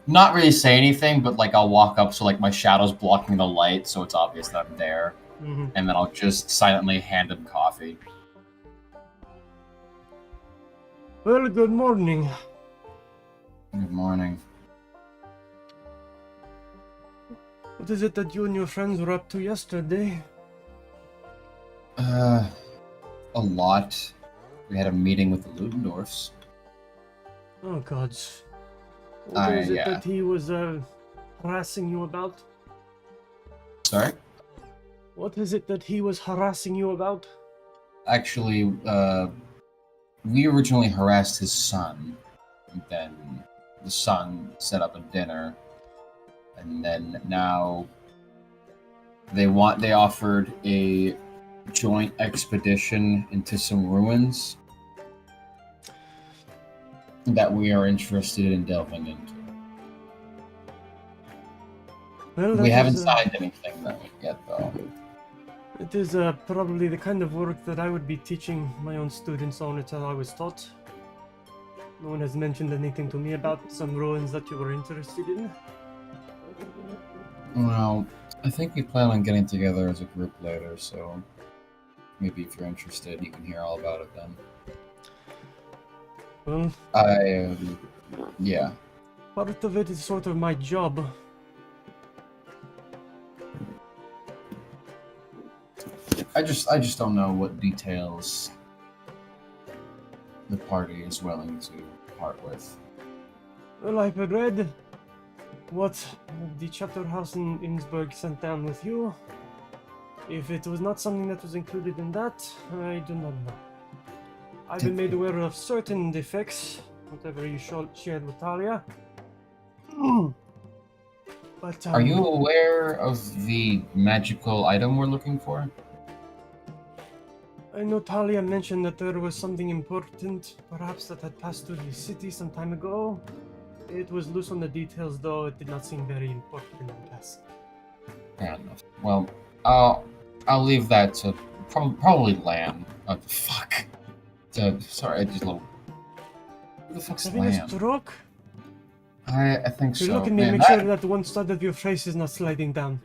not really say anything, but like I'll walk up so like my shadow's blocking the light, so it's obvious that I'm there, and then I'll just silently hand him coffee. Well, good morning. Good morning. What is it that you and your friends were up to yesterday? A lot. We had a meeting with the Ludendorffs. Oh, gods. What is it yeah. that he was harassing you about? Sorry? What is it that he was harassing you about? Actually, we originally harassed his son, and then the son set up a dinner, and then now they offered a joint expedition into some ruins that we are interested in delving into. Well, We haven't signed anything yet, though. It is probably the kind of work that I would be teaching my own students on until I was taught. No one has mentioned anything to me about some ruins that you were interested in. Well, I think we plan on getting together as a group later, so maybe if you're interested, you can hear all about it then. Well, Yeah. part of it is sort of my job. I just don't know what details the party is willing to part with. Well, I've read what the chapter house in Innsbruck sent down with you. If it was not something that was included in that, I do not know. I've been made aware of certain defects, whatever you shared with Talia. But Are you aware of the magical item we're looking for? I know Talia mentioned that there was something important, perhaps that had passed through the city some time ago. It was loose on the details, though. It did not seem very important, I guess. Fair enough. Well, I'll leave that to probably Lamb. Fuck. Sorry, I just a little. Who the fuck's Having a Lamb? stroke? I think so. You look at me and Man, make sure that one side of your face is not sliding down.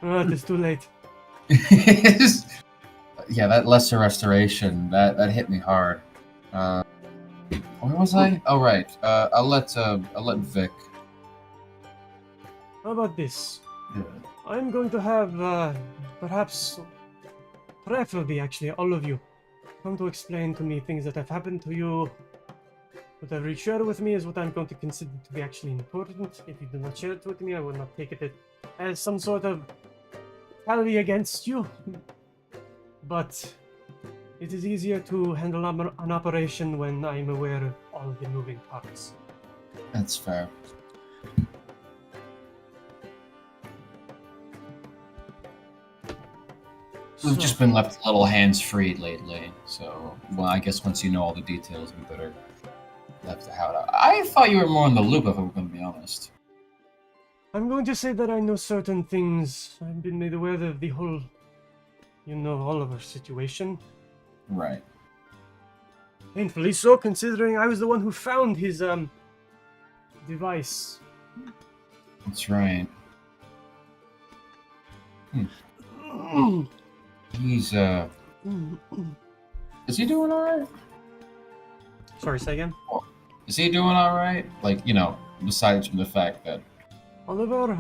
Oh, it is too late. Yeah, that lesser restoration that hit me hard. Where was I? Oh right. I'll let Vic. How about this? Yeah. I'm going to have, preferably actually, all of you, come to explain to me things that have happened to you. Whatever you share with me is what I'm going to consider to be actually important. If you do not share it with me, I will not take it as some sort of tally against you. But it is easier to handle an operation when I'm aware of all the moving parts. That's fair. We've just been left a little hands-free lately, so well, I guess once you know all the details, we better left out. I thought you were more in the loop, if I'm going to be honest. I'm going to say that I know certain things. I've been made aware of the whole, Oliver situation. Right. Painfully so, considering I was the one who found his, device. That's right. He's is he doing alright? Sorry, say again? Is he doing alright? Like, you know, besides from the fact that Oliver,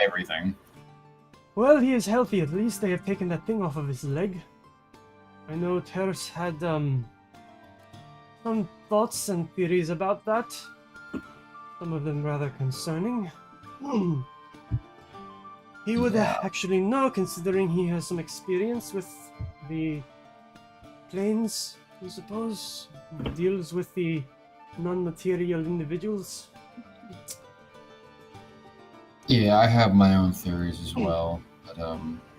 everything. well, he is healthy. At least they have taken that thing off of his leg. I know Terrace had, some thoughts and theories about that. Some of them rather concerning. He would actually know, considering he has some experience with the planes, I suppose. Deals with the non-material individuals. Yeah, I have my own theories as well, but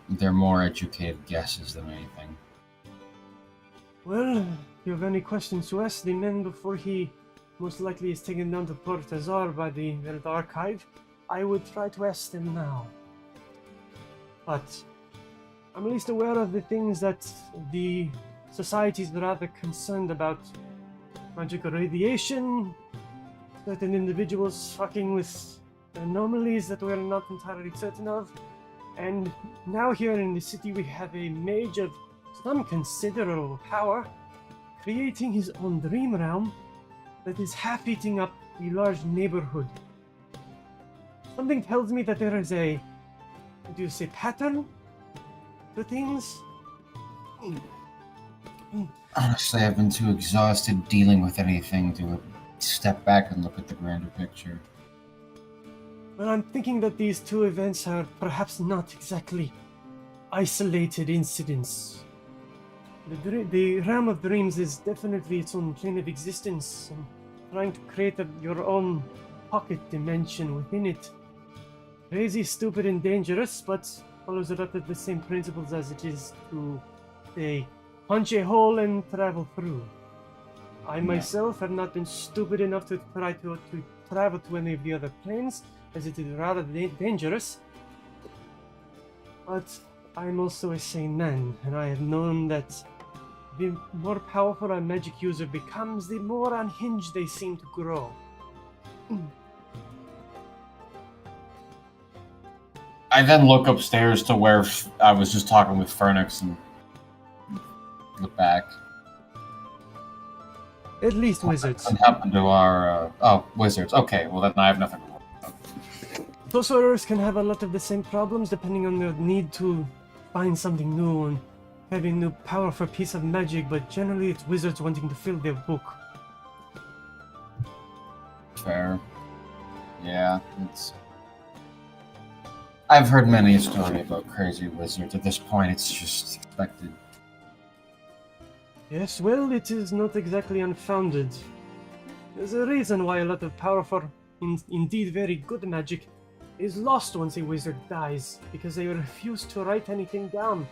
they're more educated guesses than anything. Well, if you have any questions to ask the man before he most likely is taken down to Port Azar by the Red Archive, I would try to ask them now. But I'm at least aware of the things that the society's rather concerned about. Magical radiation, certain individuals fucking with anomalies that we're not entirely certain of, and now here in the city we have a mage of some considerable power creating his own dream realm that is half eating up the large neighborhood. Something tells me that there is a, what do you say, pattern to things? Honestly, I've been too exhausted dealing with anything to step back and look at the grander picture. Well, I'm thinking that these two events are perhaps not exactly isolated incidents. The realm of dreams is definitely its own plane of existence, and trying to create your own pocket dimension within it. Crazy, stupid, and dangerous, but follows a lot of the same principles as it is to, say, punch a hole and travel through. I myself have not been stupid enough to try to travel to any of the other planes, as it is rather dangerous. But I'm also a sane man, and I have known that the more powerful a magic user becomes, the more unhinged they seem to grow. I then look upstairs to where I was just talking with Fernix and look back. At least wizards. What happened to our wizards? Okay, well then I have nothing to worry about. Sorcerers can have a lot of the same problems depending on their need to find something new and having new powerful piece of magic, but generally it's wizards wanting to fill their book. Fair. Yeah, it's. I've heard many a story about crazy wizards. At this point, it's just expected. Yes, well, it is not exactly unfounded. There's a reason why a lot of powerful, indeed very good magic is lost once a wizard dies, because they refuse to write anything down.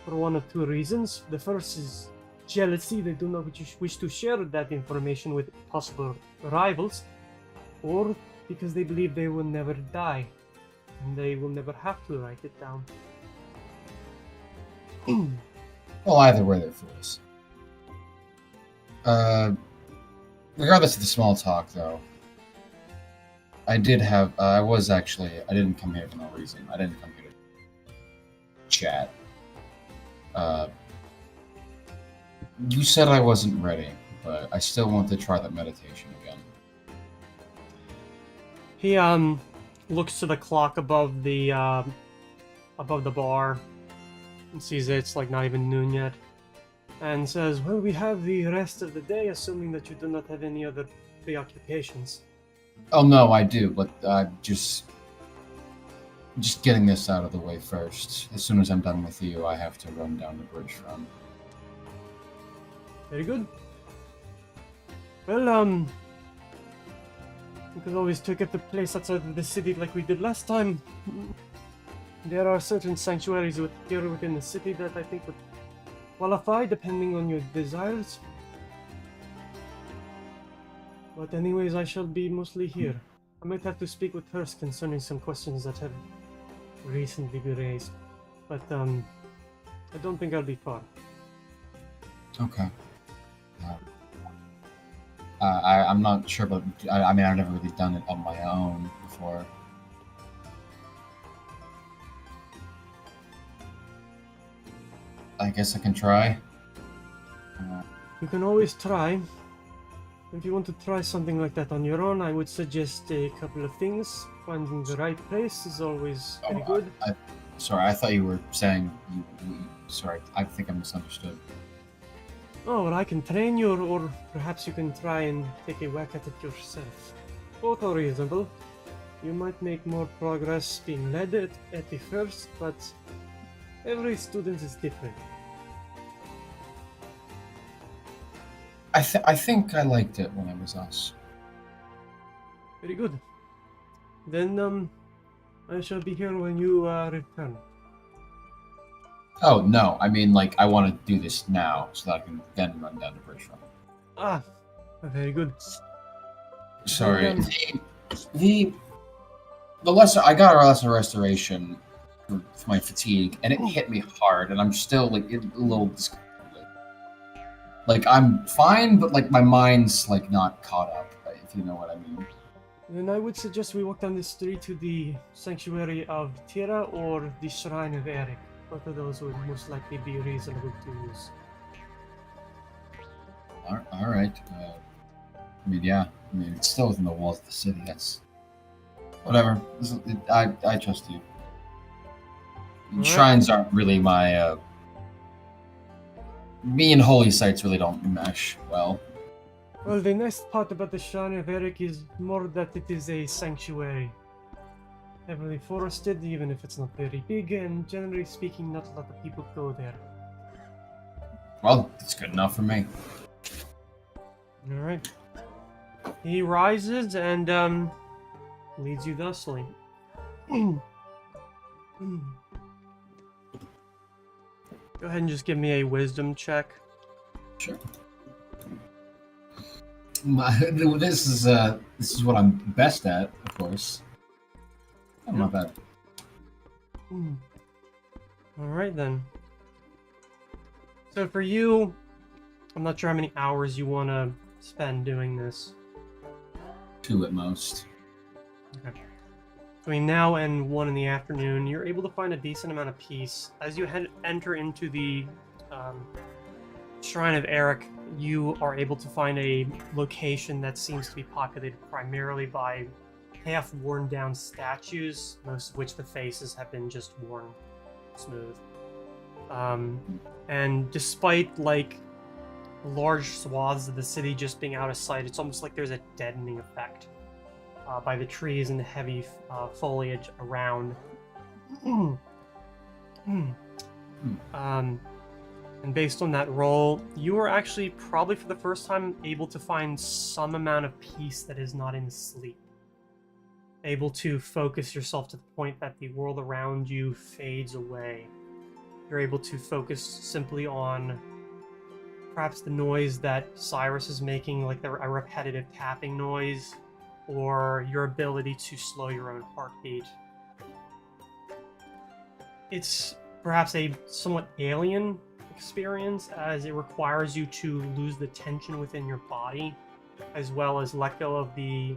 For one of two reasons. The first is jealousy, they do not wish to share that information with possible rivals, or because they believe they will never die, and they will never have to write it down. Well, either way, they're fools. Regardless of the small talk, though, I didn't come here for no reason. I didn't come here to chat. You said I wasn't ready, but I still want to try that meditation again. He looks to the clock above the bar and sees that it's like not even noon yet, and says, "Well, we have the rest of the day, assuming that you do not have any other preoccupations." Oh no, I do, but just getting this out of the way first. As soon as I'm done with you, I have to run down the bridge from. Very good. Well, we could always take up the place outside of the city like we did last time. There are certain sanctuaries here within the city that I think would qualify depending on your desires. But anyways, I shall be mostly here. I might have to speak with her concerning some questions that have recently been raised. But I don't think I'll be far. Okay. I'm not sure, but I mean, I've never really done it on my own before. I guess I can try. You can always try. If you want to try something like that on your own, I would suggest a couple of things. Finding the right place is always very good. Sorry, I thought you were saying sorry, I think I misunderstood. Oh, well, I can train you, or perhaps you can try and take a whack at it yourself. Both are reasonable. You might make more progress being led at the first, but every student is different. I think I liked it when it was us. Very good. Then, I shall be here when you return. Oh no, I mean like I want to do this now so that I can then run down to Bridge Run. Ah, very good. Sorry, Um, the lesser I got a lesser restoration for my fatigue, and it hit me hard, and I'm still like a little discomforted. Like I'm fine, but like my mind's like not caught up, if you know what I mean. Then I would suggest we walk down the street to the Sanctuary of Tira or the Shrine of Eric. Both of those would most likely be reasonable to use. All right. I mean, yeah. I mean, it's still within the walls of the city. That's whatever. I trust you. Alright. Shrines aren't really my. Me and holy sites really don't mesh well. Well, the nice part about the Shrine of Eric is more that it is a sanctuary. Heavily forested, even if it's not very big, and generally speaking, not a lot of people go there. Well, it's good enough for me. Alright. He rises and, leads you thusly. Go ahead and just give me a wisdom check. Sure. This is what I'm best at, of course. I'm not bad. Alright then. So for you, I'm not sure how many hours you want to spend doing this. 2 at most. Okay. Between now and 1 in the afternoon, you're able to find a decent amount of peace. As you enter into the Shrine of Eric, you are able to find a location that seems to be populated primarily by half worn down statues, most of which the faces have been just worn smooth. And despite like large swaths of the city just being out of sight, it's almost like there's a deadening effect by the trees and the heavy foliage around. And based on that roll, you are actually probably for the first time able to find some amount of peace that is not in sleep. Able to focus yourself to the point that the world around you fades away. You're able to focus simply on perhaps the noise that Cyrus is making, like a repetitive tapping noise, or your ability to slow your own heartbeat. It's perhaps a somewhat alien experience, as it requires you to lose the tension within your body, as well as let go of the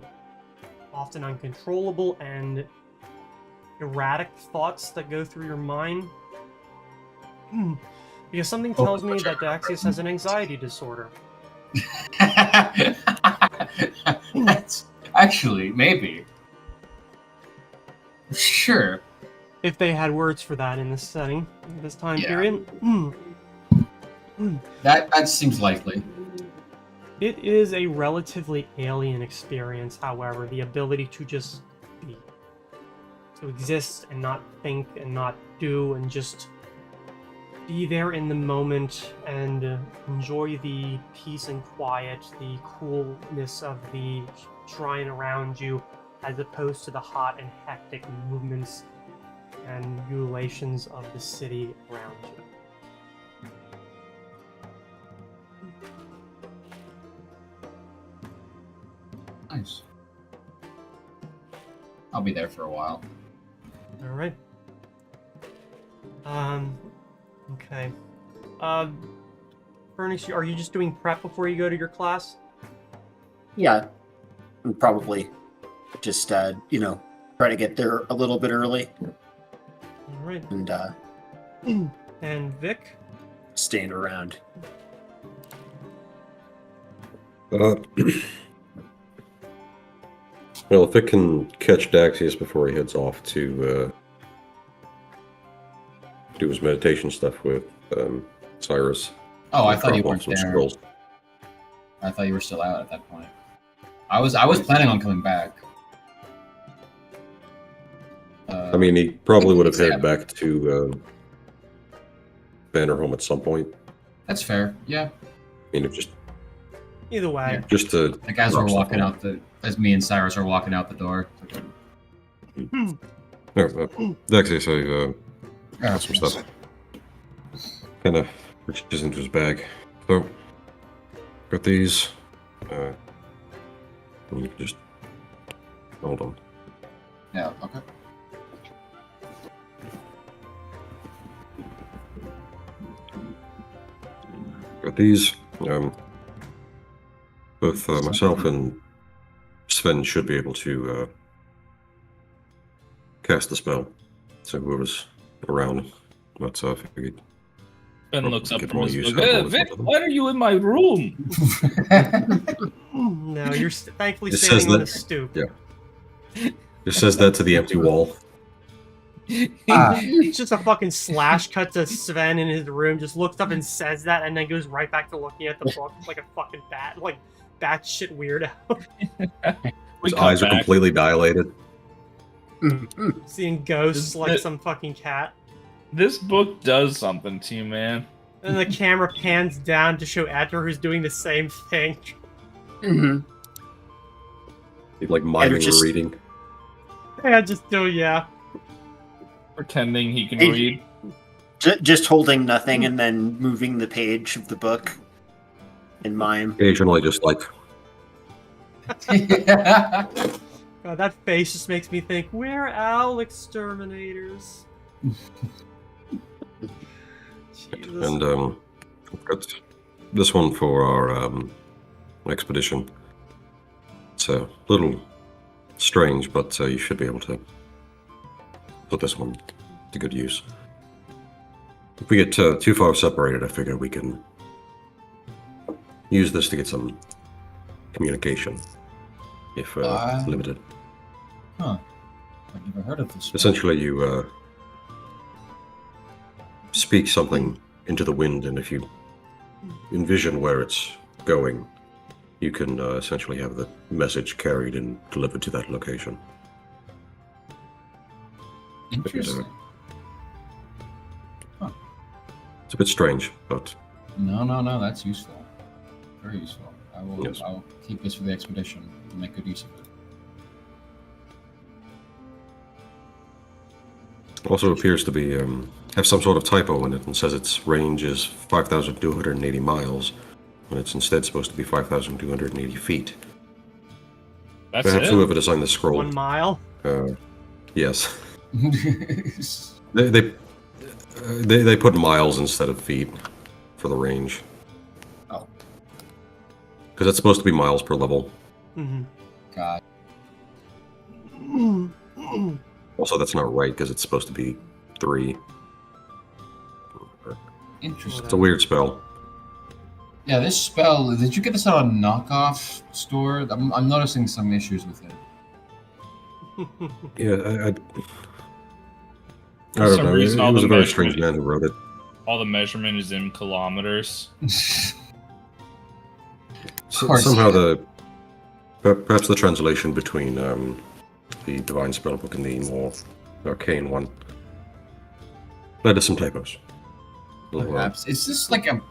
often uncontrollable and erratic thoughts that go through your mind. Because something tells me that Daxius has an anxiety disorder. That's actually maybe. Sure. If they had words for that in this setting, this time Yeah. period. That seems likely. It is a relatively alien experience, however, the ability to just be. To exist and not think and not do and just be there in the moment and enjoy the peace and quiet, the coolness of the shrine around you, as opposed to the hot and hectic movements and ululations of the city around you. Nice. I'll be there for a while. All right. Okay. Furnish, are you just doing prep before you go to your class? Yeah, and probably just try to get there a little bit early. All right. And And Vic? stand around. Well, if it can catch Daxius before he heads off to do his meditation stuff with Cyrus. Oh, I thought you drop weren't off some there. scrolls. I thought you were still out at that point. I was planning on coming back. I mean, he probably would have Yeah. headed back to Bannerholm at some point. That's fair. Yeah. I mean, if just Either way. just to Like as drop we're stuff walking off. out as me and Cyrus are walking out the door. No, Daxius, I got some stuff. Kind of reaches into his bag. So, got these. You can just hold on. Yeah. Okay. Got these. Both myself and Sven should be able to cast the spell. So whoever's around, but I figured. Ben Well, looks up get from more his use book. out of all Vic, of them." why are you in my room? No, you're thankfully It standing says on that- the stoop. Yeah. Just says that to the empty wall. It's just a fucking slash cut to Sven in his room, just looks up and says that, and then goes right back to looking at the book like a fucking bat shit weirdo. We His cut eyes are back. completely dilated. Seeing ghosts like This- some fucking cat. This book does something to you, man. And the camera pans down to show Edgar, who's doing the same thing. Mm-hmm. He's like miming just- the reading. Yeah, just do, yeah. Pretending he can Hey. read. Mm. Just holding nothing and then moving the page of the book in mime. Occasionally, just like God, that face just makes me think, where owl exterminators? Jesus. and I've got this one for our expedition. It's a little strange, but you should be able to put this one to good use. If we get too far separated, I figure we can use this to get some communication, if it's limited. Huh. I've never heard of this. Essentially, you speak something into the wind, and if you envision where it's going, you can essentially have the message carried and delivered to that location. Interesting. It's a bit strange, but No, that's useful. Very useful. Yes. I'll keep this for the expedition and make good use of it. also appears to be have some sort of typo in it and says its range is 5,280 miles, when it's instead supposed to be 5,280 feet. That's Perhaps it. whoever designed the scroll. 1 mile? Yes, they put miles instead of feet for the range. Oh. Because that's supposed to be miles per level. Mm-hmm. God. Also, that's not right because it's supposed to be 3. Interesting. It's a weird spell. Yeah, this spell. Did you get this at a knockoff store? I'm noticing some issues with it. Yeah, I For don't some know. reason, It all was the a very strange measurement- man who wrote it. All the measurement is in kilometers. course. Somehow perhaps the translation between the Divine Spellbook and the more arcane one led to some typos. Little, Perhaps. Is this like a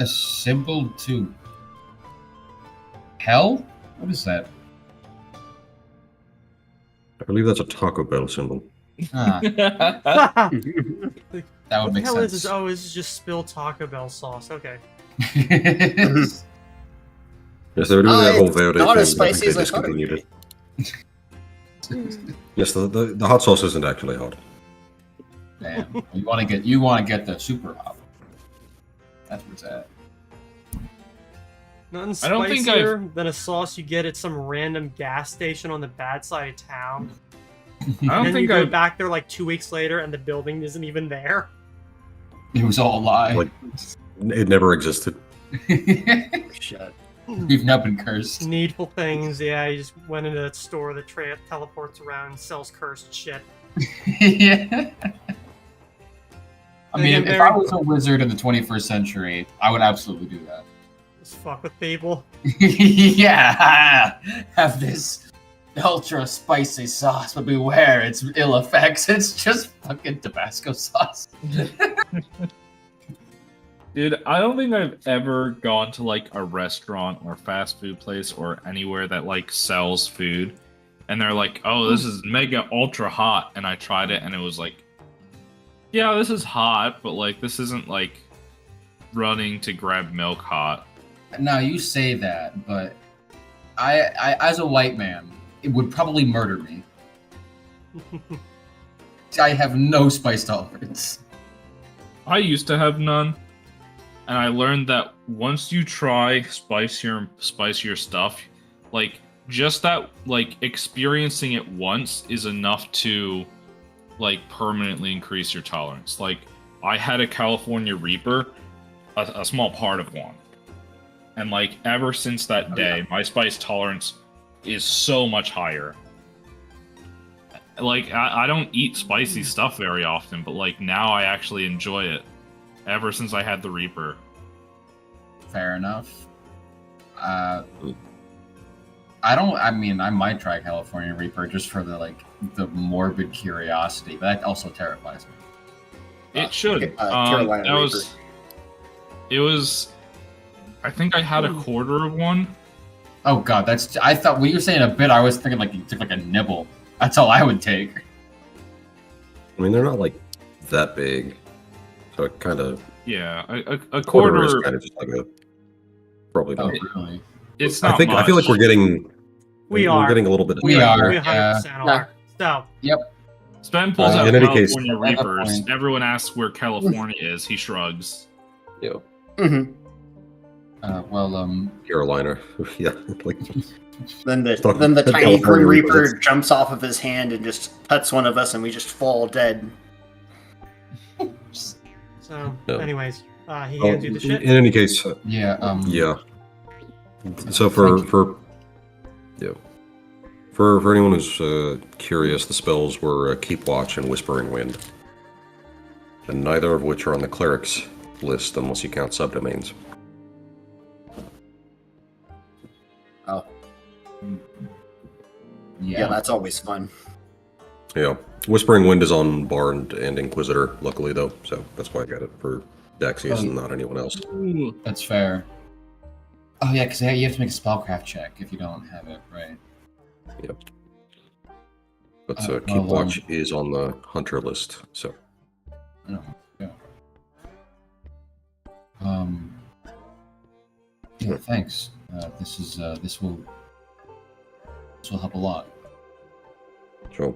symbol to hell? What is that? I believe that's a Taco Bell symbol. Ah, What that would the make hell is sense. this? Oh, this is just spilled Taco Bell sauce. Okay. Yes, they were doing that whole It's Verde not thing, as but I think spicy they as I thought it would discontinued be. it. Yes, the hot sauce isn't actually hot. Damn. You want to get the super hot. That's where it's at. Nothing I don't think spicier than a sauce you get at some random gas station on the bad side of town. I And don't then you think go I. back there like 2 weeks later and the building isn't even there. It was all a lie. Like- It never existed. Shit. We've not been cursed. Needful things, yeah. You just went into that store that teleports around and sells cursed shit. Yeah. I mean, Again, if I was a wizard in the 21st century, I would absolutely do that. Just fuck with people. Yeah, have this ultra spicy sauce, but beware, its ill effects. It's just fucking Tabasco sauce. Dude, I don't think I've ever gone to like a restaurant or fast food place or anywhere that like sells food and they're like, "Oh, this is mega ultra hot." And I tried it and it was like, "Yeah, this is hot, but like this isn't like running to grab milk hot." Now you say that, but I as a white man, it would probably murder me. I have no spice tolerance. I used to have none. And I learned that once you try spicier stuff, like just that like experiencing it once is enough to like permanently increase your tolerance. Like I had a California Reaper, a small part of one. And like ever since that day, my spice tolerance is so much higher. Like I don't eat spicy stuff very often, but like now I actually enjoy it. Ever since I had the Reaper. Fair enough. I might try California Reaper just for the morbid curiosity, but that also terrifies me. It should. Carolina that Reaper. It was. I think I had a quarter of one. Oh god, I thought when you were saying a bit, I was thinking like you took like a nibble. That's all I would take. I mean, they're not like that big, so it kind of Yeah, a quarter. is kind of just like a probably. Oh Not. really? It's not. I feel like we're getting. We we're are. getting a little bit. We are. We 100% are. So, Sven pulls out in any case- California At that Reapers. point- Everyone asks where California is. He shrugs. Yeah, Hmm. Carolina. Yeah, like Then the Talking then the about tiny California Grim Reaper Reapers. jumps off of his hand and just cuts one of us, and we just fall dead. so Yeah. anyways, he Oh, hands you the shit. in any case, Yeah. yeah. So for anyone who's curious, the spells were Keep Watch and Whispering Wind, and neither of which are on the cleric's list unless you count subdomains. Oh, Yeah. yeah, that's always fun. Yeah, Whispering Wind is on Bard and Inquisitor, luckily though, so that's why I got it for Daxius and not anyone else. That's fair. Oh yeah, because you have to make a spellcraft check if you don't have it, right? Yep. But well, Keep Watch is on the Hunter list, so. Oh, yeah. Yeah, thanks. This will help a lot. Sure.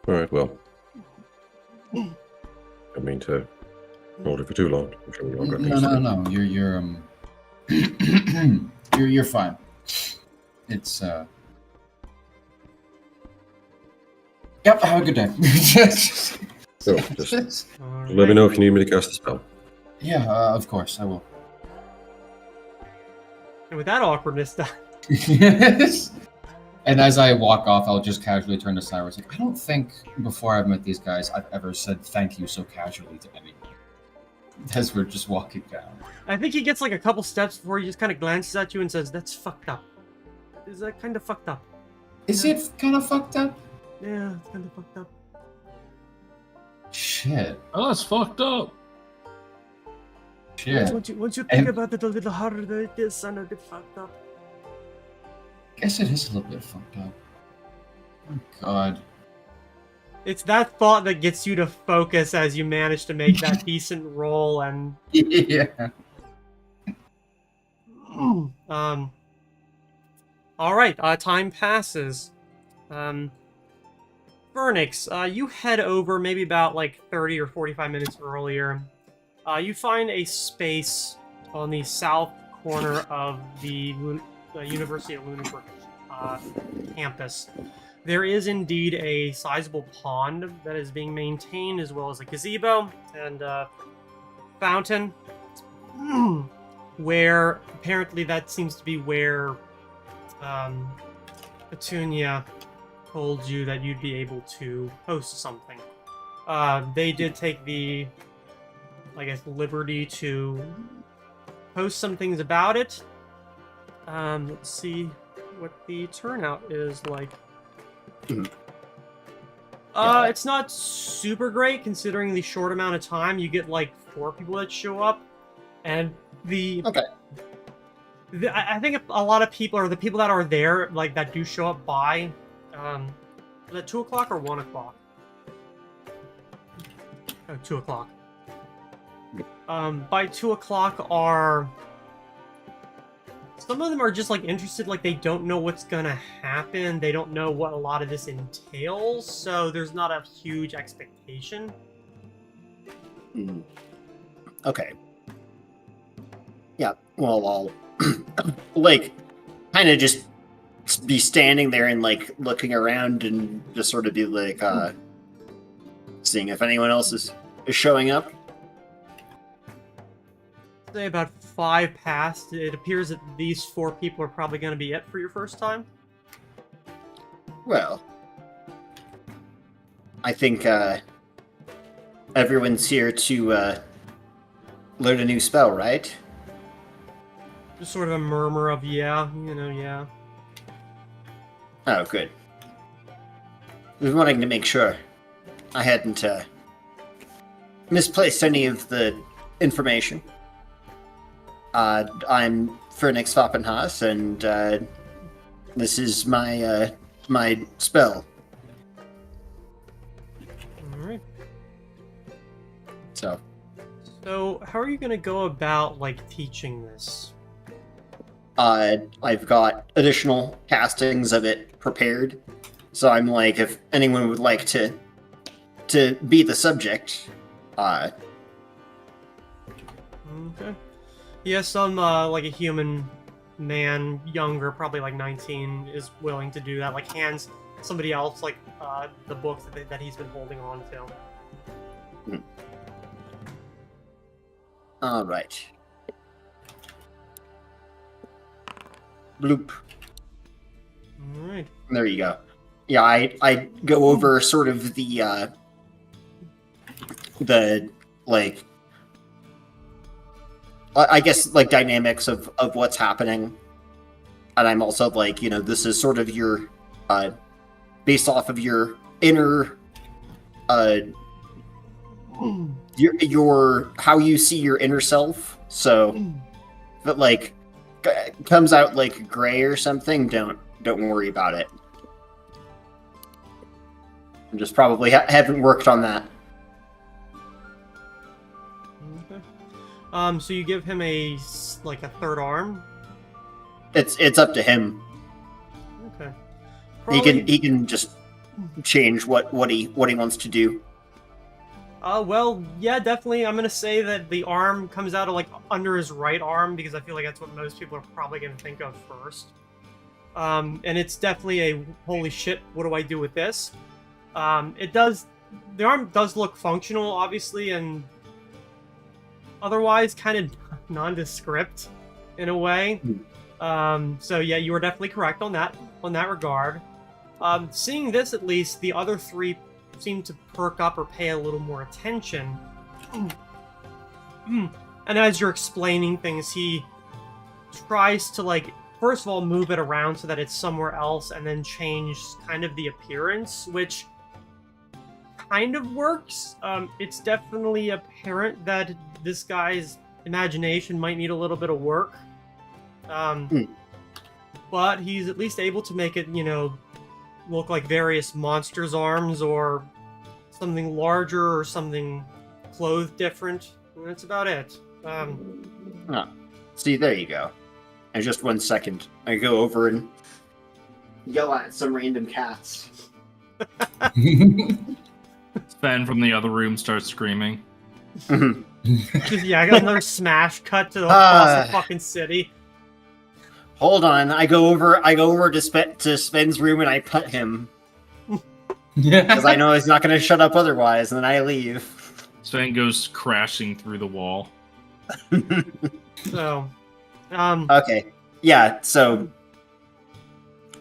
Alright, well. I mean to hold it for too long. I'm sure we all got things to do. No. You're fine. It's Yep. Have a good day. So, just All let me right. know if you need me to cast a spell. Yeah, of course I will. And with that awkwardness done, And as I walk off, I'll just casually turn to Cyrus. Like, I don't think before I've met these guys, I've ever said thank you so casually to anyone. As we're just walking down. I think he gets like a couple steps before he just kind of glances at you and says, "That's fucked up." Is that kind of fucked up? Is it kind of fucked up? Yeah, it's kind of fucked up. Shit. Oh, that's fucked up. Shit. Once you think And- about it a little harder, it is kind of a bit fucked up. Guess it is a little bit fucked up. Oh god. It's that thought that gets you to focus as you manage to make that decent roll and Yeah. all right, time passes. Vernix, you head over maybe about like 30 or 45 minutes earlier. You find a space on the south corner of the University of Lunenburg campus. There is indeed a sizable pond that is being maintained, as well as a gazebo, and fountain, where apparently that seems to be where Petunia told you that you'd be able to host something. They did take the, I guess, liberty to post some things about it. Let's see what the turnout is like. It's not super great considering the short amount of time. You get like 4 people that show up, and I think a lot of people, or the people that are there, like that do show up by, is it 2 o'clock or 1 o'clock? Oh, 2 o'clock. By 2 o'clock are... Some of them are just, like, interested, like, they don't know what's gonna happen, they don't know what a lot of this entails, so there's not a huge expectation. Okay. Yeah, well, I'll, like, kind of just be standing there and, like, looking around and just sort of be, like, seeing if anyone else is showing up. Say about 5 past. It appears that these 4 people are probably going to be it for your first time. Well, I think everyone's here to learn a new spell, right? Just sort of a murmur of yeah, yeah. Oh, good. I was wanting to make sure I hadn't misplaced any of the information. I'm Phoenix Foppenhaus, and this is my my spell. Alright. So, how are you going to go about, like, teaching this? I've got additional castings of it prepared. So I'm like, if anyone would like to be the subject, Okay. Yeah, some, like a human man, younger, probably like 19, is willing to do that. Like, hands somebody else, like, the book that he's been holding on to. All right. Bloop. Alright. There you go. Yeah, I go over sort of the like, I guess, like, dynamics of what's happening, and I'm also like, this is sort of your based off of your inner your how you see your inner self. So if it, like, comes out like gray or something, don't worry about it. I just probably haven't worked on that. Okay. So you give him a third arm? It's up to him. Okay. He can just change what he wants to do. Well, yeah, definitely. I'm gonna say that the arm comes out of, like, under his right arm, because I feel like that's what most people are probably gonna think of first. And it's definitely a holy shit, what do I do with this? The arm does look functional, obviously, and otherwise kind of nondescript in a way. So yeah, you were definitely correct on that regard. Seeing this, at least, the other 3 seem to perk up or pay a little more attention. And as you're explaining things, he tries to, like, first of all, move it around so that it's somewhere else, and then change kind of the appearance, which kind of works. It's definitely apparent that this guy's imagination might need a little bit of work. But he's at least able to make it, look like various monsters' arms, or something larger, or something clothed different. And that's about it. See, there you go. And just 1 second, I go over and yell at some random cats. Sven from the other room starts screaming. Just, yeah, I got another smash cut to across the fucking city. Hold on, I go over to Sven's room and I put him. Because I know he's not going to shut up otherwise, and then I leave. Sven goes crashing through the wall. So, Okay. Yeah, so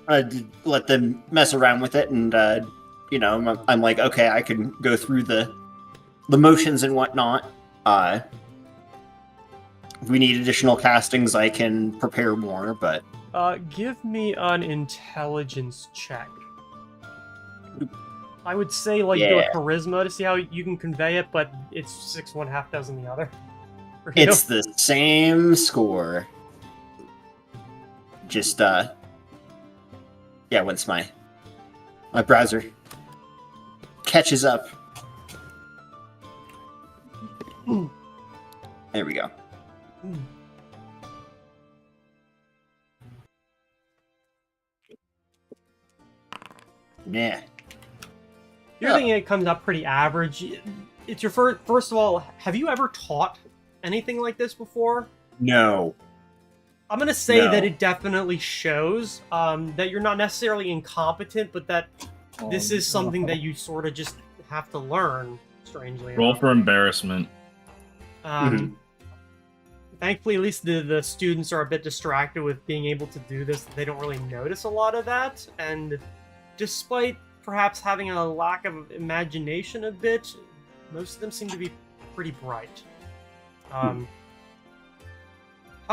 let them mess around with it, and I'm like, okay, I can go through the motions and whatnot. If we need additional castings, I can prepare more, but give me an intelligence check. I would say, like, do a Yeah. charisma to see how you can convey it, but it's 6 one, half dozen the other. For you. it's the same score. Just once my browser catches up. There we go. Yeah. You're thinking it comes up pretty average. It's your first of all, have you ever taught anything like this before? No. I'm gonna say No. that it definitely shows that you're not necessarily incompetent, but that this is something that you sort of just have to learn. Strangely Roll enough. for embarrassment. Thankfully, at least the students are a bit distracted with being able to do this. They don't really notice a lot of that, and despite perhaps having a lack of imagination a bit, most of them seem to be pretty bright. How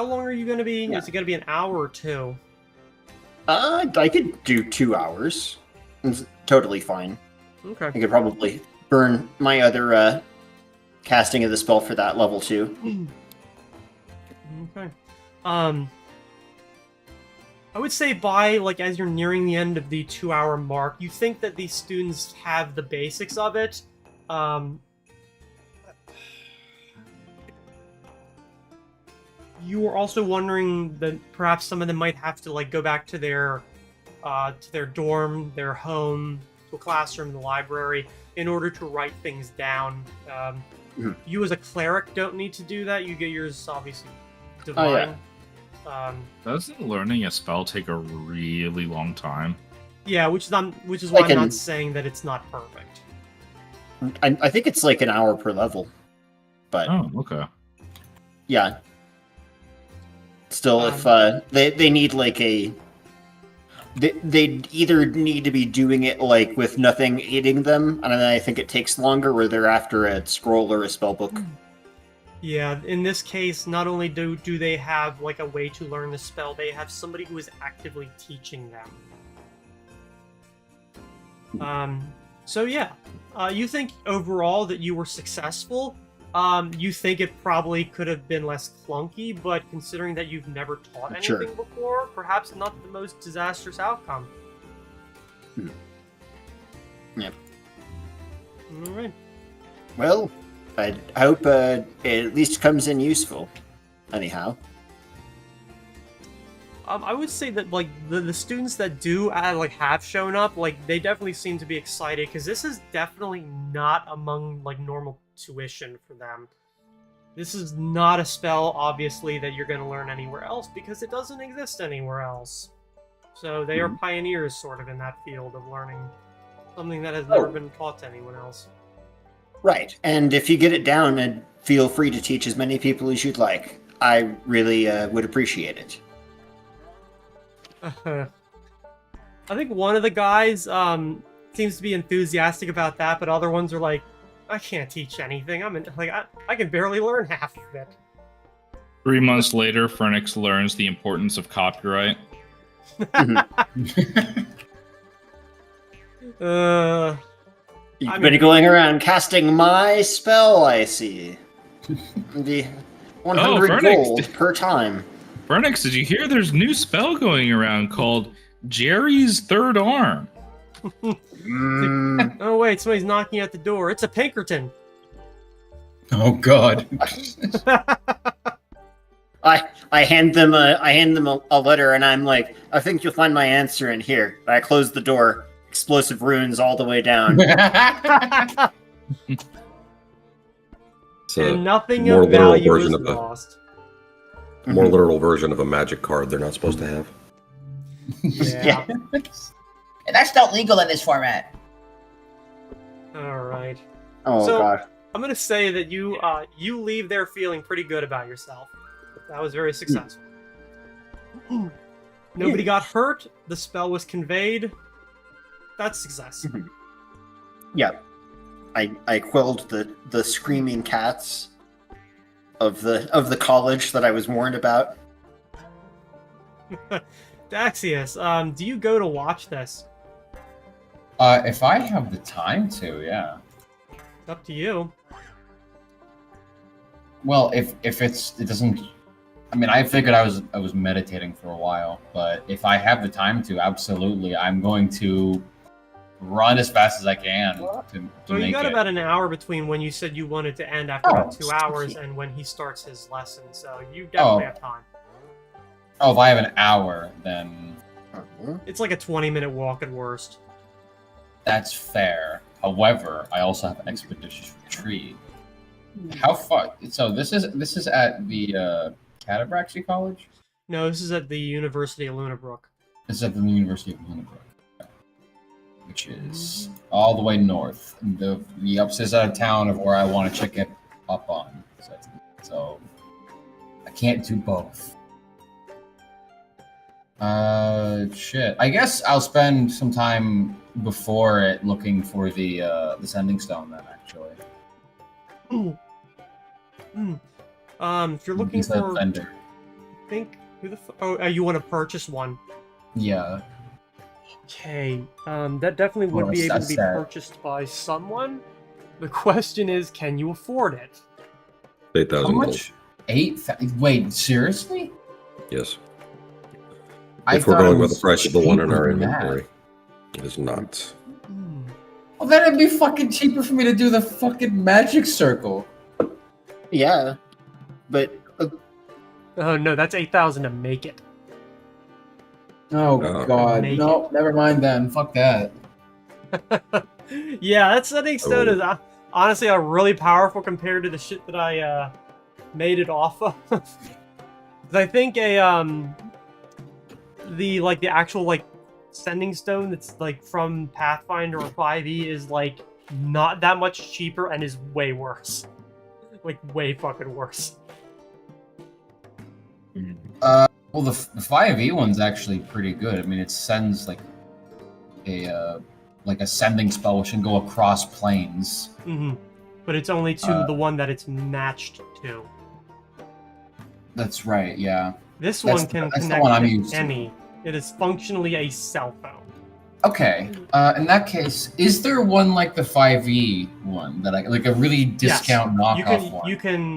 long are you going to be? Yeah. Is it going to be an hour or two? I could do 2 hours. It's totally fine. Okay. I could probably burn my other casting of the spell for that level too. Okay. I would say by, like, as you're nearing the end of the 2-hour mark, you think that these students have the basics of it. You were also wondering that perhaps some of them might have to, like, go back to their dorm, their home, to a classroom, the library, in order to write things down. You as a cleric don't need to do that. You get yours obviously divine. Doesn't learning a spell take a really long time? Yeah, which is why Like I'm not an- saying that it's not perfect. I think it's like an hour per level, but Oh, okay. yeah. Still, if they need like they either need to be doing it like with nothing aiding them, and then I think it takes longer, or they're after a scroll or a spell book. Yeah, in this case, not only do they have like a way to learn the spell, they have somebody who is actively teaching them. So yeah, you think overall that you were successful. You think it probably could have been less clunky, but considering that you've never taught anything Sure. before, perhaps not the most disastrous outcome. Yep. All right. Well, I hope it at least comes in useful. Anyhow. I would say that like the students that do like have shown up, like they definitely seem to be excited because this is definitely not among like normal tuition for them. This is not a spell, obviously, that you're going to learn anywhere else because it doesn't exist anywhere else. So they are pioneers, sort of, in that field of learning something that has never been taught to anyone else. Right, and if you get it down, and feel free to teach as many people as you'd like. I really would appreciate it. I think one of the guys seems to be enthusiastic about that, but other ones are like, I can't teach anything. I can barely learn half of it. 3 months later, Phoenix learns the importance of copyright. You've I been mean- going around casting my spell, I see. The 100 Vernix. gold per time. Phoenix, did you hear there's a new spell going around called Jerry's Third Arm? Oh wait, somebody's knocking at the door. It's a Pinkerton. Oh God. I hand them a letter, and I'm like, I think you'll find my answer in here. I close the door. Explosive runes all the way down. It's a And nothing more of literal value version is of a lost. more literal version of a magic card they're not supposed to have. Yeah. And that's not legal in this format. All right. Oh So- god. I'm gonna say that you leave there feeling pretty good about yourself. That was very successful. Nobody got hurt. The spell was conveyed. That's success. Yeah. I quelled the screaming cats of the college that I was warned about. Daxius, do you go to watch this? If I have the time to, yeah. It's up to you. Well, if it doesn't, I mean, I figured I was meditating for a while, but if I have the time to, absolutely, I'm going to run as fast as I can to Well, you make got it. about an hour between when you said you wanted to end after about 2 hours and when he starts his lesson, so you definitely have time. Oh, if I have an hour, then It's like a 20-minute walk at worst. that's fair. However, I also have an expeditious retreat. How far? So this is at the Catabraxy College. No, this is at the University of Lunabrook. This is at the University of Lunabrook, which is all the way north, the opposite side of town of where I want to check it up on. So I can't do both. Shit. I guess I'll spend some time before it looking for the sending stone then, actually. If you're looking Instead of for, vendor. I think you want to purchase one. Yeah. Okay, that definitely would Well, be able to be set. purchased by someone. The question is, can you afford it? 8,000 How gold. much? Wait, seriously? Yes. I If we're thought it going with the was price of the one in cheaper our than that. inventory, it is not. Well, then it'd be fucking cheaper for me to do the fucking magic circle. Yeah, but Oh no, that's 8,000 to make it. Oh god, Make no, never mind then. Fuck that. Yeah, that setting stone Oh. is honestly really powerful compared to the shit that I made it off of. 'Cause I think the actual sending stone that's from Pathfinder or 5e is not that much cheaper and is way worse. Way fucking worse. Well, the 5e one's actually pretty good. I mean, it sends a sending spell which can go across planes. But it's only to the one that it's matched to. That's right. Yeah. This That's one can that's the connect one I'm to used to. any. It is functionally a cell phone. Okay. In that case, is there one like the 5e one that a really discount knockoff one?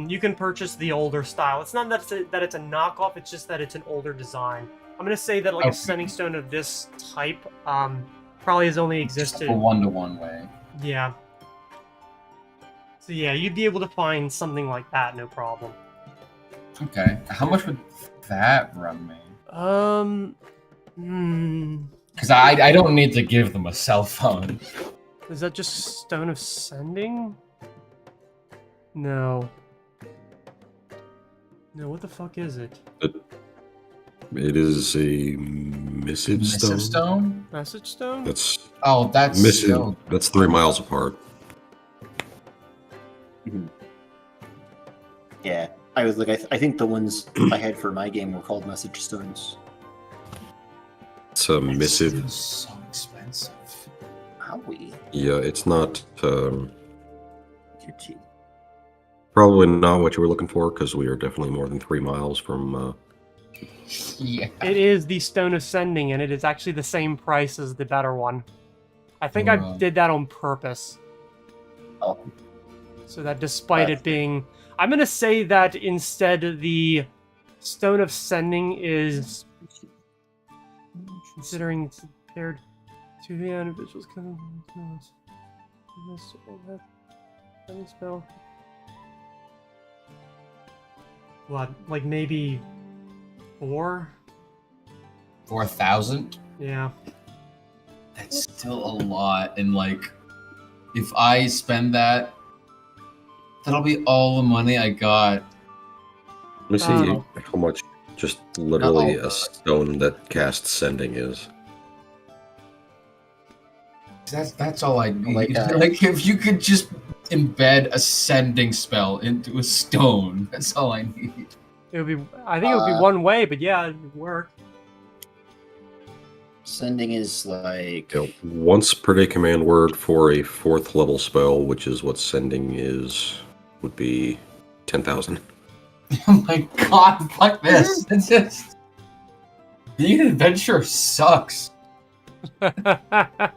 You can purchase the older style. It's not that it's a knockoff. It's just that it's an older design. I'm gonna say that a Okay. sending stone of this type probably has only Just existed. a one-to-one way. Yeah. So yeah, you'd be able to find something like that, no problem. Okay. How much would that run me? Because I don't need to give them a cell phone. Is that just Stone of Sending? No. No, what the fuck is it? It is a missive stone. Missive stone? Message Stone? That's That's so- That's 3 miles apart. yeah, I was I think the ones I had for my game were called message stones. It's a missive. It's so expensive. Howie. Yeah, it's not Too cheap. probably not what you were looking for because we are definitely more than 3 miles from. Yeah. It is the Stone of Sending, and it is actually the same price as the better one. I think I did that on purpose. Oh. So that despite it being... I'm going to say that instead the Stone of Sending is... Considering it's compared to the individuals coming from this spell. What, maybe 4? 4,000? Yeah. That's still a lot, and if I spend that, that'll be all the money I got. Let me see Oh. how much just literally Uh-oh. a stone that casts sending is. That's all I need. Like, If you could just embed a sending spell into a stone. That's all I need. It would be. I think it would be one way, but yeah, it would work. Sending is like... Once per day command word for a 4th level spell, which is what sending is, would be 10,000. Oh my god, fuck this. It's just... Being an adventurer sucks. I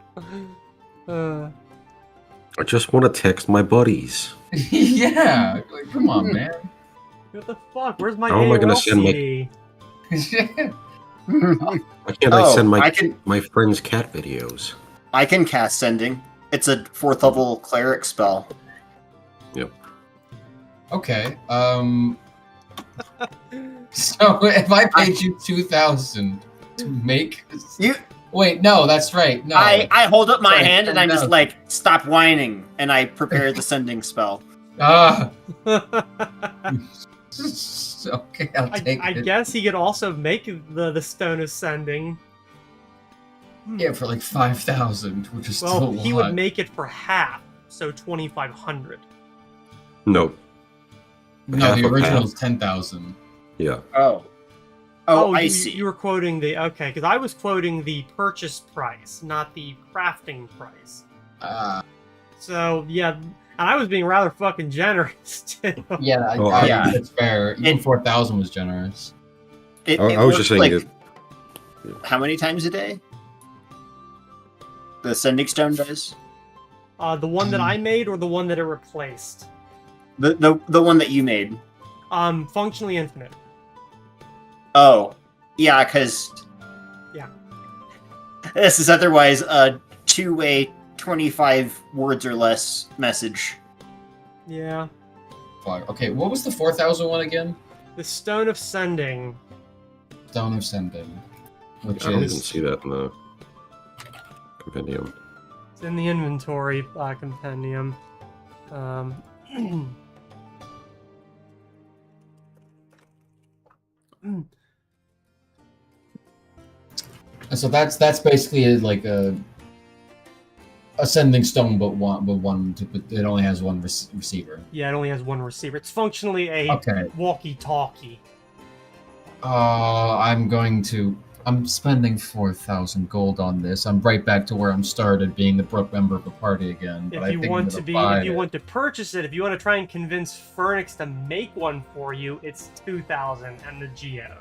just want to text my buddies. Yeah, like, come on, man. What the fuck? Where's my How am I gonna AOL send my- CD? Why can't I send my friends' cat videos? I can cast Sending. It's a 4th level cleric spell. Yep. Okay, so if I paid you 2,000 to make... You... Wait, no, that's right, no. I hold up my Sorry, hand and I'm just 10,000. like, stop whining, and I prepare the Sending spell. Ah! Okay, I'll take I it. guess he could also make the Stone of Sending. Yeah, for like 5,000, which is Well, still a he lot. would make it for half, so 2,500. No. No, half the of original half. is 10,000. Yeah. Oh, I you, see. You were quoting the okay, because I was quoting the purchase price, not the crafting price. So yeah, and I was being rather fucking generous too. Yeah, Oh, yeah, it's fair. Even 4,000 was generous. It I was just works, saying like, that. how many times a day? The Sending Stone does? The one that I made or the one that it replaced? The one that you made. Functionally infinite. Oh. Yeah, because... Yeah. This is otherwise a 2-way 25 words or less message. Yeah. Fuck. Okay, what was the 4,000 one again? The Stone of Sending. Stone of Sending. Which I don't even is... see that in the compendium. It's in the inventory compendium. So that's basically like a sending stone, but it only has one receiver. Yeah, it only has one receiver. It's functionally a Okay. walkie-talkie. I'm spending 4,000 gold on this. I'm right back to where I'm started, being the broke member of the party again. But If you want to purchase it, if you want to try and convince Phoenix to make one for you, it's 2,000 and the geode.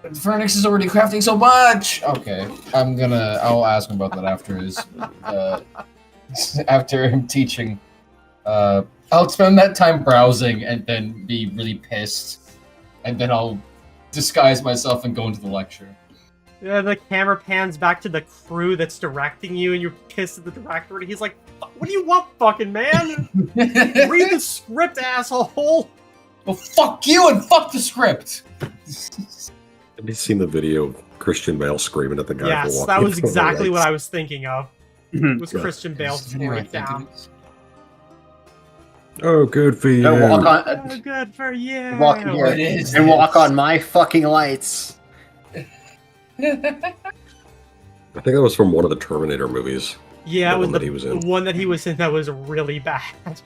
But Phoenix is already crafting so much. Okay, I'll ask him about that after after him teaching. I'll spend that time browsing and then be really pissed, and then I'll disguise myself and go into the lecture. Yeah, the camera pans back to the crew that's directing you, and you're pissed at the director, and he's like, "What do you want, fucking man? Read the script, asshole!" Well, fuck you and fuck the script. Have you seen the video of Christian Bale screaming at the guy? Yes, for that walking was into the exactly what lights? I was thinking of. Was Yeah. Christian Bale throwing it down? Oh, good for you. No, walk on, Oh, good for you. walk in here What is and walk this? on my fucking lights. I think that was from one of the Terminator movies. Yeah, The it was one that he was in. the one that he was in that was really bad.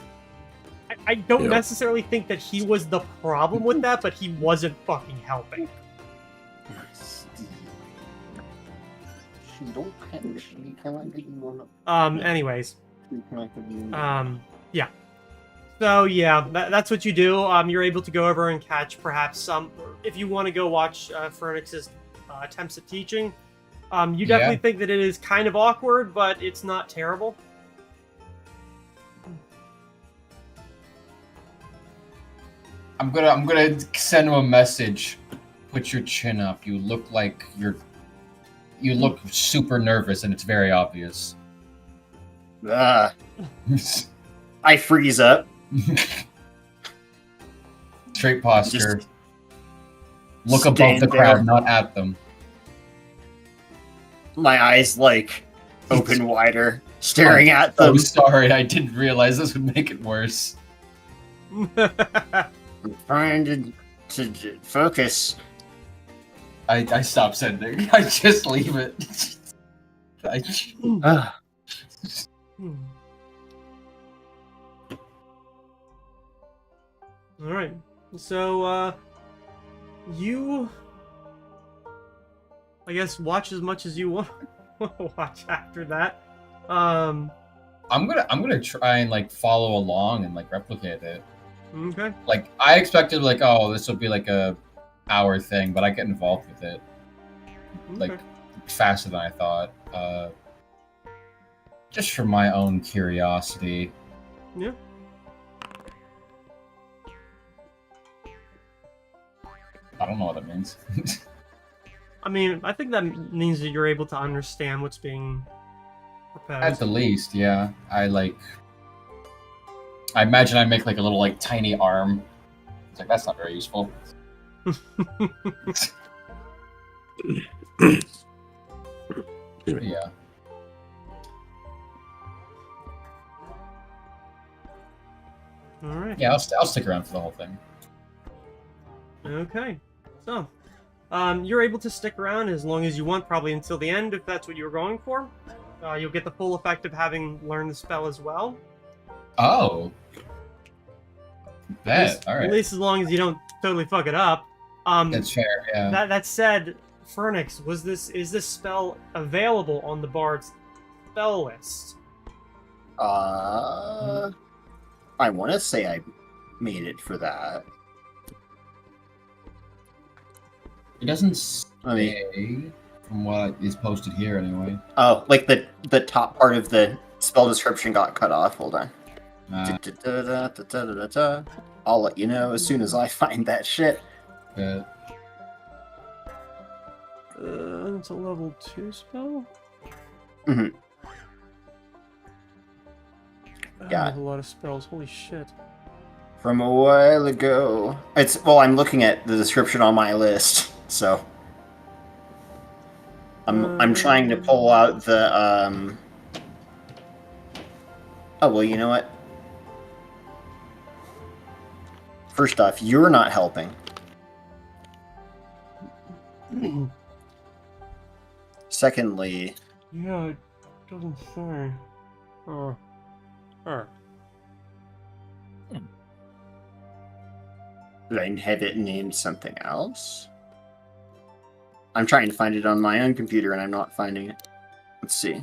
I don't Yeah. necessarily think that he was the problem with that, but he wasn't fucking helping. Anyways. Yeah. So yeah, that's what you do. You're able to go over and catch perhaps some, if you want to go watch Phoenix's attempts at teaching. You definitely think that it is kind of awkward, but it's not terrible. I'm gonna send him a message. Put your chin up. You look like you look super nervous, and it's very obvious. I freeze up. Straight posture. Just Look above stand the there. crowd, not at them. My eyes, like, open wider, staring at I'm them. sorry, I didn't realize this would make it worse. I'm trying to focus. I stop sending. I just leave it. Ugh. All right. So, you, I guess, watch as much as you want to watch after that. I'm gonna try and like follow along and like replicate it. Okay. Like I expected like, oh, this will be like a hour thing, but I get involved with it like Okay. faster than I thought. Just for my own curiosity. Yeah. I don't know what it means. I mean, I think that means that you're able to understand what's being proposed. At the least, yeah. I imagine I make like a little like tiny arm. It's like that's not very useful. Yeah. All right. Yeah, I'll stick around for the whole thing. Okay. So, you're able to stick around as long as you want, probably until the end, if that's what you were going for. You'll get the full effect of having learned the spell as well. Oh. Bet. All At right. least as long as you don't totally fuck it up. That's fair. Yeah. That said, Phoenix, is this spell available on the Bard's spell list? I want to say I made it for that. It doesn't I mean, say from what is posted here anyway. oh, like the top part of the spell description got cut off. Hold on. Da-da-da-da-da-da-da-da. I'll let you know as soon as I find that shit. Bet. It's a level 2 spell? Mhm. I Yeah. have a lot of spells, holy shit. From a while ago. I'm looking at the description on my list, so I'm trying to pull out the Oh well, you know what? First off, you're not helping. Secondly, Yeah, it doesn't say. did I have it named something else? I'm trying to find it on my own computer and I'm not finding it. Let's see.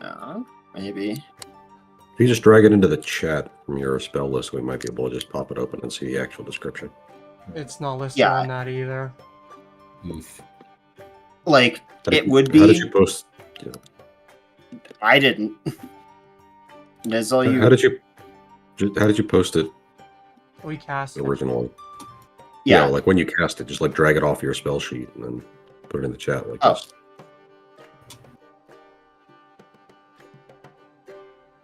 No, maybe. If you just drag it into the chat from your spell list, we might be able to just pop it open and see the actual description. It's not listed Yeah. on that either. Oof. Like, How did it you- would How did be. you post? You I didn't. That's all know, you. how did you post it We cast it. originally? Yeah. Like when you cast it, just like drag it off your spell sheet and then put it in the chat like Oh. this.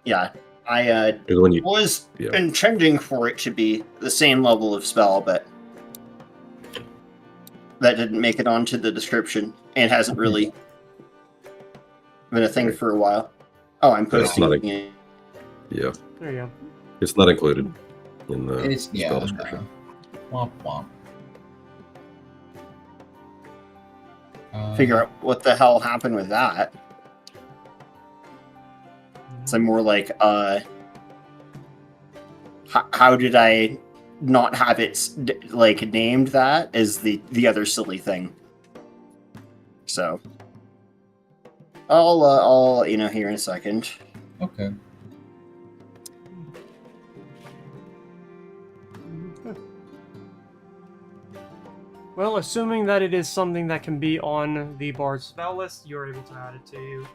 Yeah. I 'Cause when you was Yeah. intending for it to be the same level of spell, but that didn't make it onto the description and hasn't really been a thing Right. for a while. Oh, I'm It's posting not it. yeah, There you go. it's not included in the It's spell description. Womp womp. Figure out what the hell happened with that. So more like, how did I not have it like named that is the other silly thing. So I'll here in a second. Okay. Well, assuming that it is something that can be on the Bard's spell list, you're able to add it to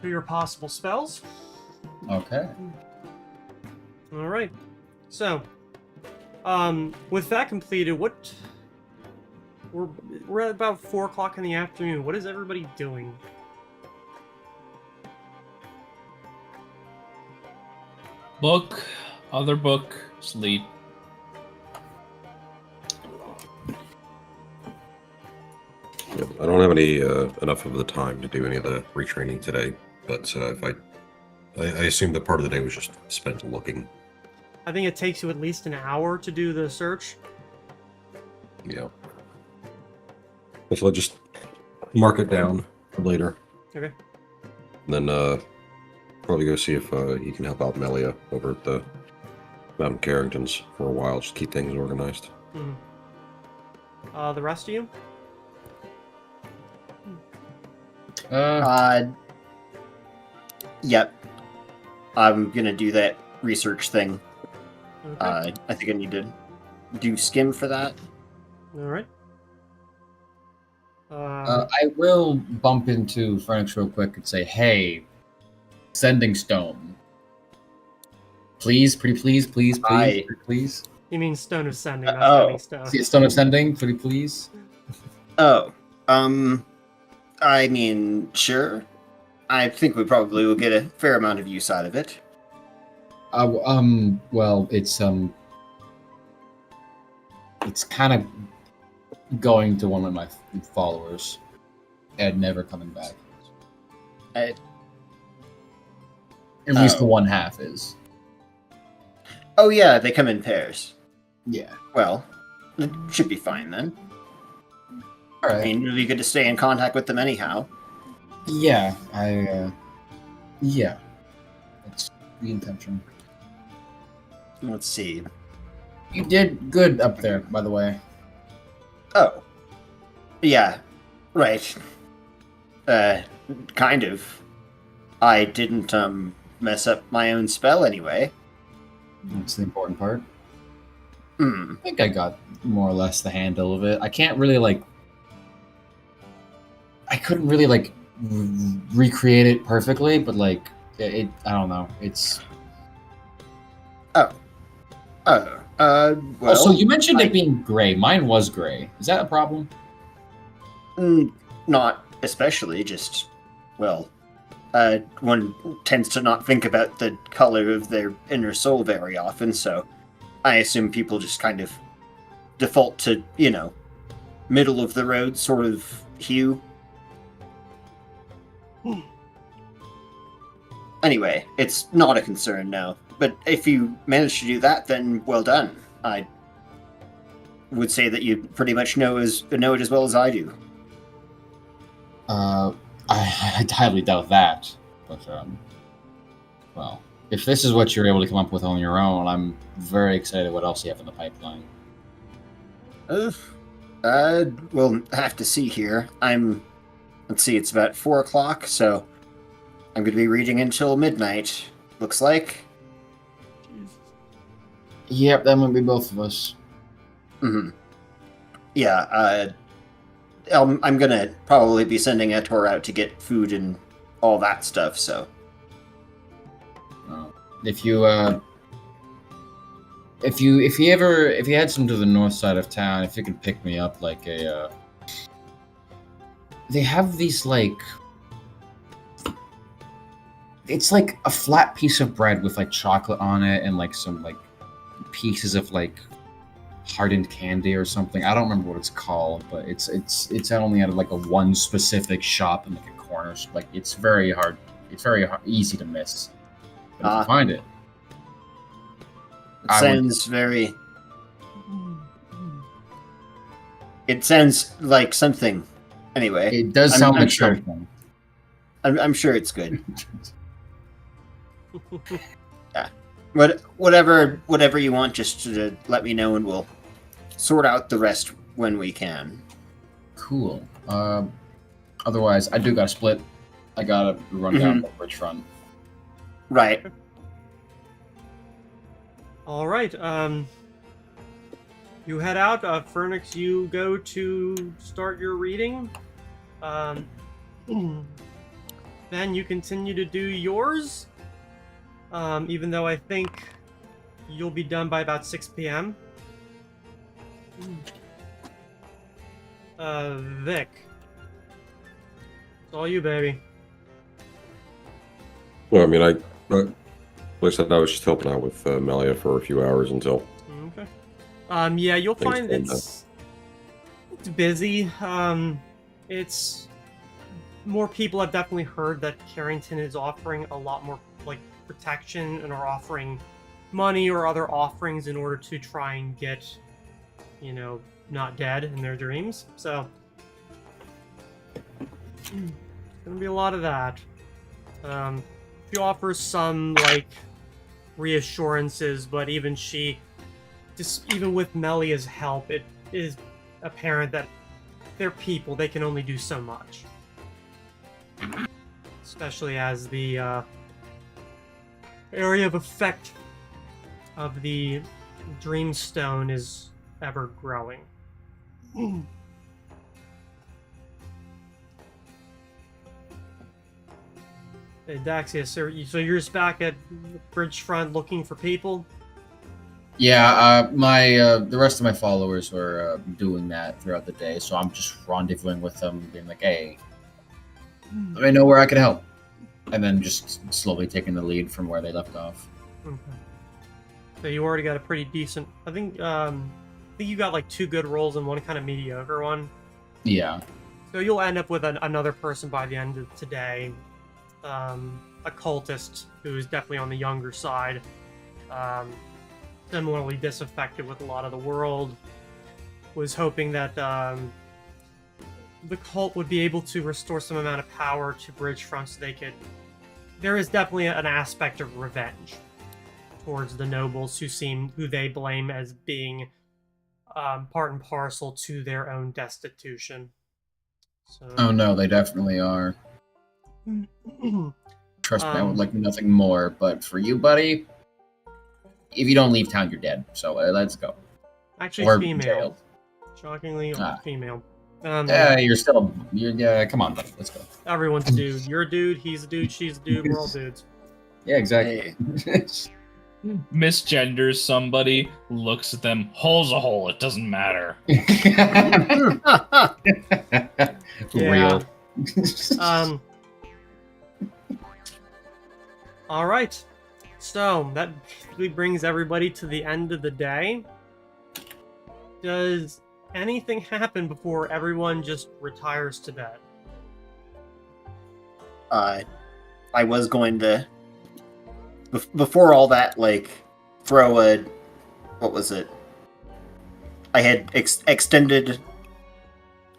your possible spells. Okay. All right. So, with that completed, we're at about 4 o'clock in the afternoon. What is everybody doing? Book, other book, sleep. Yeah, I don't have any enough of the time to do any of the retraining today, but if I assume that part of the day was just spent looking. I think it takes you at least an hour to do the search. Yeah. So I'll just mark it down for later. Okay. And then probably go see if he can help out Melia over at the Mountain Carringtons for a while. Just keep things organized. Hmm. The rest of you? Yep. I'm gonna do that research thing. Okay. I think I need to do skim for that. All right. I will bump into Phoenix real quick and say, "Hey, sending stone, please, pretty please, please, please, pretty please. You mean Stone of Sending, not oh. Sending Stone. See, stone of sending, pretty please." Oh, I mean, sure. I think we probably will get a fair amount of use out of it. Well, it's kind of going to one of my followers and never coming back. At least the one half is. Oh yeah, they come in pairs. Yeah. Well, it should be fine then. All I right. mean, it'll be good to stay in contact with them anyhow. Yeah, yeah. That's the intention. Let's see. You did good up there, by the way. Oh. Yeah. Right. Kind of. I didn't, mess up my own spell anyway. That's the important part. Hmm. I think I got more or less the handle of it. I can't really, like... I couldn't really, like, recreate it perfectly, but, like, I don't know. It's... Well... Also, you mentioned it being gray. Mine was gray. Is that a problem? Not especially, just, well, one tends to not think about the color of their inner soul very often, so I assume people just kind of default to, you know, middle of the road sort of hue. Anyway, it's not a concern now, but if you manage to do that, then well done. I would say that you pretty much know it as well as I do. I highly doubt that. But, well, if this is what you're able to come up with on your own, I'm very excited what else you have in the pipeline. We'll have to see here. Let's see, it's about 4 o'clock, so I'm going to be reading until midnight, looks like. Yep, that might be both of us. Mm-hmm. Yeah, I'm going to probably be sending Etor out to get food and all that stuff, so. If you head some to the north side of town, if you could pick me up like a, they have these like, it's like a flat piece of bread with like chocolate on it and like some like pieces of like hardened candy or something. I don't remember what it's called, but it's only at like a one specific shop in like a corner. So, like it's very hard. It's very easy to miss. But if you find it, sounds very. It sounds like something. Anyway, it does sound I'm like sure. something. I'm sure it's good. Yeah. Whatever you want, just to let me know, and we'll sort out the rest when we can. Cool. Otherwise, I do got to split. I gotta run down the bridge front. Right. All right. You head out. Fernix, you go to start your reading. Then you continue to do yours. Even though I think you'll be done by about 6 p.m. Vic. It's all you, baby. Well, I mean, like I said, I was just helping out with Melia for a few hours until. Okay. Yeah, you'll Things find calm it's busy. It's more people have definitely heard that Carrington is offering a lot more like protection and are offering money or other offerings in order to try and get, you know, not dead in their dreams. So it's gonna be a lot of that. She offers some, like, reassurances, but even even with Melia's help, it is apparent that they're people. They can only do so much. Especially as the area of effect of the Dreamstone is ever growing. Hey, Daxius, so you're just back at the bridge front looking for people? Yeah, the rest of my followers were doing that throughout the day, so I'm just rendezvousing with them, being like, "Hey, let me know where I can help," and then just slowly taking the lead from where they left off. Okay. So you already got a pretty decent. I think you got like 2 good rolls and 1 kind of mediocre one. Yeah. So you'll end up with another person by the end of today. A cultist who's definitely on the younger side. Similarly disaffected with a lot of the world. Was hoping that the cult would be able to restore some amount of power to Bridgefront so they could... There is definitely an aspect of revenge towards the nobles who they blame as being part and parcel to their own destitution. So... Oh no, they definitely are. Trust me, I would like nothing more. But for you, buddy, if you don't leave town, you're dead. So let's go. Actually, Or female. jailed. Shockingly, female. Yeah, you're come on, buddy. Let's go. Everyone's a dude. You're a dude. He's a dude. She's a dude. We're all dudes. Yeah, exactly. Misgenders somebody, looks at them, hole's a hole, it doesn't matter. Real. All right. So that basically brings everybody to the end of the day. Does anything happen before everyone just retires to bed? I was going to, before all that, like, throw a, what was it? I had extended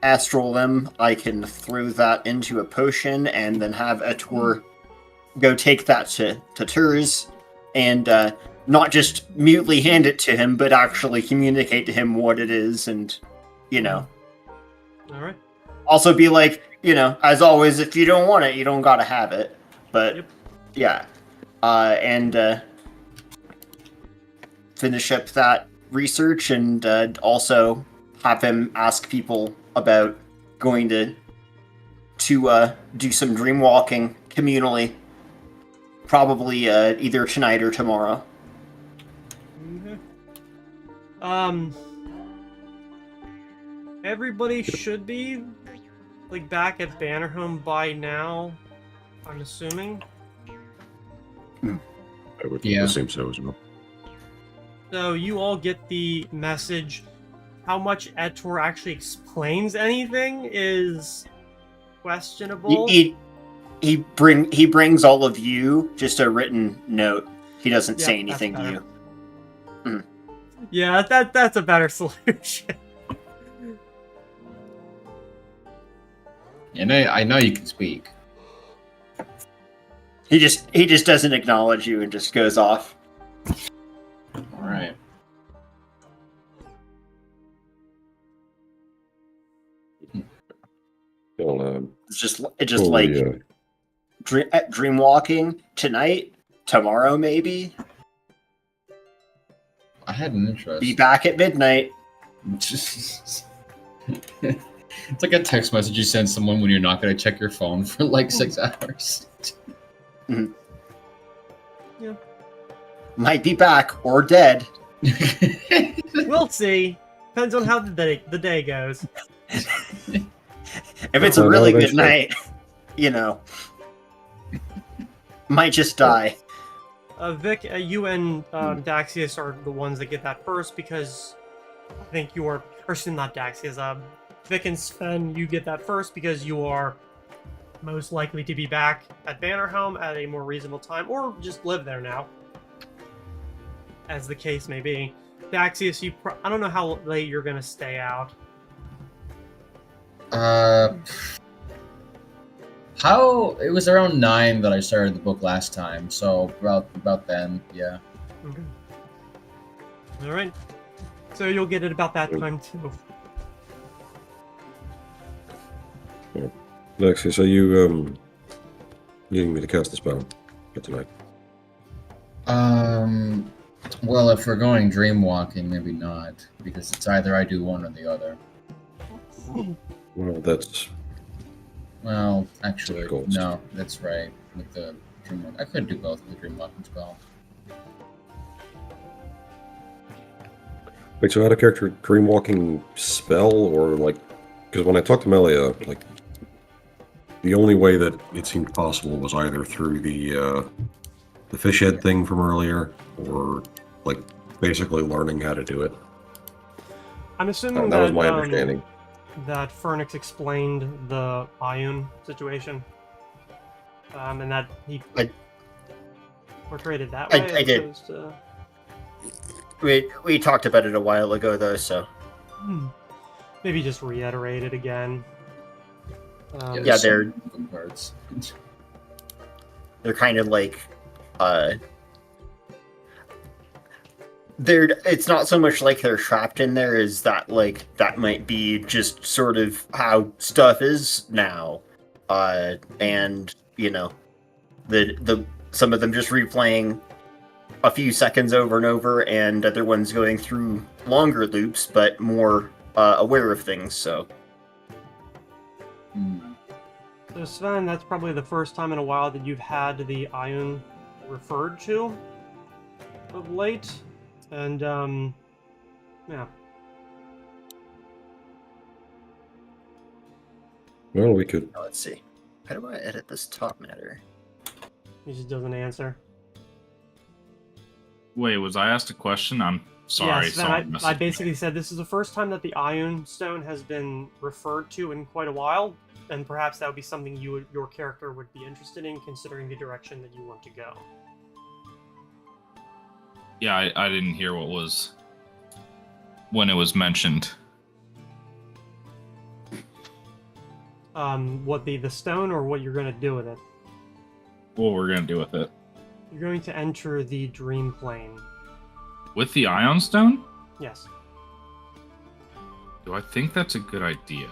astral them. I can throw that into a potion and then have Etor go take that to Turs and not just mutely hand it to him, but actually communicate to him what it is and, you know. All right. Also be like, you know, as always, if you don't want it, you don't gotta have it. But, Yep. yeah. And finish up that research and also have him ask people about going to do some dream walking communally. Probably either tonight or tomorrow. Okay. Everybody should be like back at Bannerhome by now, I'm assuming. I would Yeah. assume so as well. So you all get the message. How much Etor actually explains anything is questionable. He brings all of you just a written note. He doesn't say Yeah, that's anything to better. you. Yeah, that's a better solution. And I know you can speak. He just doesn't acknowledge you and just goes off. All right. Well, It's just totally, like dream walking tonight, tomorrow maybe. I had an interest. Be back at midnight. It's like a text message you send someone when you're not going to check your phone for like 6 hours. Yeah. Might be back or dead. We'll see. Depends on how the day goes. If it's a Well, really no, good eventually. night, you know, might just die. Vic, you and Daxius are the ones that get that first because I think you are, or excuse me, not Daxius. Vic and Sven, you get that first because you are most likely to be back at Bannerhome at a more reasonable time, or just live there now, as the case may be. Daxius, I don't know how late you're gonna stay out. How it was around 9 that I started the book last time, so about then, yeah. Okay. All right. So you'll get it about that time too. Lexi, so you needing me to cast the spell for tonight? Well, if we're going dream walking, maybe not, because it's either I do one or the other. Well, that's Well, actually, Difficult. no, that's right. With the dream walk, I could do both with the dream walking spell. wait. So out of character, dream walking spell, or like, because when I talked to Melia, like, the only way that it seemed possible was either through the fish head thing from earlier, or like basically learning how to do it. I'm assuming That was my understanding. that Fernix explained the Ioun situation, and that he portrayed it that way. I did. Opposed to... We talked about it a while ago, though, so Maybe just reiterate it again. Yeah, there's some they're- moving parts. they're kind of like they're it's not so much like they're trapped in there as that like that might be just sort of how stuff is now, and you know the some of them just replaying a few seconds over and over, and other ones going through longer loops but more aware of things. So So Sven, that's probably the first time in a while that you've had the Ioun referred to of late, and yeah. Well, we could. now let's see, how do I edit this top matter? He just doesn't answer. Wait, was I asked a question? I'm sorry. Yes, someone Sven, I messaged me. basically said this is the first time that the Ioun Stone has been referred to in quite a while, and perhaps that would be something your character would be interested in, considering the direction that you want to go. Yeah, I didn't hear what was when it was mentioned. What the stone, or what you're going to do with it? What we're gonna do with it You're going to enter the dream plane. with the Ion Stone? Yes. Do I think that's a good idea?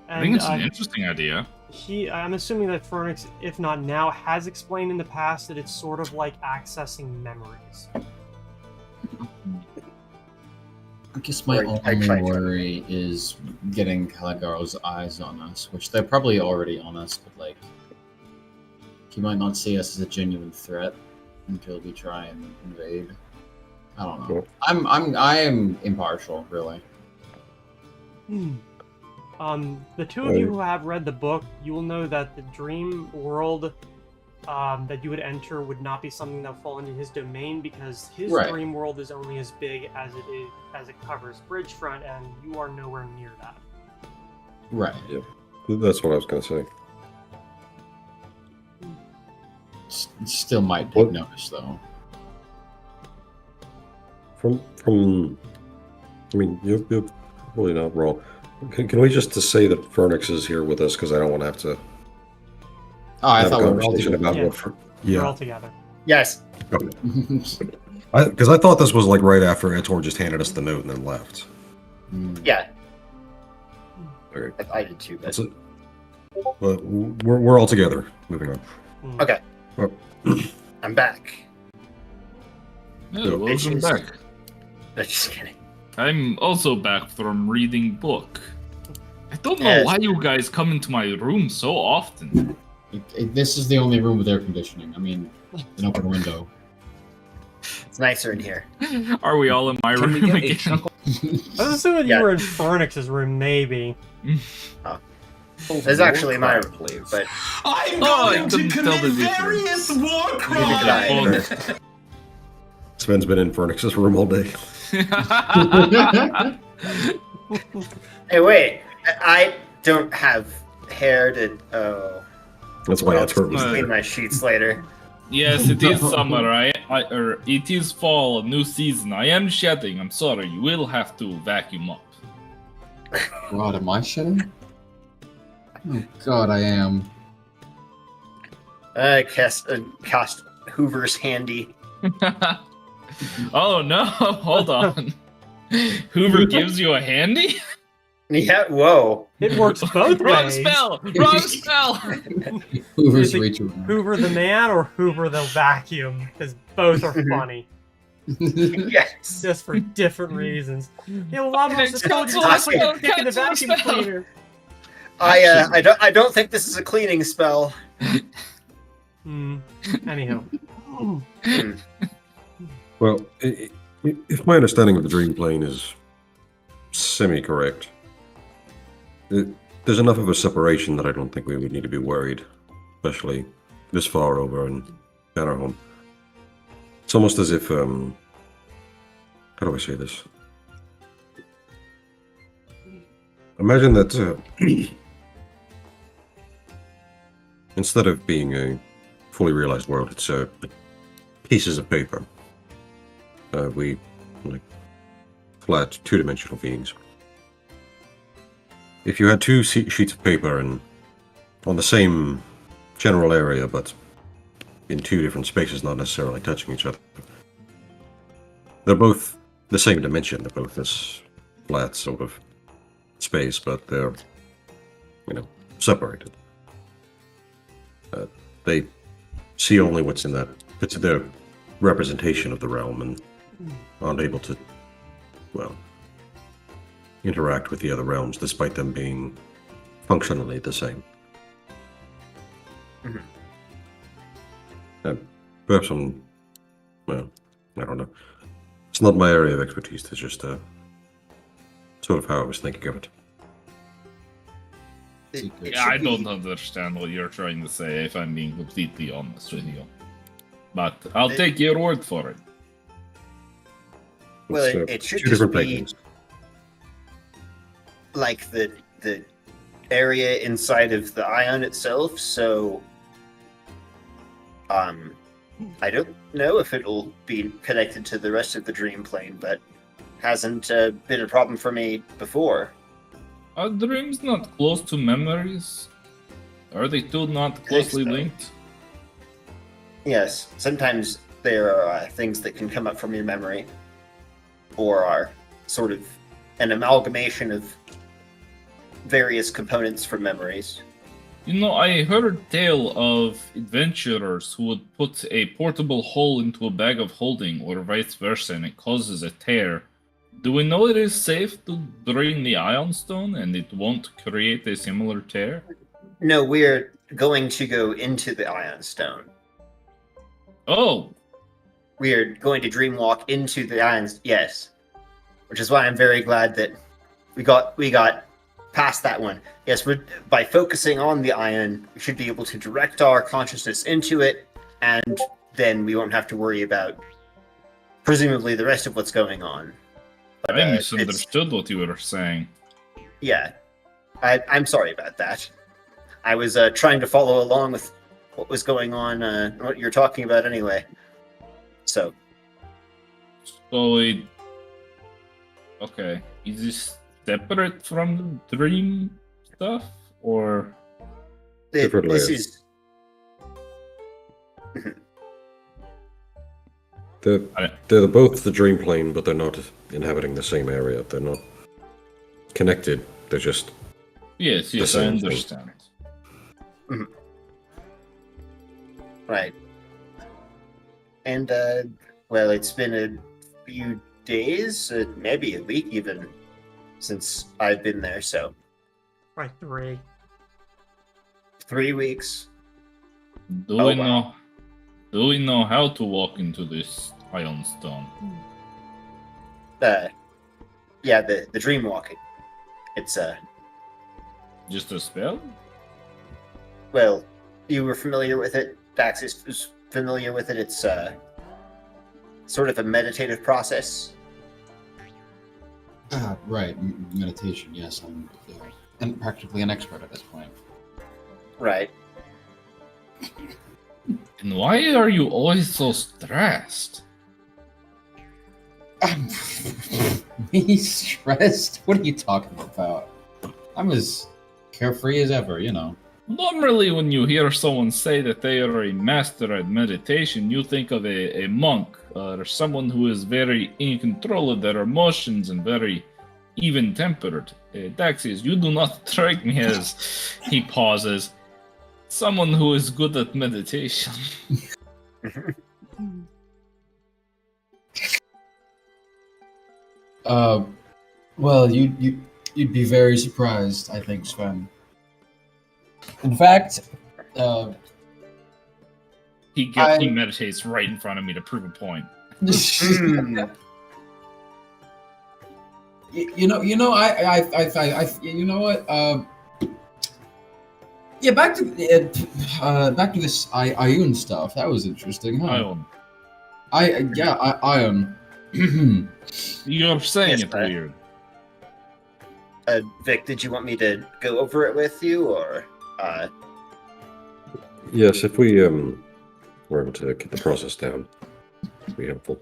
And, I think it's an interesting idea. I'm assuming that Fernix, if not now, has explained in the past that it's sort of like accessing memories. I guess my Right, I only tried to- worry is getting Caligaro's eyes on us, which they're probably already on us, but like, he might not see us as a genuine threat until we try and invade. I don't know. I am impartial, really. The two of you who have read the book, you will know that the dream world that you would enter would not be something that would fall into his domain, because his Right. dream world is only as big as it covers Bridgefront, and you are nowhere near that. Right. That's what I was gonna say. Still might take What? notice, though. From I mean, you're really not wrong. Can we just say that Fernix is here with us, because I don't want to have to Oh, I have a thought we were all conversation together. about Yeah. what. We're all Yeah, together. Yes. because I thought this was like right after Etor just handed us the note and then left. Yeah, Okay, I did too. But that's it. But we're all together. Moving on. okay, Well, I'm back. Yeah, welcome bitches. back. No, just kidding. I'm also back from reading book. I don't know Yes. why you guys come into my room so often. This is the only room with air conditioning. I mean, an open window. It's nicer in here. Are we all in my Can we room get a again? chuckle? I was assuming Yeah. you were in Fernix's room, maybe. It's actually my room, please. but I'm Oh, I going to couldn't tell the commit difference. various war Yeah. crimes. Sven's been in Fernix's room all day. hey, wait, I don't have hair to. Oh, That's why I'll Etor was Uh, clean my sheets later. Yes, it is summer. Or it is fall, a new season. I am shedding. I'm sorry. You will have to vacuum up. God, am I shedding? Oh God, I am. Cast Hoover's handy. Oh no! Hold on. Hoover gives you a handy? Yeah, whoa. It works both Wrong ways. spell! Wrong spell! Hoover's Is it reach around. Hoover the man or Hoover the vacuum? Because both are funny, Yes. just for different reasons. Yeah, well, Bob It's just told you cancel to the put your spell, dick in the cancel vacuum the spell. cleaner. I don't think this is a cleaning spell. Anyhow. Well, if my understanding of the dream plane is semi-correct, there's enough of a separation that I don't think we would need to be worried, especially this far over in Bannerholm. It's almost as if, how do I say this? Imagine that instead of being a fully realized world, it's pieces of paper. We like flat two-dimensional beings. If you had two sheets of paper and on the same general area, but in two different spaces, not necessarily touching each other, they're both the same dimension. They're both this flat sort of space, but they're, separated. They see only what's in that. It's their representation of the realm and aren't able to, interact with the other realms despite them being functionally the same. Perhaps I'm, I don't know. It's not my area of expertise. It's just sort of how I was thinking of it. It Yeah, I should don't be- understand what you're trying to say, if I'm being completely honest with you. But I'll take your word for it. Well, It's, it should two just different be planes. like the area inside of the ion itself. So, I don't know if it'll be connected to the rest of the dream plane, but hasn't been a problem for me before. Are dreams not close to memories? Are they two not closely so. linked? Yes, sometimes there are things that can come up from your memory, or are sort of an amalgamation of various components from memories. You know, I heard a tale of adventurers who would put a portable hole into a bag of holding, or vice versa, and it causes a tear. Do we know it is safe to drain the ion stone and it won't create a similar tear? No, we're going to go into the ion stone. Oh, We are going to dreamwalk into the ions. Yes, which is why I'm very glad that we got past that one. Yes, by focusing on the ion, we should be able to direct our consciousness into it, and then we won't have to worry about presumably the rest of what's going on. But, I misunderstood what you were saying. Yeah, I'm sorry about that. I was trying to follow along with what was going on, what you're talking about anyway. So, So okay, is this separate from the dream stuff, or Different this layers. is They're both the dream plane, but they're not inhabiting the same area. They're not connected. They're just yes, The I same thing. understand. right. And well, it's been a few days, maybe a week even, since I've been there. So Right, 3. 3 weeks. Do Oh, we wow. know? Do we know how to walk into this ion stone? Yeah, the dream walking. It's Just a spell? well, you were familiar with it. Dax is familiar with it. It's sort of a meditative process. Right, meditation. Yes, I'm practically an expert at this point. Right. And why are you always so stressed? Me stressed? What are you talking about? I'm as carefree as ever, you know. Normally, when you hear someone say that they are a master at meditation, you think of a monk or someone who is very in control of their emotions and very even-tempered. Daxius, you do not strike me as, he pauses, someone who is good at meditation. Well, you'd be very surprised, I think, Sven. In fact, He meditates right in front of me to prove a point. you know, you know what? Yeah, back to this Ioun stuff. That was interesting, huh? Ioun. You're saying Yes, it but- weird. Vic, did you want me to go over it with you, or? Yes, if we were able to get the process down, it'd be helpful.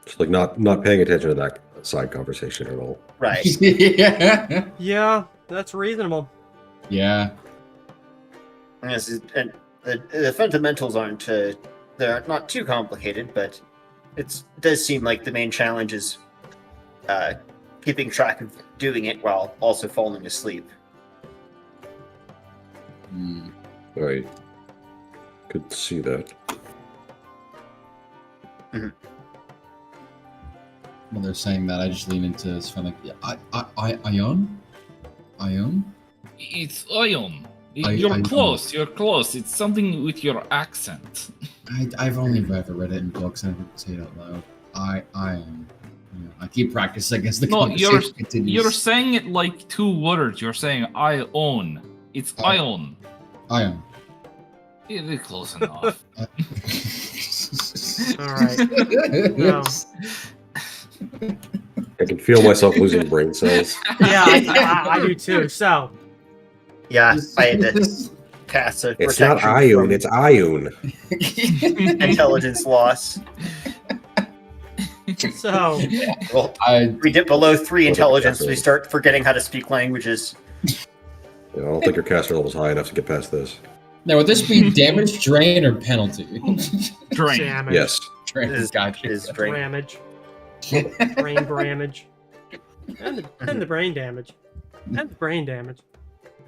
Just like not paying attention to that side conversation at all. Right. Yeah. Yeah, that's reasonable. Yeah. Yes, and the fundamentals aren't they're not too complicated, but it does seem like the main challenge is keeping track of doing it while also falling asleep. I could see that. When they're saying that, I just lean into Sven like, yeah, Ioun? Ioun? It's Ion. I- You're I- close. You're close. It's something with your accent. I've only ever read it in books and I didn't say it out loud. I am. Yeah, I keep practicing as the No, conversation continues. You're saying it like two words. You're saying I own. It's I- Ion. I am. You're close enough. All right. No. I can feel myself losing brain cells. Yeah, I do too. So, Yeah, I had to cast a It's not protection Ioun, from it's Ioun. intelligence loss. so Well, I we dip below 3 Well, intelligence, we definitely. start forgetting how to speak languages. I don't think your caster level's high enough to get past this. now would this be damage, drain, or penalty? Drain. damage, Yes. Drain. Is Gotcha. drain. damage, brain damage, and the brain damage, and the brain damage,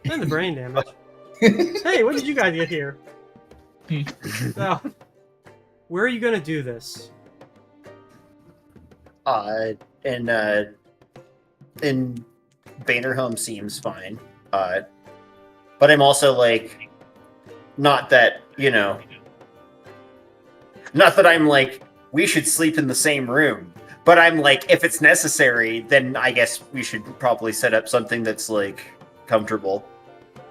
and the brain damage. Hey, when did you guys get here? So, where are you gonna do this? In Banerhome seems fine. But I'm also like, not that, not that I'm like, we should sleep in the same room. But I'm like, if it's necessary, then I guess we should probably set up something that's like comfortable.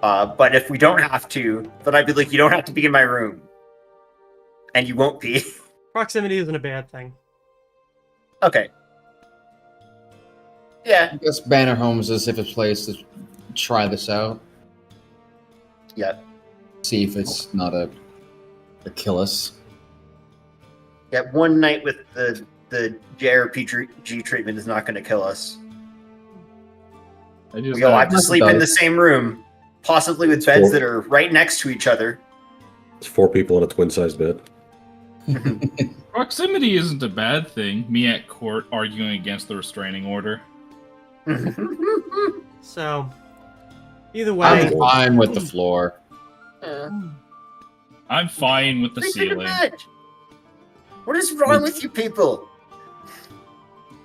But if we don't have to, then I'd be like, you don't have to be in my room. And you won't be. Proximity isn't a bad thing. Okay. Yeah. I guess Banner Homes is if a place to try this out. Yeah. See if it's not a kill us. Yeah, one night with the JRPG treatment is not going to kill us. I just We'll have to Yes, it sleep in the does. same room, possibly with beds that are right next to each other. It's 4 people in a twin-sized bed. Proximity isn't a bad thing. Me at court arguing against the restraining order. So, either way, I'm fine with the floor. I'm fine with the Sleep in ceiling. bed. What is wrong with you people?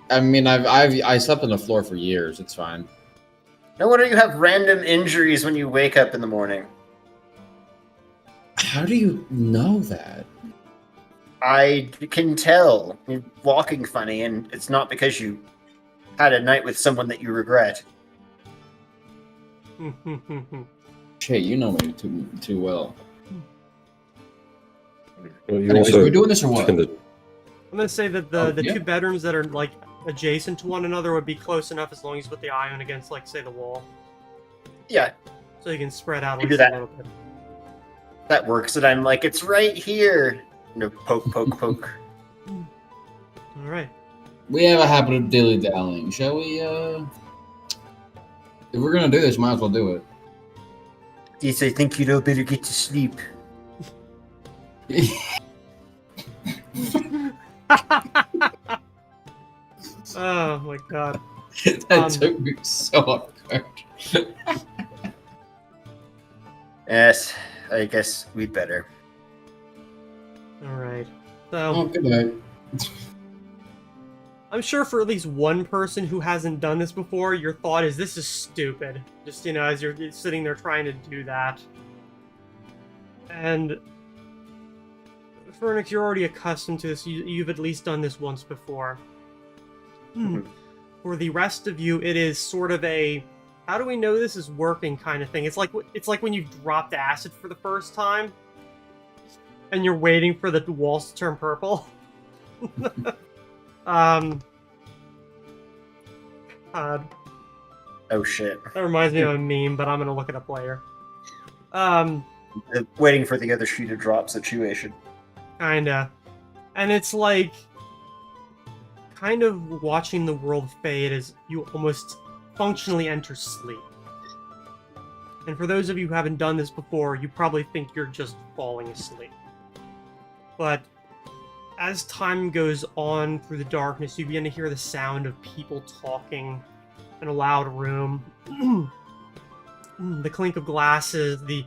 I mean, I slept on the floor for years. It's fine. No wonder you have random injuries when you wake up in the morning. How do you know that? I can tell. You're walking funny, and it's not because you had a night with someone that you regret. Shit, you know me too well. Well, you Anyways, also are we doing this or what? tend to- I'm gonna say that Oh, the yeah. two bedrooms that are like adjacent to one another would be close enough as long as you put the ion against, like, say, the wall, Yeah, so you can spread out You at do least a that. little bit. that works. And I'm like, it's right here. Poke, poke, poke. All right. We have a habit of dilly dallying. Shall we? If we're gonna do this, might as well do it. Yes, I think you'd all better get to sleep. Oh my god. That took me so off guard. Yes, I guess we'd better. Alright. Oh, So, good night. I'm sure for at least one person who hasn't done this before, your thought is, this is stupid. Just, as you're sitting there trying to do that. And Fernix, you're already accustomed to this. You've at least done this once before. For the rest of you, it is sort of a, how do we know this is working kind of thing. It's like when you dropped acid for the first time, and you're waiting for the walls to turn purple. God. Oh shit. That reminds me of a meme, but I'm gonna look it up later. Waiting for the other shoe to drop situation. Kinda. And it's like kind of watching the world fade as you almost functionally enter sleep. And for those of you who haven't done this before, you probably think you're just falling asleep. But as time goes on through the darkness, you begin to hear the sound of people talking in a loud room. The clink of glasses, the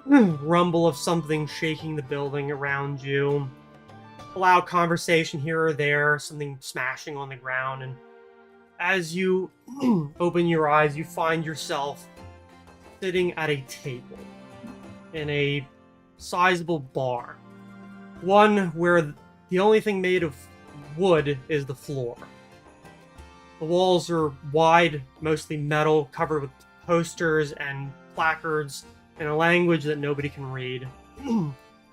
rumble of something shaking the building around you. A loud conversation here or there, something smashing on the ground, and as you open your eyes, you find yourself sitting at a table in a sizable bar. One where the only thing made of wood is the floor. The walls are wide, mostly metal, covered with posters and placards in a language that nobody can read.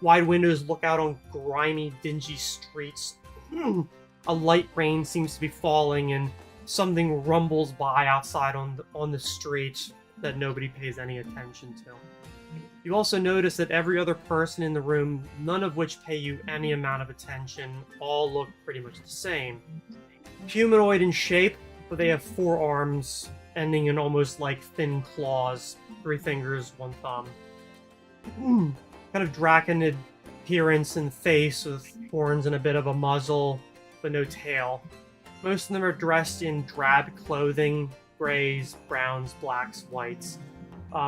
Wide windows look out on grimy, dingy streets. A light rain seems to be falling, and something rumbles by outside on the street that nobody pays any attention to. You also notice that every other person in the room, none of which pay you any amount of attention, all look pretty much the same. Humanoid in shape, but they have 4 arms, ending in almost like thin claws, 3 fingers, 1 thumb. Kind of draconid appearance in the face with horns and a bit of a muzzle, but no tail. Most of them are dressed in drab clothing, grays, browns, blacks, whites.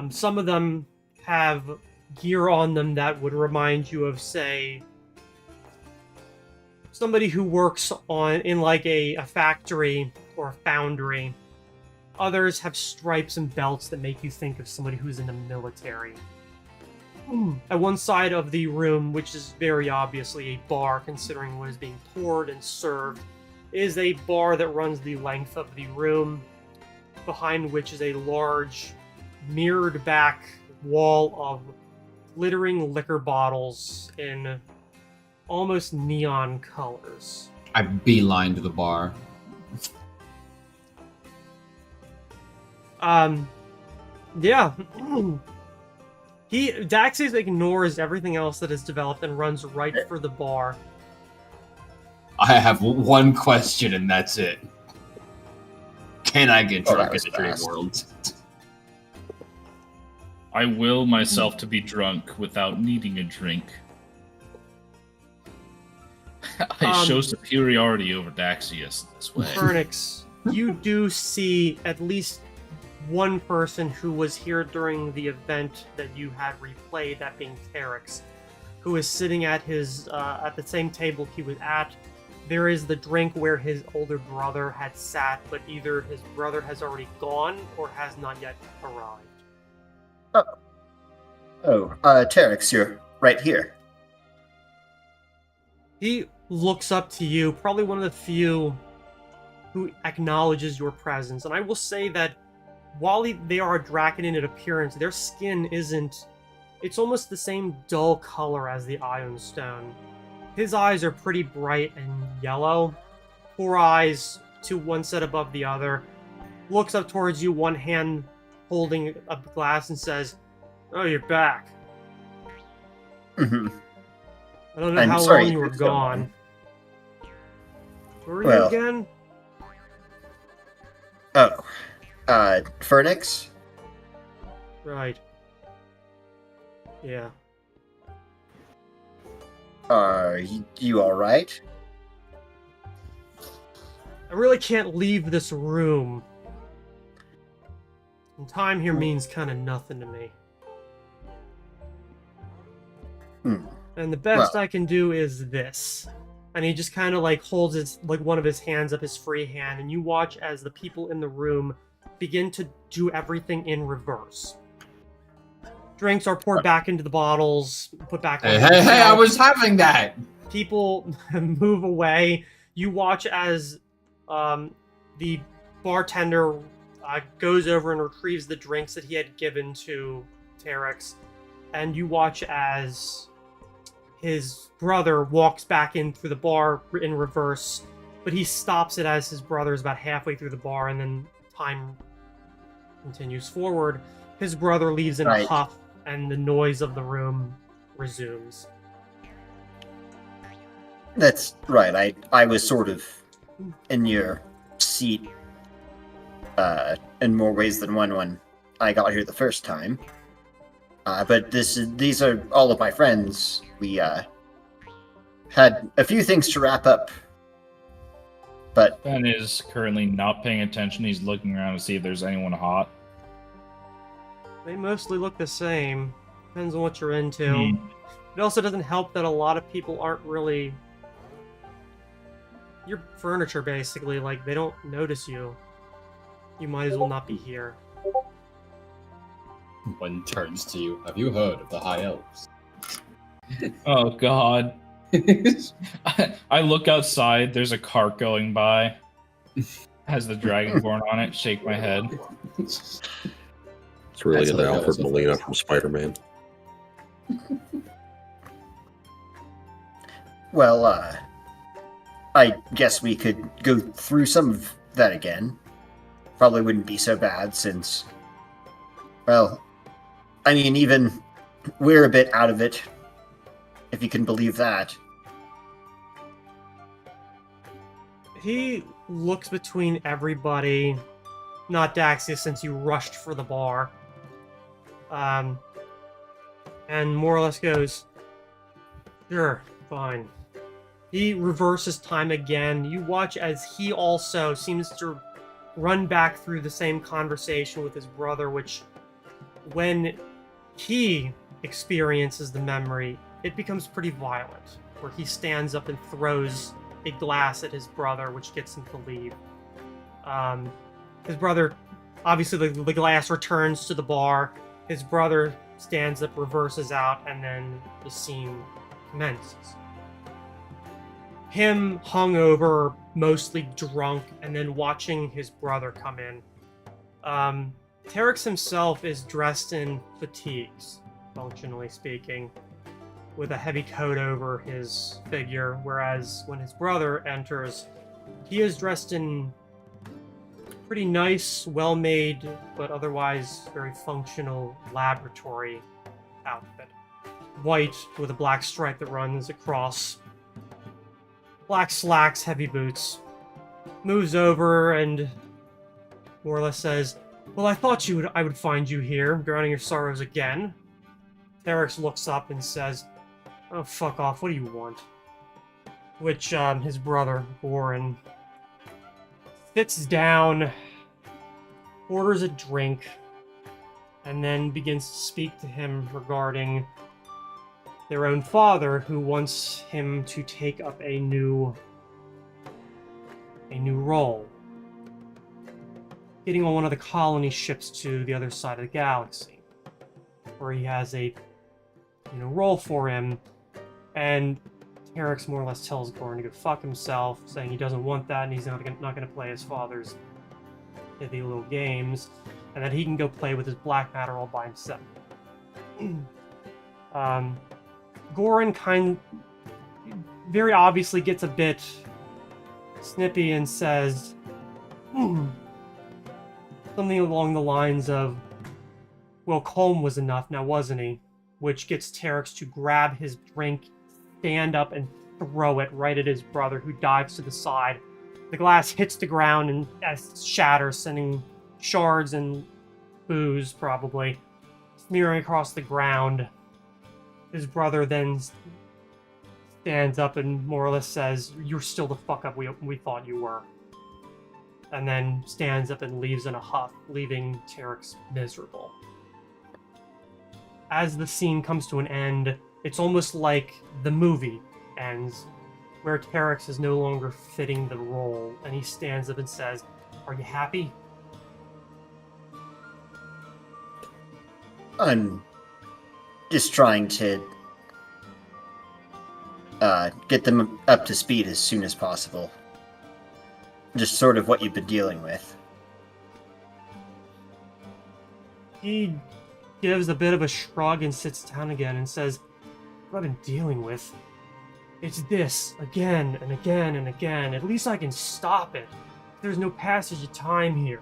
Some of them have gear on them that would remind you of, say, somebody who works in like a factory or a foundry. Others have stripes and belts that make you think of somebody who's in the military. At one side of the room, which is very obviously a bar considering what is being poured and served, is a bar that runs the length of the room, behind which is a large, mirrored back wall of glittering liquor bottles in almost neon colors. I beeline to the bar. Yeah. Daxis ignores everything else that is developed and runs right for the bar. I have one question and that's it. Can I get drunk in the dream world? I will myself to be drunk without needing a drink. I show superiority over Daxius this way. Fernix, you do see at least one person who was here during the event that you had replayed, that being Terex, who is sitting at his at the same table he was at. There is the drink where his older brother had sat, but either his brother has already gone or has not yet arrived. Terex, you're right here. He looks up to you, probably one of the few who acknowledges your presence. And I will say that while they are Draconin in appearance, their skin isn't... It's almost the same dull color as the Ion Stone. His eyes are pretty bright and yellow. 4 eyes, one set above the other. Looks up towards you, one hand holding a glass, and says, "Oh, you're back. Mm-hmm. I don't know I'm how sorry long you were it's so long. gone. Where were you again?" Oh, Fernix? Right. Yeah. Are you alright? I really can't leave this room. And time here means kind of nothing to me. Hmm. And the best Well. I can do is this. And he just kind of like holds his like one of his hands up, his free hand, and you watch as the people in the room begin to do everything in reverse. Drinks are poured back into the bottles, put back on Hey, the hey, hey! I shelf. was having that. People move away. You watch as the bartender goes over and retrieves the drinks that he had given to Terex, and you watch as his brother walks back in through the bar in reverse, but he stops it as his brother is about halfway through the bar, and then time continues forward. His brother leaves in a Right. huff, and the noise of the room resumes. That's right. I was sort of in your seat in more ways than one when I got here the first time. But these are all of my friends. We had a few things to wrap up. But Ben is currently not paying attention. He's looking around to see if there's anyone hot. They mostly look the same. Depends on what you're into. Hmm. It also doesn't help that a lot of people aren't really... Your furniture, basically. Like, they don't notice you. You might as well not be here. One turns to you. Have you heard of the High Elves? Oh God. I look outside. There's a cart going by. Has the Dragonborn on it. Shake my head. It's really That's into hilarious. Alfred Molina from Spider-Man. well, I guess we could go through some of that again. Probably wouldn't be so bad since, well, I mean, even we're a bit out of it, if you can believe that. He looks between everybody. Not Daxia, since you rushed for the bar. And more or less goes, sure, fine. He reverses time again. You watch as he also seems to run back through the same conversation with his brother, which, when he experiences the memory, it becomes pretty violent, where he stands up and throws a glass at his brother, which gets him to leave. His brother, obviously the glass returns to the bar. His brother stands up, reverses out, and then the scene commences. Him hungover, mostly drunk, and then watching his brother come in. Terex himself is dressed in fatigues, functionally speaking, with a heavy coat over his figure, whereas when his brother enters, he is dressed in pretty nice, well-made, but otherwise very functional laboratory outfit. White with a black stripe that runs across. Black slacks, heavy boots. Moves over and more or less says, well, I thought I would find you here, drowning your sorrows again. Terex looks up and says, oh, fuck off, what do you want? Which, his brother, Goran, sits down, orders a drink, and then begins to speak to him regarding their own father, who wants him to take up a new role. Getting on one of the colony ships to the other side of the galaxy, where he has a role for him, and Terex more or less tells Goran to go fuck himself, saying he doesn't want that and he's not going to play his father's pithy little games, and that he can go play with his black matter all by himself. Goran very obviously gets a bit snippy and says something along the lines of, well, Colm was enough now, wasn't he? Which gets Terex to grab his drink, stand up, and throw it right at his brother, who dives to the side. The glass hits the ground and shatters, sending shards and booze, probably, smearing across the ground. His brother then stands up and more or less says, "You're still the fuck up we thought you were." And then stands up and leaves in a huff, leaving Terex miserable. As the scene comes to an end, it's almost like the movie ends, where Terex is no longer fitting the role, and he stands up and says, "Are you happy?" I'm just trying to get them up to speed as soon as possible. Just sort of what you've been dealing with. He gives a bit of a shrug and sits down again and says, "What I've been dealing with, it's this, again and again and again. At least I can stop it. There's no passage of time here.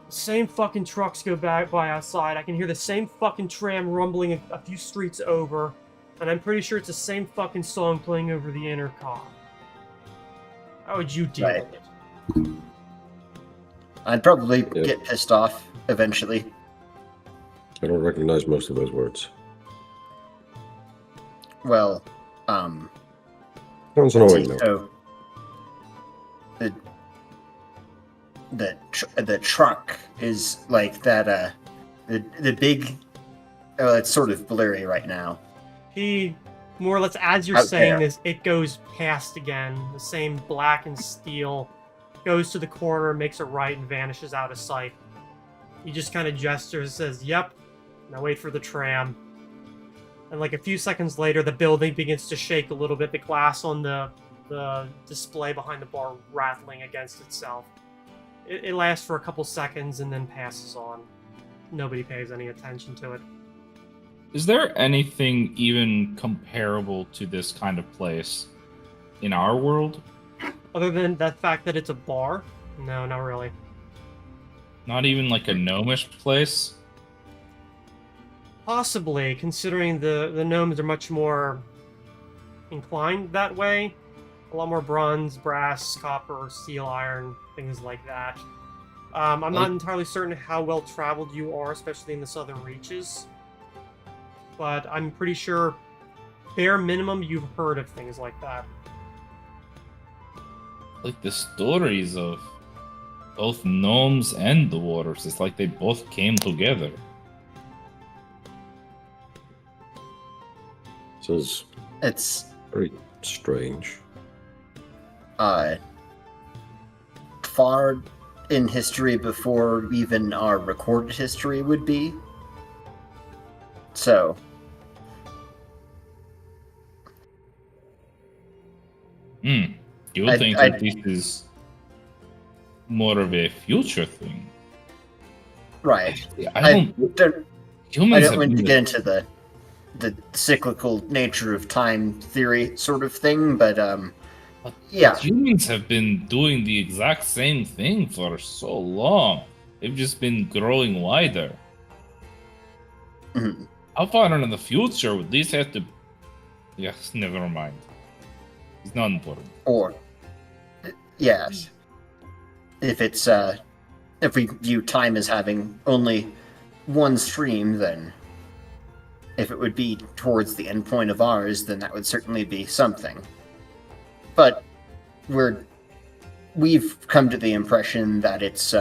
The same fucking trucks go by outside. I can hear the same fucking tram rumbling a few streets over, and I'm pretty sure it's the same fucking song playing over the intercom. How would you deal Right. with it?" I'd probably Yeah. get pissed off eventually. I don't recognize most of those words. Well, Sounds let's see, annoying though. so the truck is like that. The big. Oh, it's sort of blurry right now. He, more or less, as you're Out saying there. this, it goes past again. The same black and steel. Goes to the corner, makes a right, and vanishes out of sight. He just kind of gestures, says, "Yep." Now wait for the tram. And like a few seconds later, the building begins to shake a little bit. The glass on the display behind the bar rattling against itself. It lasts for a couple seconds and then passes on. Nobody pays any attention to it. Is there anything even comparable to this kind of place in our world? Other than that fact that it's a bar? No, not really. Not even like a gnomish place? Possibly, considering the gnomes are much more inclined that way. A lot more bronze, brass, copper, steel, iron, things like that. I'm not entirely certain how well traveled you are, especially in the southern reaches. But I'm pretty sure, bare minimum, you've heard of things like that. Like the stories of both gnomes and dwarves, it's like they both came together. This is It's very strange. far in history before even our recorded history would be. So, You I- think I- that this is more of a future thing? right. I I don't. don't, I Humans don't have want to been get into the cyclical nature of time theory sort of thing, but yeah, Humans have been doing the exact same thing for so long. They've just been growing wider. mhm. How far into the future would these have to? Yes, never mind. It's not important. Or yes, if it's if we view time as having only one stream, then if it would be towards the end point of ours, then that would certainly be something. But we've come to the impression that it's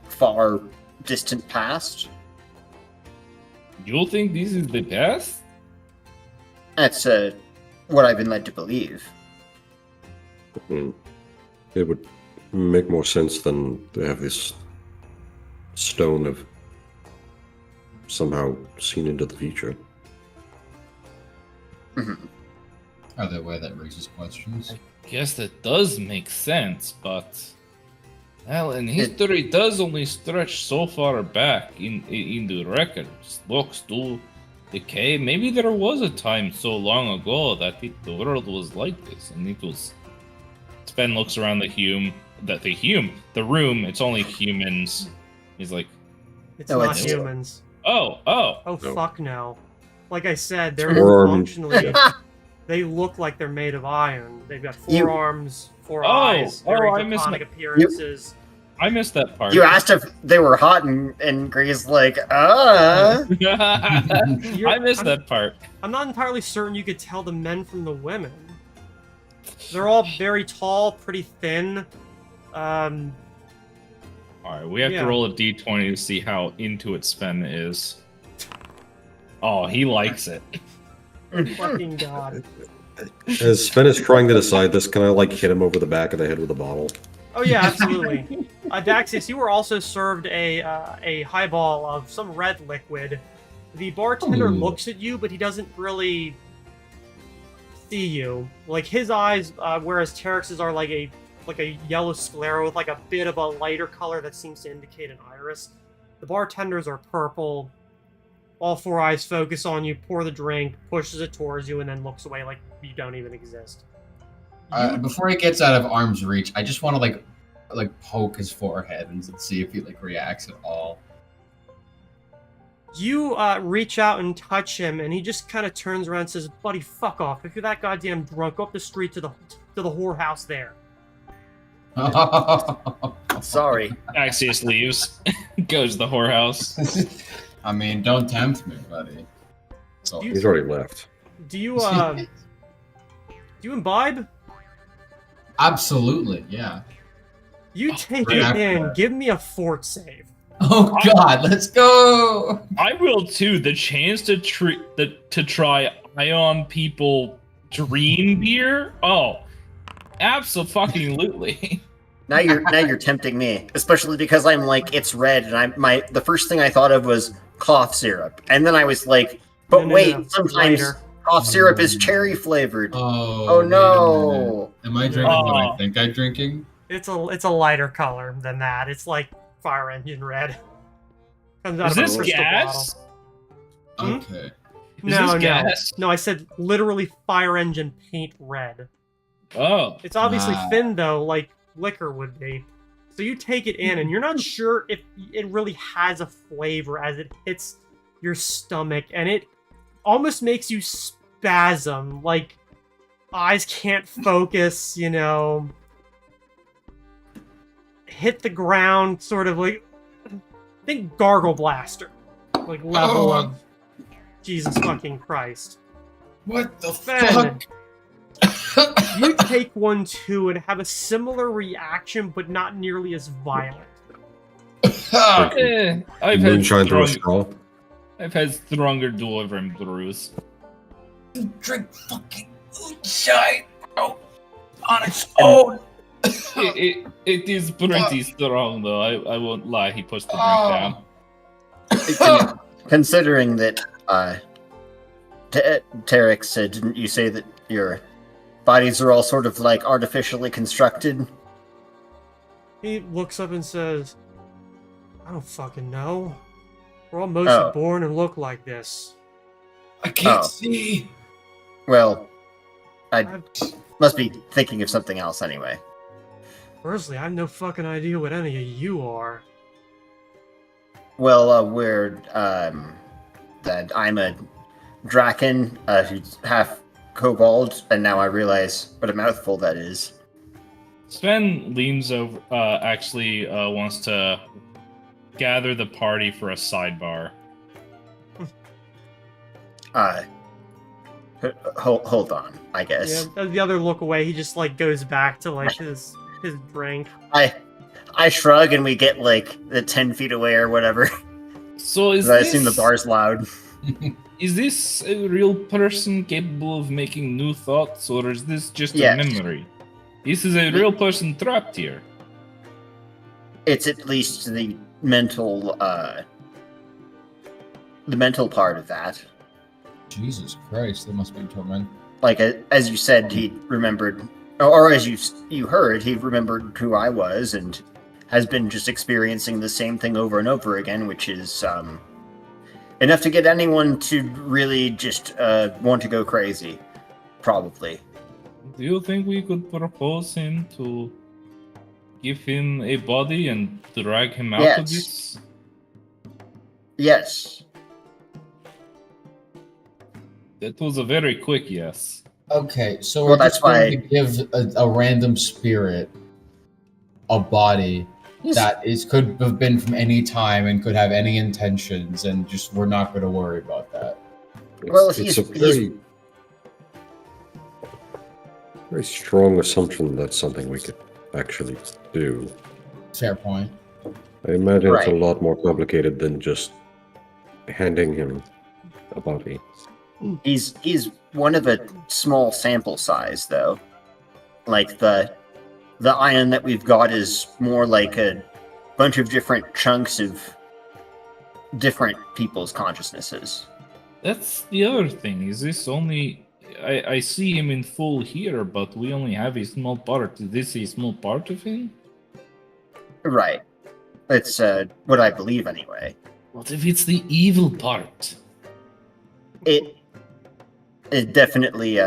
far distant past. You think this is the past? That's what I've been led to believe. It would make more sense than to have this stone of somehow seen into the future. Mhm. Either way, that raises questions. Guess that does make sense, but well, and history does only stretch so far back in the records. Books do decay. Maybe there was a time so long ago that the world was like this, and it was. Sven looks around the room. It's only humans. He's like, It's No, not it's- humans. oh. Oh, No. fuck no. Like I said, they're Forearm. functionally... They look like they're made of iron. They've got You- four arms, four Oh, eyes, very I draconic mis- appearances. I missed that part. You asked if they were hot, and Gray's like, I missed I'm- that part. I'm not entirely certain you could tell the men from the women. They're all very tall, pretty thin. Alright, we have Yeah. to roll a d20 to see how into it Sven is. Oh, he likes it. Fucking god. As Sven is trying to decide this, can I like hit him over the back of the head with a bottle? Oh yeah, absolutely. Daxius, you were also served a highball of some red liquid. The bartender Ooh. looks at you, but he doesn't really see you. Like his eyes, whereas Terex's are like a yellow sclera with like a bit of a lighter color that seems to indicate an iris. The bartenders are purple. All four eyes focus on you, pour the drink, pushes it towards you, and then looks away like you don't even exist. Before he gets out of arm's reach, I just want to like poke his forehead and see if he like reacts at all. You reach out and touch him, and he just kind of turns around and says, "Buddy, fuck off! If you're that goddamn drunk, go up the street to the whorehouse there." sorry. Axios leaves, goes to the whorehouse. I mean, don't tempt me, buddy. So You- He's already left. Do you do you imbibe? absolutely, yeah. You take Right it after in. that. Give me a fort save. Oh God, let's go. I will too. The chance to try Ion People Dream beer. Oh, absolutely. Now you're tempting me, especially because I'm like, it's red, and the first thing I thought of was cough syrup, and then I was like, but No, wait, no, sometimes lighter. cough syrup is cherry flavored. Oh, Oh wait a minute. no! Am I drinking what I Oh. think I'm drinking? It's a lighter color than that. It's like fire engine red. Comes out Is of a this crystal gas? Hmm? Okay. Is No, this gas? no. I said literally fire engine paint red. Oh, It's obviously Wow. thin though, like liquor would be. So you take it in, and you're not sure if it really has a flavor as it hits your stomach, and it almost makes you spasm, like eyes can't focus, hit the ground, sort of like, think Gargle Blaster, like level Oh. of Jesus fucking Christ. What the Ben. fuck? You take one too and have a similar reaction, but not nearly as violent. I've had Moonshine through a straw. I've had stronger dwarven brews. Drink fucking moonshine, bro. On its own. It is pretty strong though. I won't lie. He pushed the drink Oh. down. Considering that Tarek said, didn't you say that your bodies are all sort of like artificially constructed? He looks up and says, I don't fucking know. We're all mostly born and look like this. I can't Oh. see. Well, I I've- must be thinking of something else anyway. Personally, I have no fucking idea what any of you are. Well, that I'm a Draken who's half kobold, and now I realize what a mouthful that is. Sven leans over. Actually, wants to gather the party for a sidebar. Hold on, I guess. Yeah, as the other look away, he just like goes back to like his drink. I shrug, and we get like the 10 feet away or whatever. So is 'Cause I this, assume the bar's loud. is this a real person capable of making new thoughts, or is this just Yes. a memory? This is a real person trapped here. It's at least the mental part of that. Jesus Christ, that must be torment. Like as you said, he remembered, or as you heard, he remembered who I was, and has been just experiencing the same thing over and over again, which is enough to get anyone to really just want to go crazy, probably. Do you think we could propose him to give him a body and drag him out of Yes. this? Yes. That was a very quick yes. Okay, so Well, we're that's just going why- to give a random spirit a body that is could have been from any time and could have any intentions, and just we're not going to worry about that. Well, It's he's- a very strong assumption that's something we could actually do. Fair point. I imagine it's a Right. lot more complicated than just handing him a body. He's one of a small sample size, though. Like the ion that we've got is more like a bunch of different chunks of different people's consciousnesses. That's the other thing. Is this only? I see him in full here, but we only have a small part. Is this a small part of him? Right. It's what I believe anyway. What if it's the evil part? It definitely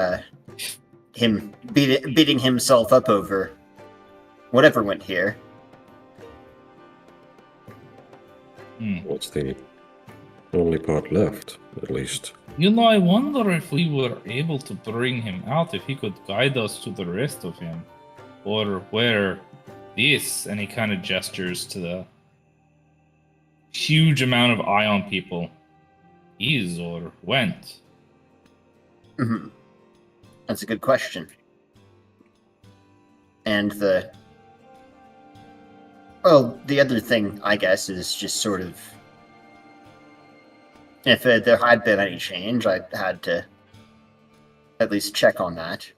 him beating himself up over whatever went here. What's the only part left, at least? You know, I wonder if we were able to bring him out, if he could guide us to the rest of him. Or where this, and he kind of gestures to the huge amount of ion people, is or went. Mhm. That's a good question. And the other thing, I guess, is just sort of if there had been any change, I had to at least check on that.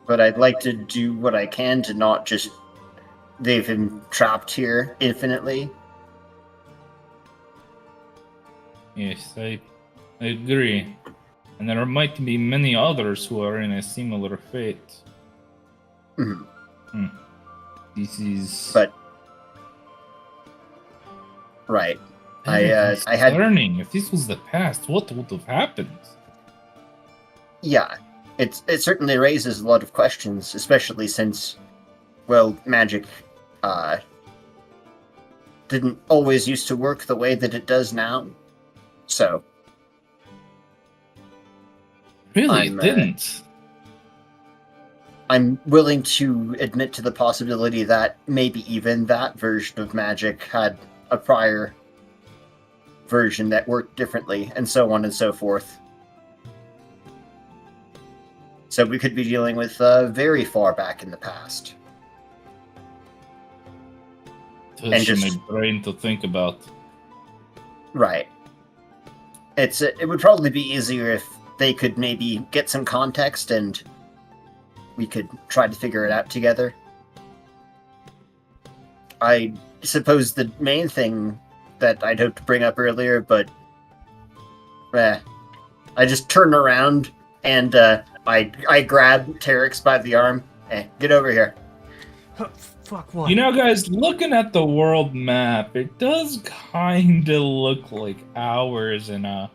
But I'd like to do what I can to not just leave him trapped here infinitely. Yes, I agree. And there might be many others who are in a similar fate. Mhm. This is But right. very I had concerning. If this was the past, what would have happened? yeah. It certainly raises a lot of questions, especially since, well, magic didn't always used to work the way that it does now. So Really, I'm, it didn't. I'm willing to admit to the possibility that maybe even that version of magic had a prior version that worked differently, and so on and so forth. So we could be dealing with very far back in the past. Touch just- my brain to think about. Right. It would probably be easier if they could maybe get some context and we could try to figure it out together. I suppose the main thing that I'd hoped to bring up earlier, but I just turn around and I grab Terex by the arm. Hey, get over here. Fuck what? You know, guys, looking at the world map, it does kind of look like ours in a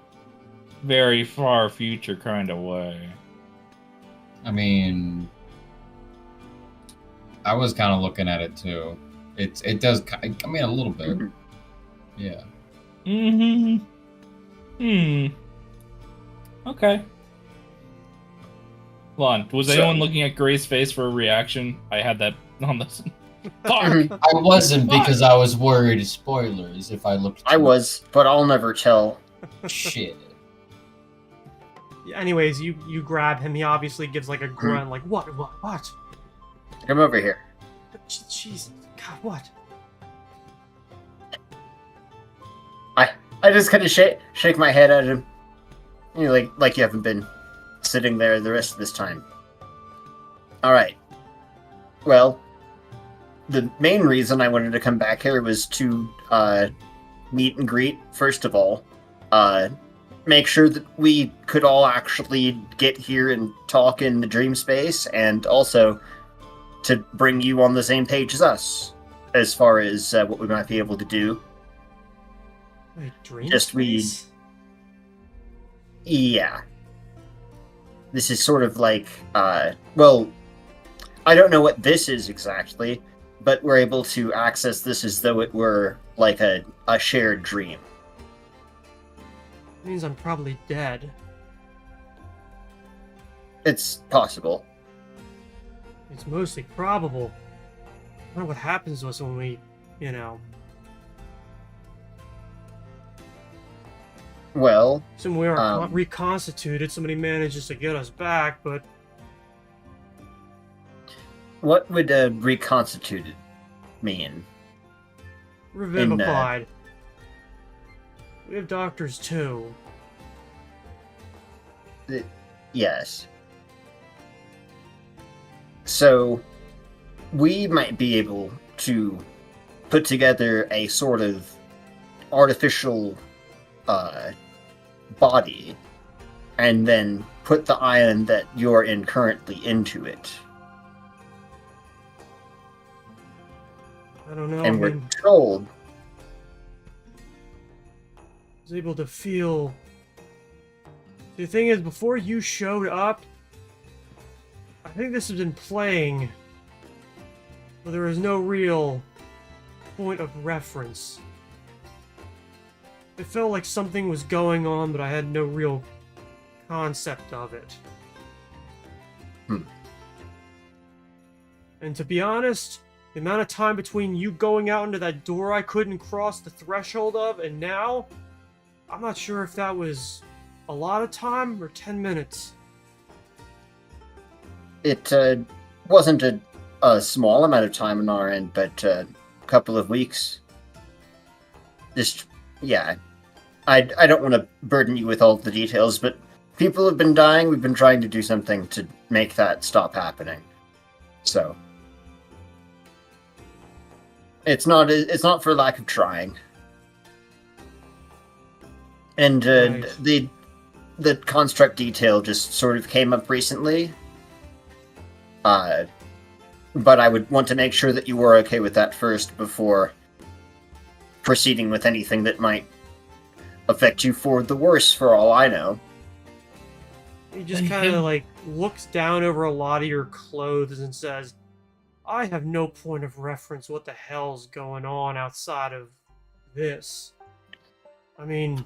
very far future kind of way. I mean, I was kind of looking at it too. It does. I mean, a little bit. Mhm. Yeah. Okay. Hold on. Was So- anyone looking at Gray's face for a reaction? I had that on this. Fuck! Mhm. I wasn't because I was worried. Spoilers. If I looked. I was, but I'll never tell. Shit. Anyways, you grab him. He obviously gives like a grunt, like what? Come over here. Jesus, God, what? I just kind of shake my head at him. You know, like you haven't been sitting there the rest of this time. All right. Well, the main reason I wanted to come back here was to meet and greet, first of all. Make sure that we could all actually get here and talk in the dream space, and also to bring you on the same page as us, as far as what we might be able to do. Wait, dream Just space? Yeah. This is sort of like, well, I don't know what this is exactly, but we're able to access this as though it were like a shared dream. Means I'm probably dead. It's possible. It's mostly probable. don't know what happens to us when we, you know, Well, so when we are Um, reconstituted, somebody manages to get us back, but what would reconstituted mean? revivified. We have doctors too. Yes. So, we might be able to put together a sort of artificial body and then put the ion that you're in currently into it. I don't know. And I we're mean, told I was able to feel. The thing is, before you showed up, I think this has been playing, but there is no real point of reference. It felt like something was going on, but I had no real concept of it. And to be honest, the amount of time between you going out into that door I couldn't cross the threshold of, and now, I'm not sure if that was a lot of time or 10 minutes. it wasn't a small amount of time on our end, but a couple of weeks. Just, yeah. I don't want to burden you with all the details, but people have been dying. We've been trying to do something to make that stop happening. So it's not for lack of trying. And Right. the construct detail just sort of came up recently. But I would want to make sure that you were okay with that first before proceeding with anything that might affect you for the worse, for all I know. He just And kind of him- like looks down over a lot of your clothes and says, I have no point of reference what the hell's going on outside of this. I mean,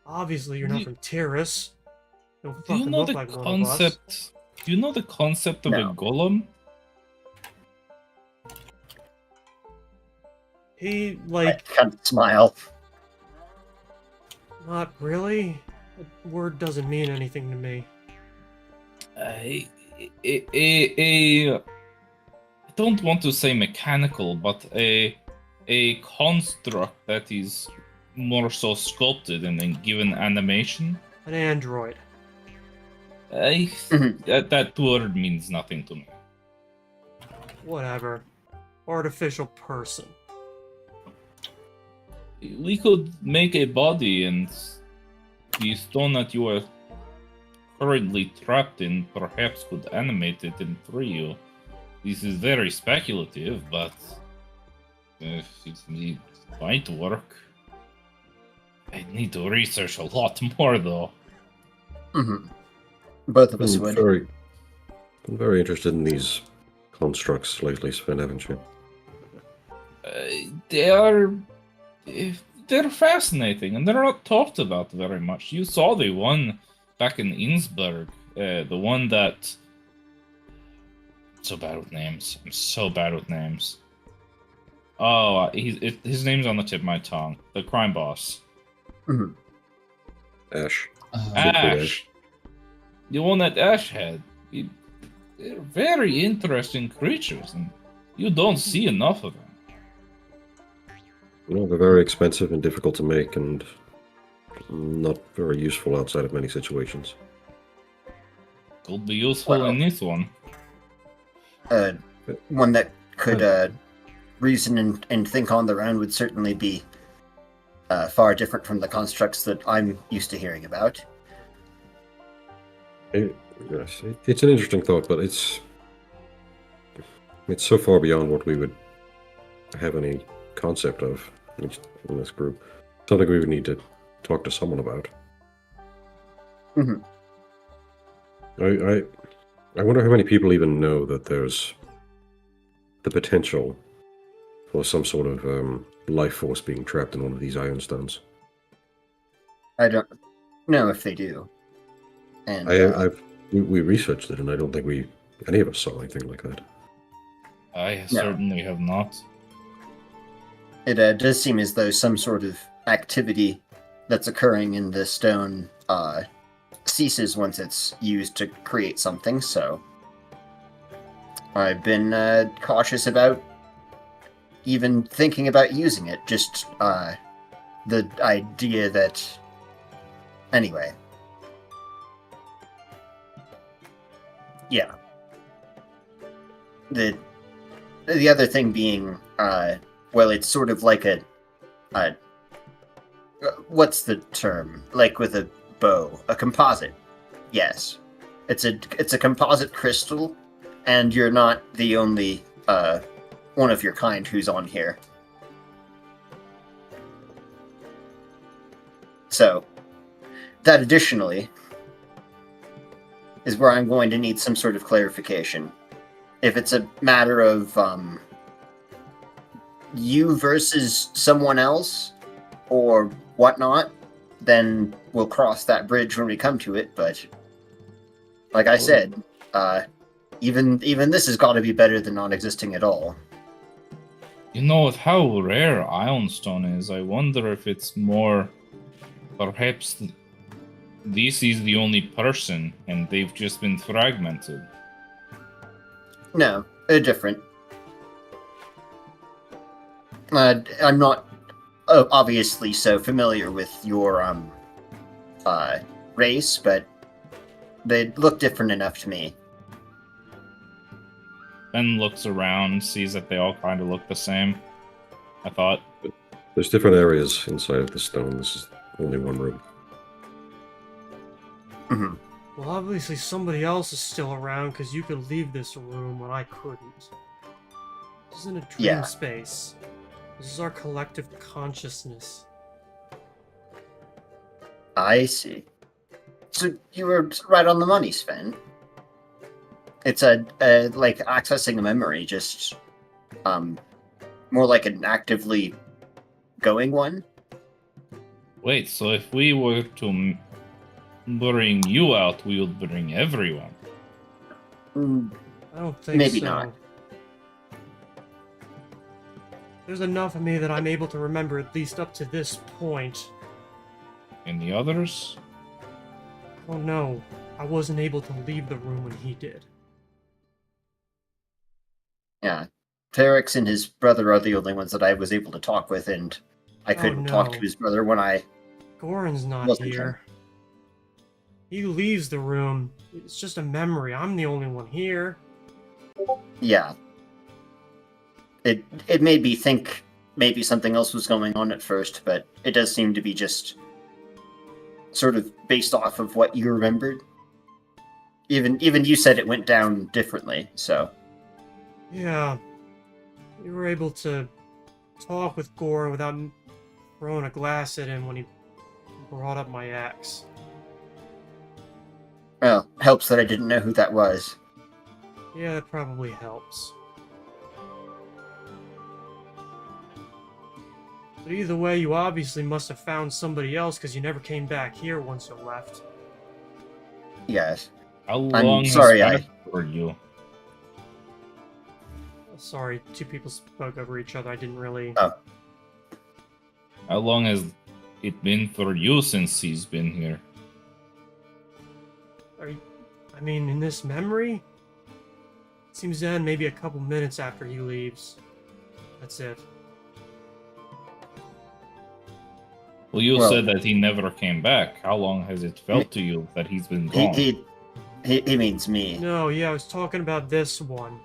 obviously you're not You- from Tyrus. Don't Do you fucking know look the like one of us. concept? Do you know the concept of No. a golem? He, I like, kind of smile. not really. The word doesn't mean anything to me. I I don't want to say mechanical, but a construct that is more so sculpted and then given animation. An android. Mhm. That word means nothing to me. Whatever. Artificial person. We could make a body, and the stone that you are currently trapped in perhaps could animate it and free you. This is very speculative, but it might work. I need to research a lot more, though. Mhm. Both of us Been would. been very interested in these constructs lately, Sven, haven't you? They are. They're fascinating, and they're not talked about very much. You saw the one back in Innsbruck, the one that. I'm so bad with names. I'm so bad with names. Oh, his name's on the tip of my tongue. The crime boss. Mhm. Ash. Ash. Ash. The one that Ash had. They're very interesting creatures, and you don't see enough of them. You know, they're very expensive and difficult to make, and not very useful outside of many situations. Could be useful Well- in this one. One that could reason and think on their own would certainly be far different from the constructs that I'm used to hearing about. Yes, it's an interesting thought, but it's so far beyond what we would have any concept of in this group. Something we would need to talk to someone about. Mhm. I wonder how many people even know that there's the potential for some sort of life force being trapped in one of these ion stones. I don't know if they do. And We researched it, and I don't think any of us saw anything like that. I No. certainly have not. It does seem as though some sort of activity that's occurring in the stone ceases once it's used to create something, so I've been cautious about even thinking about using it. Just the idea that... Anyway. Yeah. The other thing being, well, it's sort of like a what's the term? Like with a bow, a composite. Yes, it's a composite crystal, and you're not the only one of your kind who's on here. So, that additionally is where I'm going to need some sort of clarification. If it's a matter of you versus someone else or whatnot, then we'll cross that bridge when we come to it. But like I said, even this has got to be better than non-existing at all. You know, with how rare Ironstone is, I wonder if it's more... Perhaps this is the only person, and they've just been fragmented. No, they're different. I'm not obviously so familiar with your race, but they look different enough to me. Ben looks around, sees that they all kind of look the same. I thought. There's different areas inside of the stone. This is only one room. Mm-hmm. Well, obviously somebody else is still around because you could leave this room when I couldn't. This isn't a dream Yeah. space. This is our collective consciousness. I see. So you were right on the money, Sven. It's a like accessing a memory, just more like an actively going one. Wait, so if we were to bring you out, we would bring everyone. I don't think Maybe so. not. There's enough of me that I'm able to remember at least up to this point. And the others? Oh no, I wasn't able to leave the room when he did. Yeah. Terex and his brother are the only ones that I was able to talk with, and I Oh, couldn't talk no. to his brother when I... Goran's not Wasn't here. He leaves the room. It's just a memory. I'm the only one here. Yeah. It made me think maybe something else was going on at first, but it does seem to be just sort of based off of what you remembered. Even you said it went down differently, so... Yeah. You were able to talk with Goran without throwing a glass at him when he brought up my axe. Well, helps that I didn't know who that was. Yeah, that probably helps. But either way, you obviously must have found somebody else because you never came back here once you left. Yes. How I'm long sorry, has it been for you? Sorry, two people spoke over each other. I didn't really... Oh. How long has it been for you since he's been here? I mean, in this memory? It seems to end maybe a couple minutes after he leaves. That's it. Well, you Well- said that he never came back. How long has it felt to you that he's been gone? He means me. No, yeah, I was talking about this one.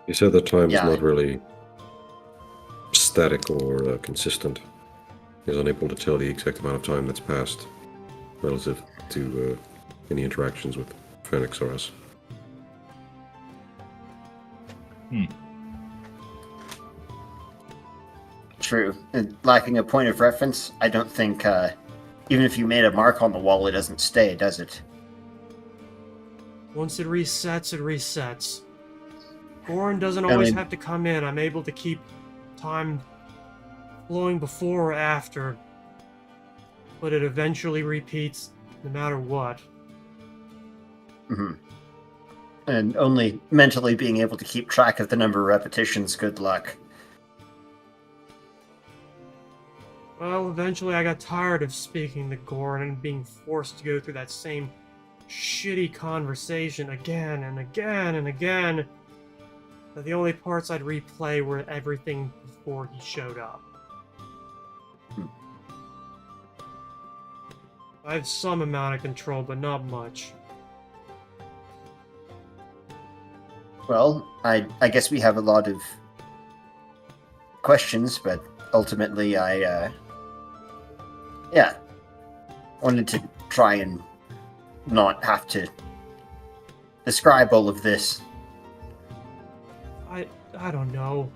He said that time Yeah. is not really static or consistent. He's unable to tell the exact amount of time that's passed relative to any interactions with Phoenix or us. True. And lacking a point of reference, I don't think, even if you made a mark on the wall, it doesn't stay, does it? Once it resets, it resets. Goran doesn't always have to come in. I'm able to keep time flowing before or after. But it eventually repeats no matter what. Mm-hmm. And only mentally being able to keep track of the number of repetitions, good luck. Well, eventually I got tired of speaking to Goran and being forced to go through that same shitty conversation again and again and again. But the only parts I'd replay were everything before he showed up. I have some amount of control, but not much. Well, I guess we have a lot of questions, but ultimately yeah, wanted to try and not have to describe all of this. I don't know.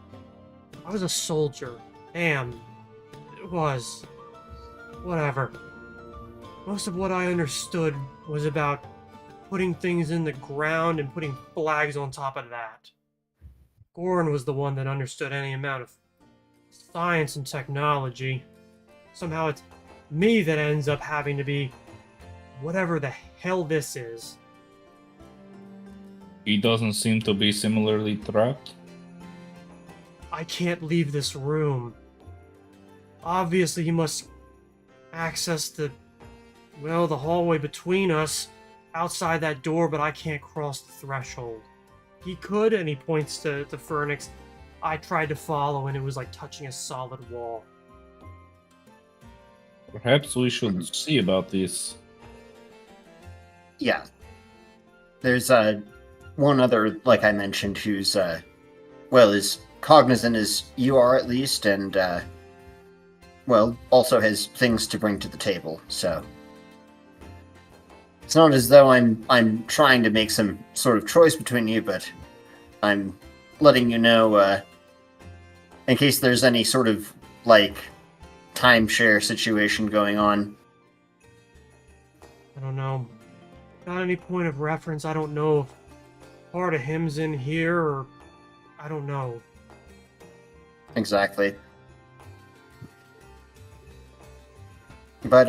I was a soldier. Damn. It was. Whatever. Most of what I understood was about putting things in the ground and putting flags on top of that. Goran was the one that understood any amount of science and technology. Somehow it's me that ends up having to be whatever the hell this is. He doesn't seem to be similarly trapped. I can't leave this room. Obviously he must access the hallway between us outside that door, but I can't cross the threshold. He could, and he points to Phoenix. I tried to follow, and it was like touching a solid wall. Perhaps we should see about this. Yeah. There's one other, like I mentioned, who's as cognizant as you are at least, and also has things to bring to the table, so it's not as though I'm trying to make some sort of choice between you, but I'm letting you know, in case there's any sort of, like, timeshare situation going on. I don't know. Not any point of reference. I don't know if part of him's in here, or I don't know. Exactly. But,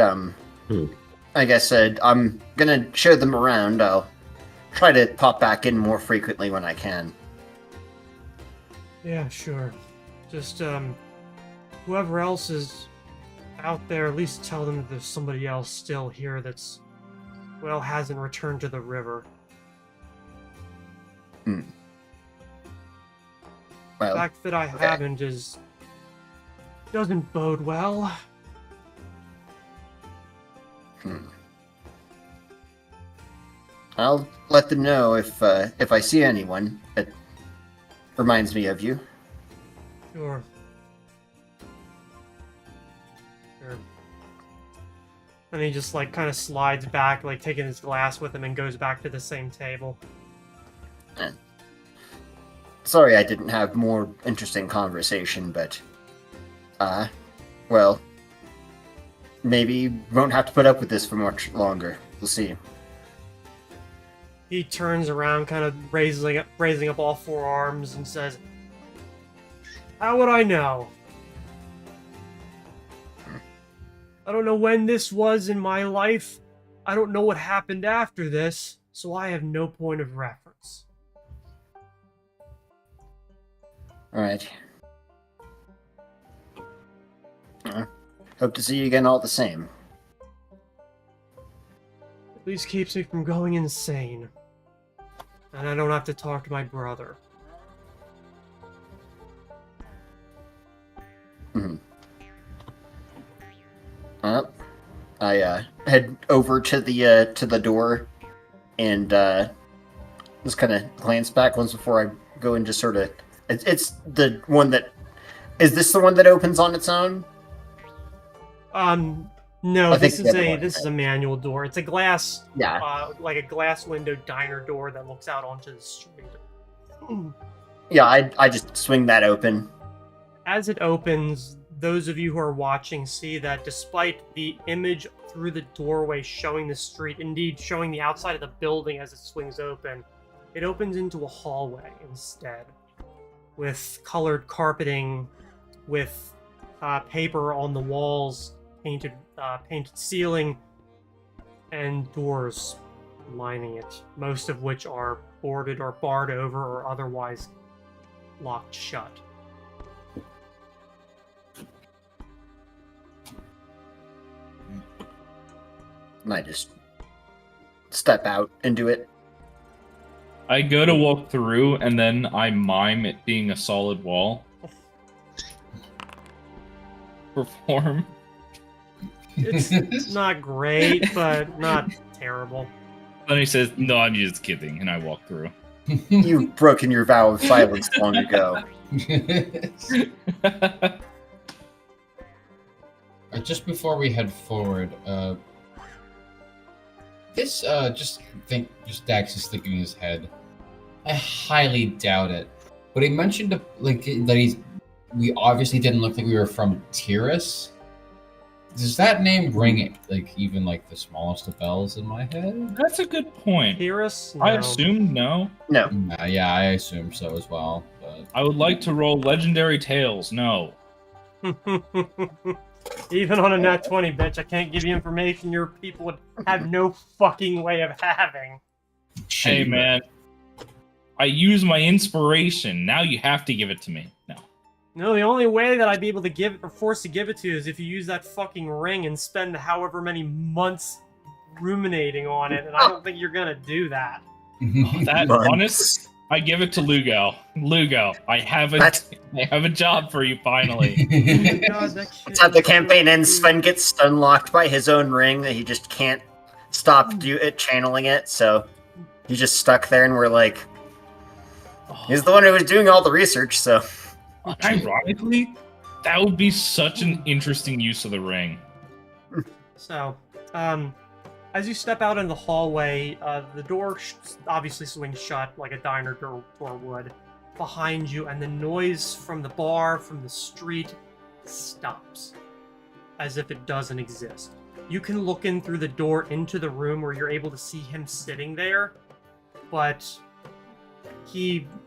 like I said, I'm gonna share them around. I'll try to pop back in more frequently when I can. Yeah, sure. Just, whoever else is out there, at least tell them that there's somebody else still here that's, hasn't returned to the river. Well, The fact that I haven't doesn't bode well. I'll let them know if I see anyone that reminds me of you. Sure. Sure. And he just, like, kind of slides back, like, taking his glass with him and goes back to the same table. Sorry I didn't have more interesting conversation, but, maybe won't have to put up with this for much longer. We'll see. He turns around, kind of raising up all four arms, and says, "How would I know? I don't know when this was in my life. I don't know what happened after this, so I have no point of reference." Alright. Hope to see you again all the same. At least keeps me from going insane. And I don't have to talk to my brother. I head over to the door and just kind of glance back once before I go and just sort of. It's the one that. Is this the one that opens on its own? No, I think this is a manual door. It's a glass, like a glass window diner door that looks out onto the street. Yeah, I just swing that open. As it opens, those of you who are watching see that despite the image through the doorway showing the street, indeed showing the outside of the building as it swings open, it opens into a hallway instead, with colored carpeting, with paper on the walls, painted ceiling, and doors lining it, most of which are boarded or barred over or otherwise locked shut. And I just step out into it. I go to walk through, and then I mime it being a solid wall. Perform. It's not great, but not terrible. Then he says, "No, I'm just kidding," and I walk through. You've broken your vow of silence long ago. Just before we head forward, just Dax is thinking in his head. I highly doubt it, but he mentioned that we obviously didn't look like we were from Tyrus. Does that name ring even the smallest of bells in my head? That's a good point. Pyrrhus? No. I assume no. No. Yeah, I assume so as well. But I would like to roll legendary tales. No. Even on a nat 20, bitch, I can't give you information your people would have no fucking way of having. Hey, man. I use my inspiration. Now you have to give it to me. No. No, the only way that I'd be able to give it or forced to give it to you is if you use that fucking ring and spend however many months ruminating on it, and I don't think you're gonna do that. That honest, I give it to Lugo. Lugo, I have a job for you finally. God, that shit That's how the is campaign so ends. cute. Sven gets unlocked by his own ring that he just can't stop channeling it, so he's just stuck there, and we're like, he's the one who was doing all the research, so. Ironically, that would be such an interesting use of the ring. So, as you step out in the hallway, the door obviously swings shut like a diner door would behind you, and the noise from the bar, from the street, stops, as if it doesn't exist. You can look in through the door into the room where you're able to see him sitting there, but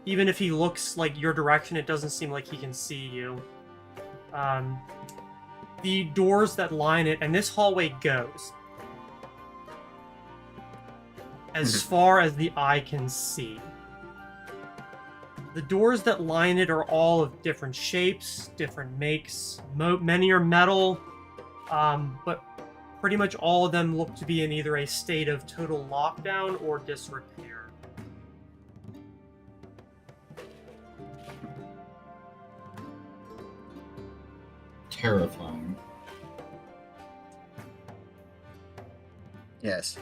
even if he looks your direction, it doesn't seem like he can see you. The doors that line it, and this hallway goes as far as the eye can see. The doors that line it are all of different shapes, different makes. Many are metal, but pretty much all of them look to be in either a state of total lockdown or disrepair. terrifying. Yes.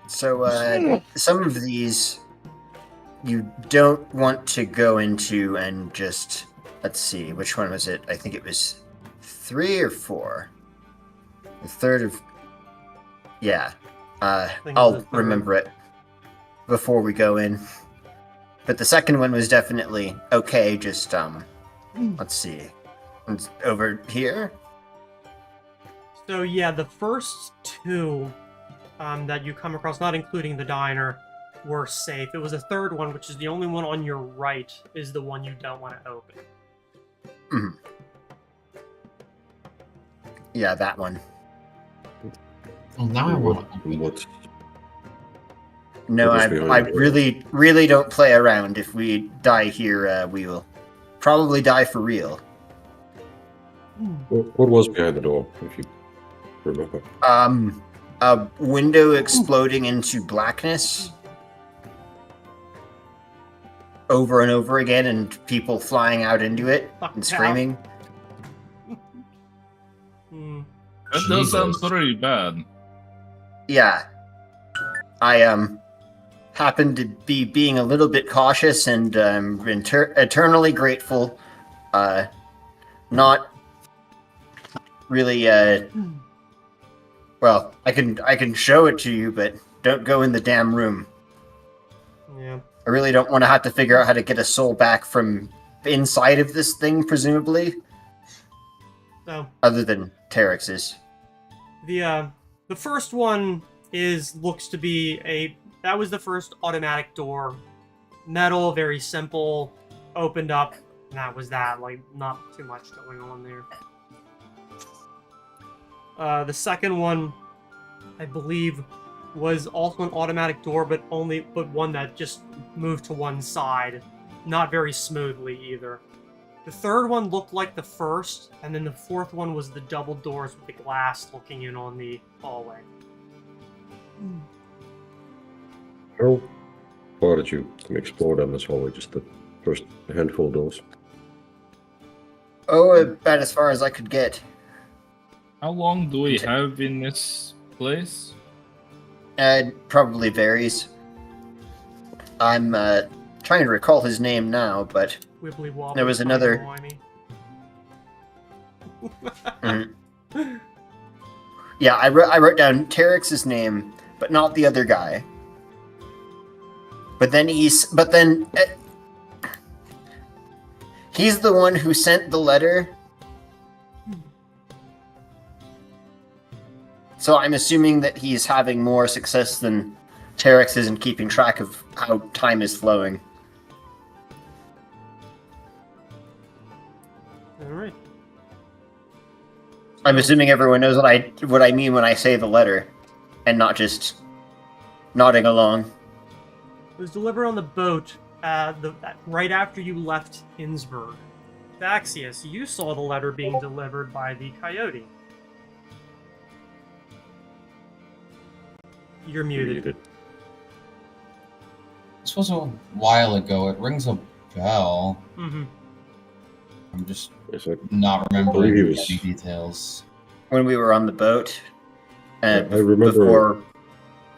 So, some of these you don't want to go into and just... Let's see, which one was it? I think it was 3 or 4. The third of... Yeah. think it was I'll the third. remember it before we go in. But the second one was definitely okay, just, let's see. It's over here? So yeah, the first 2 that you come across, not including the diner, were safe. It was the third one, which is the only one on your right, is the one you don't want to open. Mhm. Yeah, that one. Well, now I want to open it. What's No, What was I behind it? really don't play around. If we die here, we will probably die for real. what was behind the door, if you remember? A window exploding into blackness over and over again, and people flying out into it Fuck and yeah. screaming. Hmm. That does sound Jesus. pretty bad. Yeah, I happen to be being a little bit cautious, and eternally grateful. Not really. Well, I can show it to you, but don't go in the damn room. Yeah. I really don't want to have to figure out how to get a soul back from inside of this thing, presumably, So other than Terex's. the first one looks to be that was the first automatic door, metal, very simple, opened up, and that was that. Like, not too much going on there. The second one I believe, was also an automatic door, but one that just moved to one side. Not very smoothly either. The third one looked like the first, and then the fourth one was the double doors with the glass looking in on the hallway. How far did you explore down this hallway? Just the first handful of doors? Oh, about as far as I could get. How long do we have in this place? It probably varies. I'm trying to recall his name now, but Wibbly wobbly. there was another. Yeah, I wrote down Teryx's name, but not the other guy. But then he's the one who sent the letter. So I'm assuming that he's having more success than Teryx is in keeping track of how time is flowing. Alright. I'm assuming everyone knows what I mean when I say the letter, and not just nodding along. It was delivered on the boat right after you left Innsbruck. Thaxius, you saw the letter being delivered by the coyote. You're muted. This was a while ago. It rings a bell. Mm-hmm. I'm just It's like, not remembering he was- any details. When we were on the boat, I remember. before.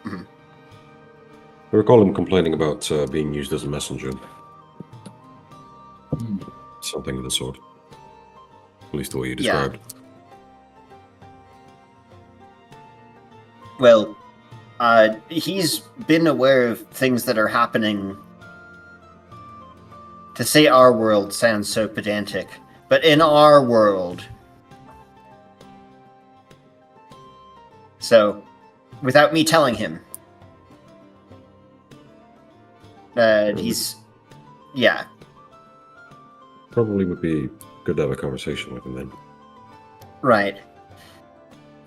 I recall him complaining about being used as a messenger. Hmm. Something of the sort. At least the way you Yeah. described. Well, he's been aware of things that are happening. To say our world sounds so pedantic, but in our world. So, without me telling him, he's, yeah. Probably would be good to have a conversation with him then. Right.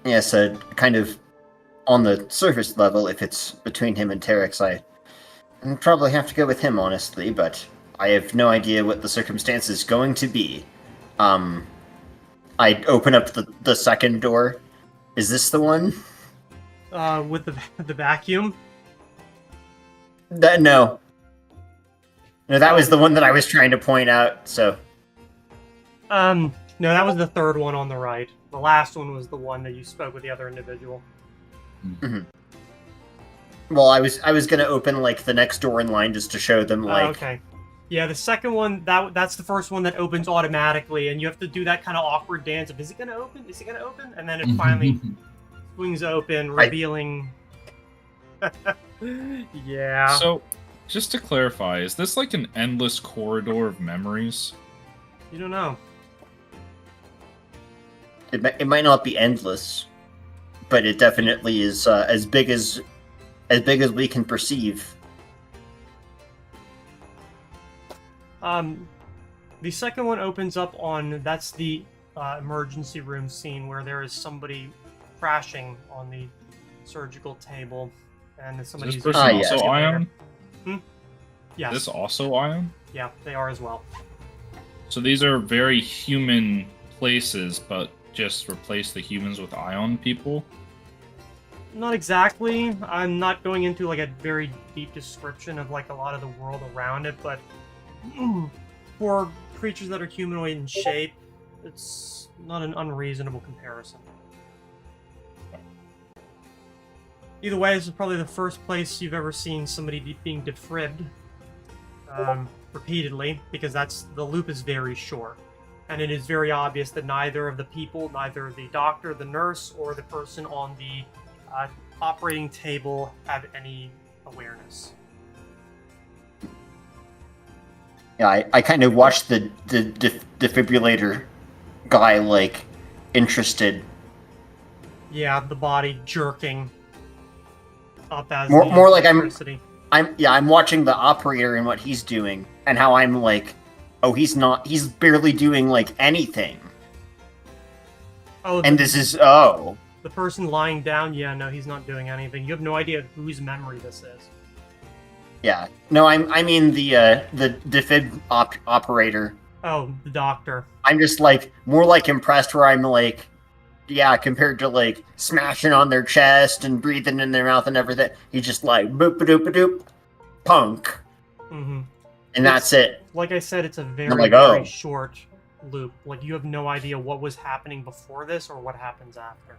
Yeah, so kind of on the surface level, if it's between him and Teryx, I'd probably have to go with him, honestly, but I have no idea what the circumstance is going to be. I open up the second door. Is this the one? With the vacuum? No. No, that was the one that I was trying to point out, so... No, that was the third one on the right. The last one was the one that you spoke with the other individual. Mm-hmm. Well, I was gonna open, like, the next door in line just to show them, like... Okay. Yeah, the second one, that's the first one that opens automatically, and you have to do that kind of awkward dance of, is it gonna open? Is it gonna open? And then it finally swings open, revealing... Yeah. So, just to clarify, is this like an endless corridor of memories? You don't know. It might not be endless, but it definitely is as big as we can perceive. The second one opens up on, that's the emergency room scene where there is somebody crashing on the surgical table, and Is somebody's... this person yes. also Ion? Yes. This also Ion? Yeah, they are as well. So these are very human places, but just replace the humans with Ion people? Not exactly. I'm not going into like a very deep description of like a lot of the world around it, but for creatures that are humanoid in shape, it's not an unreasonable comparison. Either way, this is probably the first place you've ever seen somebody being defibbed repeatedly, because the loop is very short. And it is very obvious that neither of the people, neither the doctor, the nurse, or the person on the operating table have any awareness. Yeah, I kind of watched the defibrillator guy, like, interested. Yeah, the body jerking up as More like electricity. I'm watching the operator and what he's doing, and how I'm like, oh, he's barely doing, like, anything. Oh, And this is, The person lying down, yeah, no, he's not doing anything. You have no idea whose memory this is. Yeah. No, I mean the defib operator. Oh, the doctor. I'm just like more like impressed where I'm like, yeah, compared to like smashing on their chest and breathing in their mouth and everything. He's just like boop a doop a doop, punk, Mm-hmm. and that's it. Like I said, it's a very, like, very oh. short loop. Like, you have no idea what was happening before this or what happens after.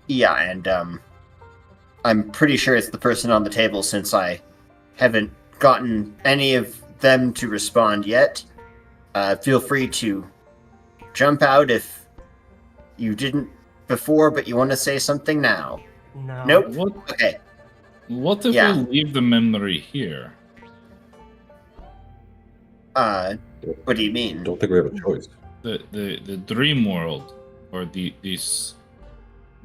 Yeah, and I'm pretty sure it's the person on the table since I haven't gotten any of them to respond yet. Feel free to jump out if you didn't before, but you want to say something now. No. Nope. What? Okay. What if Yeah. we leave the memory here? What do you mean? Don't think we have a choice. The dream world, or this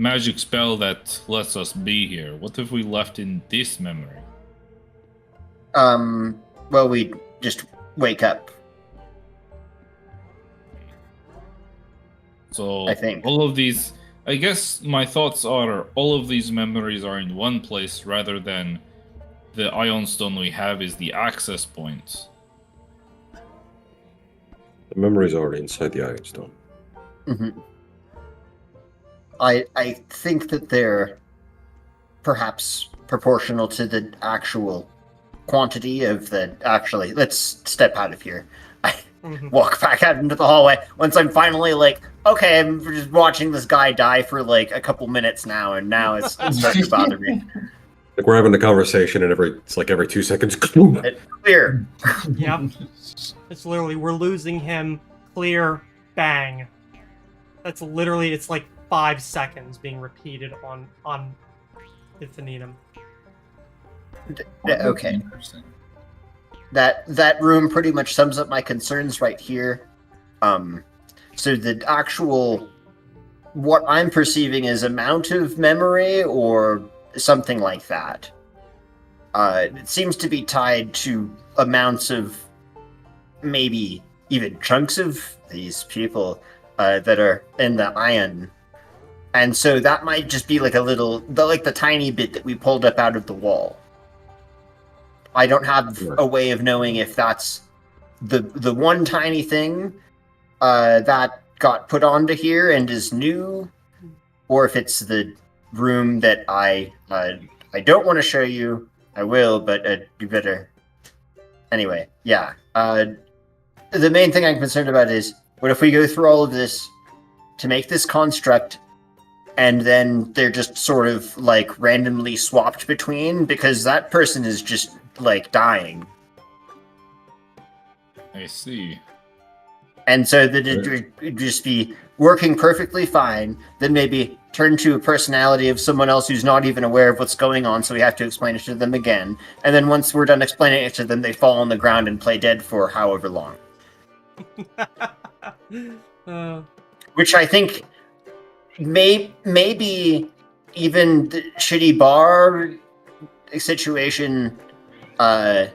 magic spell that lets us be here. What if we left in this memory? Well, we just wake up. So I think. all of these, I guess my thoughts are all of these memories are in one place rather than the Ion Stone we have is the access point. The memories are inside the Iron Stone. Mm-hmm. I think that they're perhaps proportional to the actual quantity of the. Actually, let's step out of here. I walk back out into the hallway once I'm finally like, okay, I'm just watching this guy die for like a couple minutes now, and now it's starting to bother me. Like we're having a conversation, and it's like every 2 seconds. It's clear. Yep. It's literally, we're losing him. Clear. Bang. That's literally, it's like 5 seconds being repeated on infinitum. Okay. Interesting. That room pretty much sums up my concerns right here. So the actual, what I'm perceiving is amount of memory or something like that. It seems to be tied to amounts of maybe even chunks of these people that are in the ion. And so that might just be like the tiny bit that we pulled up out of the wall. I don't have a way of knowing if that's the one tiny thing that got put onto here and is new, or if it's the room that I don't want to show you. I will, but you better. Anyway, yeah. The main thing I'm concerned about is, what if we go through all of this to make this construct, and then they're just sort of like randomly swapped between, because that person is just like dying. I see. And so that it would just be working perfectly fine, then maybe turn to a personality of someone else who's not even aware of what's going on, so we have to explain it to them again. And then once we're done explaining it to them, they fall on the ground and play dead for however long. Which I think maybe even the shitty bar situation, there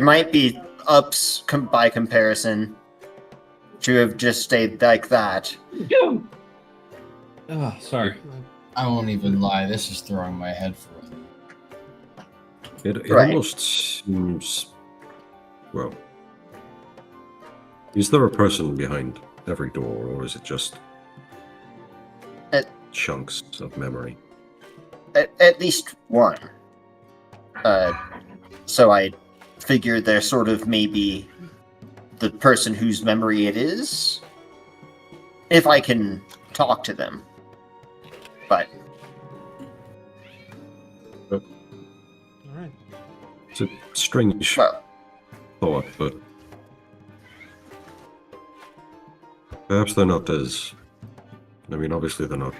might be ups by comparison to have just stayed like that. Oh, sorry. I won't even lie. This is throwing my head for it. It Right. almost seems. Well. Is there a person behind every door, or is it just chunks of memory? At least one. So I figure they're sort of maybe the person whose memory it is, if I can talk to them. But Alright. It's a strange well, thought, but perhaps they're not as. I mean, obviously they're not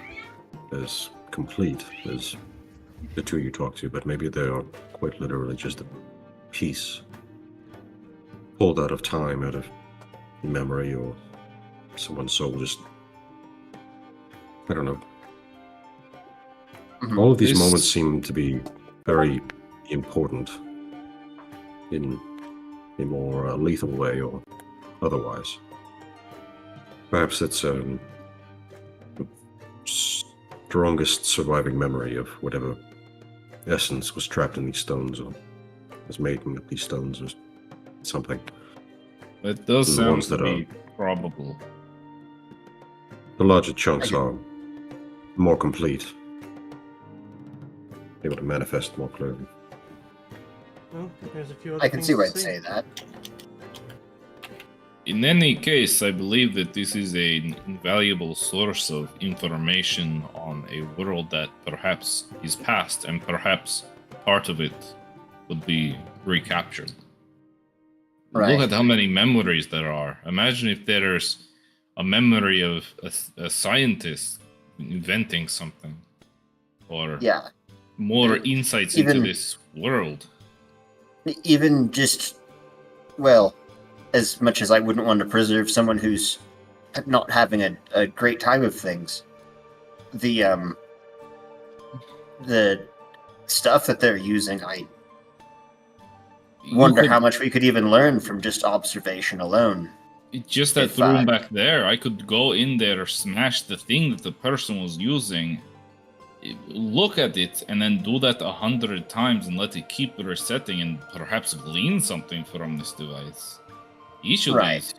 as complete as the two you talk to, but maybe they are quite literally just a piece pulled out of time, out of memory, or someone's soul just. I don't know. mhm. All of these This- moments seem to be very important in a more lethal way or otherwise. Perhaps it's strongest surviving memory of whatever essence was trapped in these stones or was making up these stones or something. That does The sound ones to that be probable. The larger chunks are more complete, able to manifest more clearly. Well, there's a few other I can things see why to I'd say that. In any case, I believe that this is an invaluable source of information on a world that perhaps is past, and perhaps part of it would be recaptured. Right. Look at how many memories there are. Imagine if there's a memory of a scientist inventing something, or Yeah. more insights Even- into this world. Even just, well, as much as I wouldn't want to preserve someone who's not having a great time of things, the stuff that they're using, I You wonder could- how much we could even learn from just observation alone. It's just that If, room back there. I could go in there, smash the thing that the person was using, look at it, and then do that 100 times and let it keep resetting and perhaps glean something from this device. Each of Right. these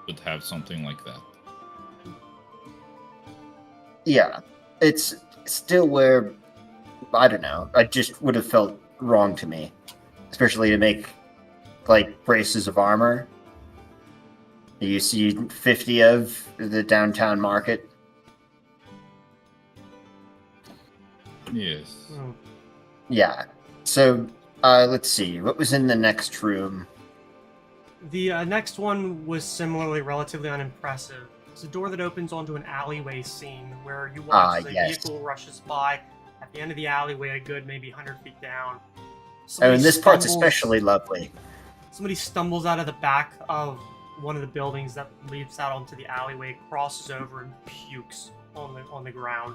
would have something like that. Yeah, it's still where, I don't know, I just would have felt wrong to me. Especially to make, like, braces of armor. You see 50 of the downtown market. Yes. Oh, Yeah. So, let's see. What was in the next room? The next one was similarly relatively unimpressive. It's a door that opens onto an alleyway scene where you watch as a yes. vehicle rushes by at the end of the alleyway, a good maybe 100 feet down. Oh, Somebody and this part's stumbles- especially lovely. Somebody stumbles out of the back of one of the buildings that leads out onto the alleyway, crosses over, and pukes on the ground.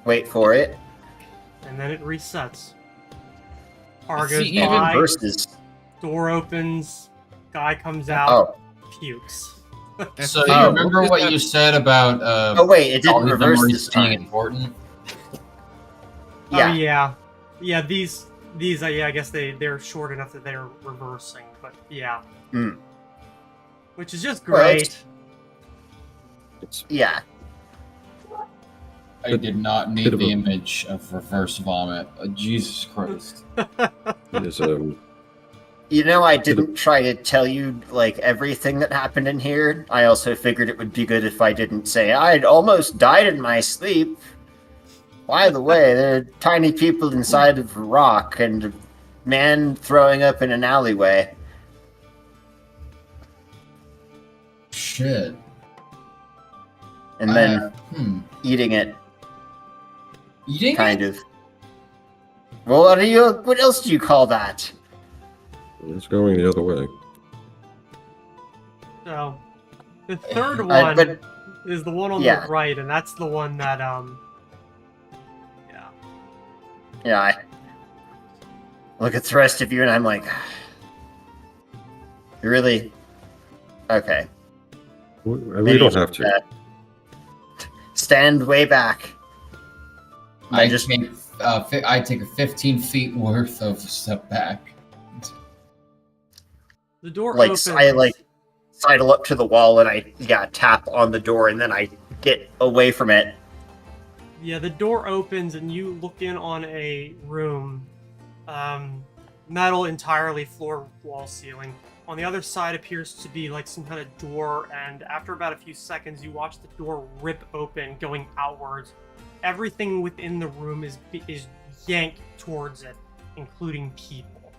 Wait for it. And then it resets. Car See, goes even by, Versus. door opens, guy comes out, Oh. pukes. So you Oh. remember what you said about Oh, wait, it didn't all the reverse memories this being time. important? Oh Yeah. yeah. These I guess they're short enough that they're reversing, but yeah. Mm. Which is just Well, great. Yeah. I did not need Bit of the a- image of reverse vomit. Jesus Christ. There's You know, I didn't try to tell you, like, everything that happened in here. I also figured it would be good if I didn't say, I'd almost died in my sleep. By the way, there are tiny people inside of a rock and a man throwing up in an alleyway. Shit. And then eating it, Eating kind it? of. Well, what else do you call that? it's going the other way. So the third one But is the one on yeah. the right, and that's the one that yeah, I look at the rest of you and I'm like, you really? Okay. We don't have to. Stand way back. I just- take I take a 15 feet worth of step back. the door Like, opens. I sidle up to the wall and I tap on the door and then I get away from it. Yeah, the door opens and you look in on a room, metal entirely, floor, wall, ceiling. On the other side appears to be like some kind of door, and after about a few seconds, you watch the door rip open, going outwards. Everything within the room is yanked towards it, including people,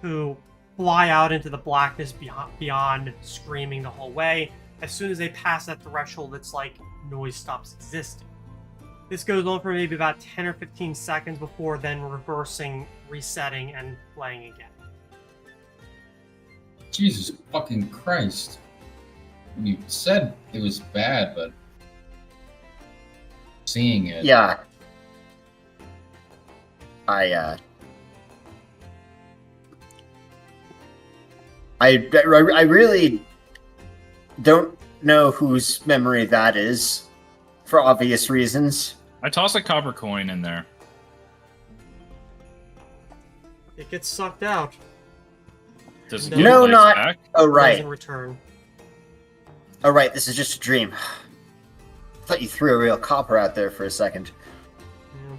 who fly out into the blackness beyond, screaming the whole way. As soon as they pass that threshold, it's like noise stops existing. This goes on for maybe about 10 or 15 seconds before then reversing, resetting, and playing again. Jesus fucking Christ. You said it was bad, but seeing it. Yeah. I really don't know whose memory that is, for obvious reasons. I toss a copper coin in there. It gets sucked out. Does it No, get No, placed not- back? Oh, It right. doesn't return. Oh, right, this is just a dream. I thought you threw a real copper out there for a second. Yeah.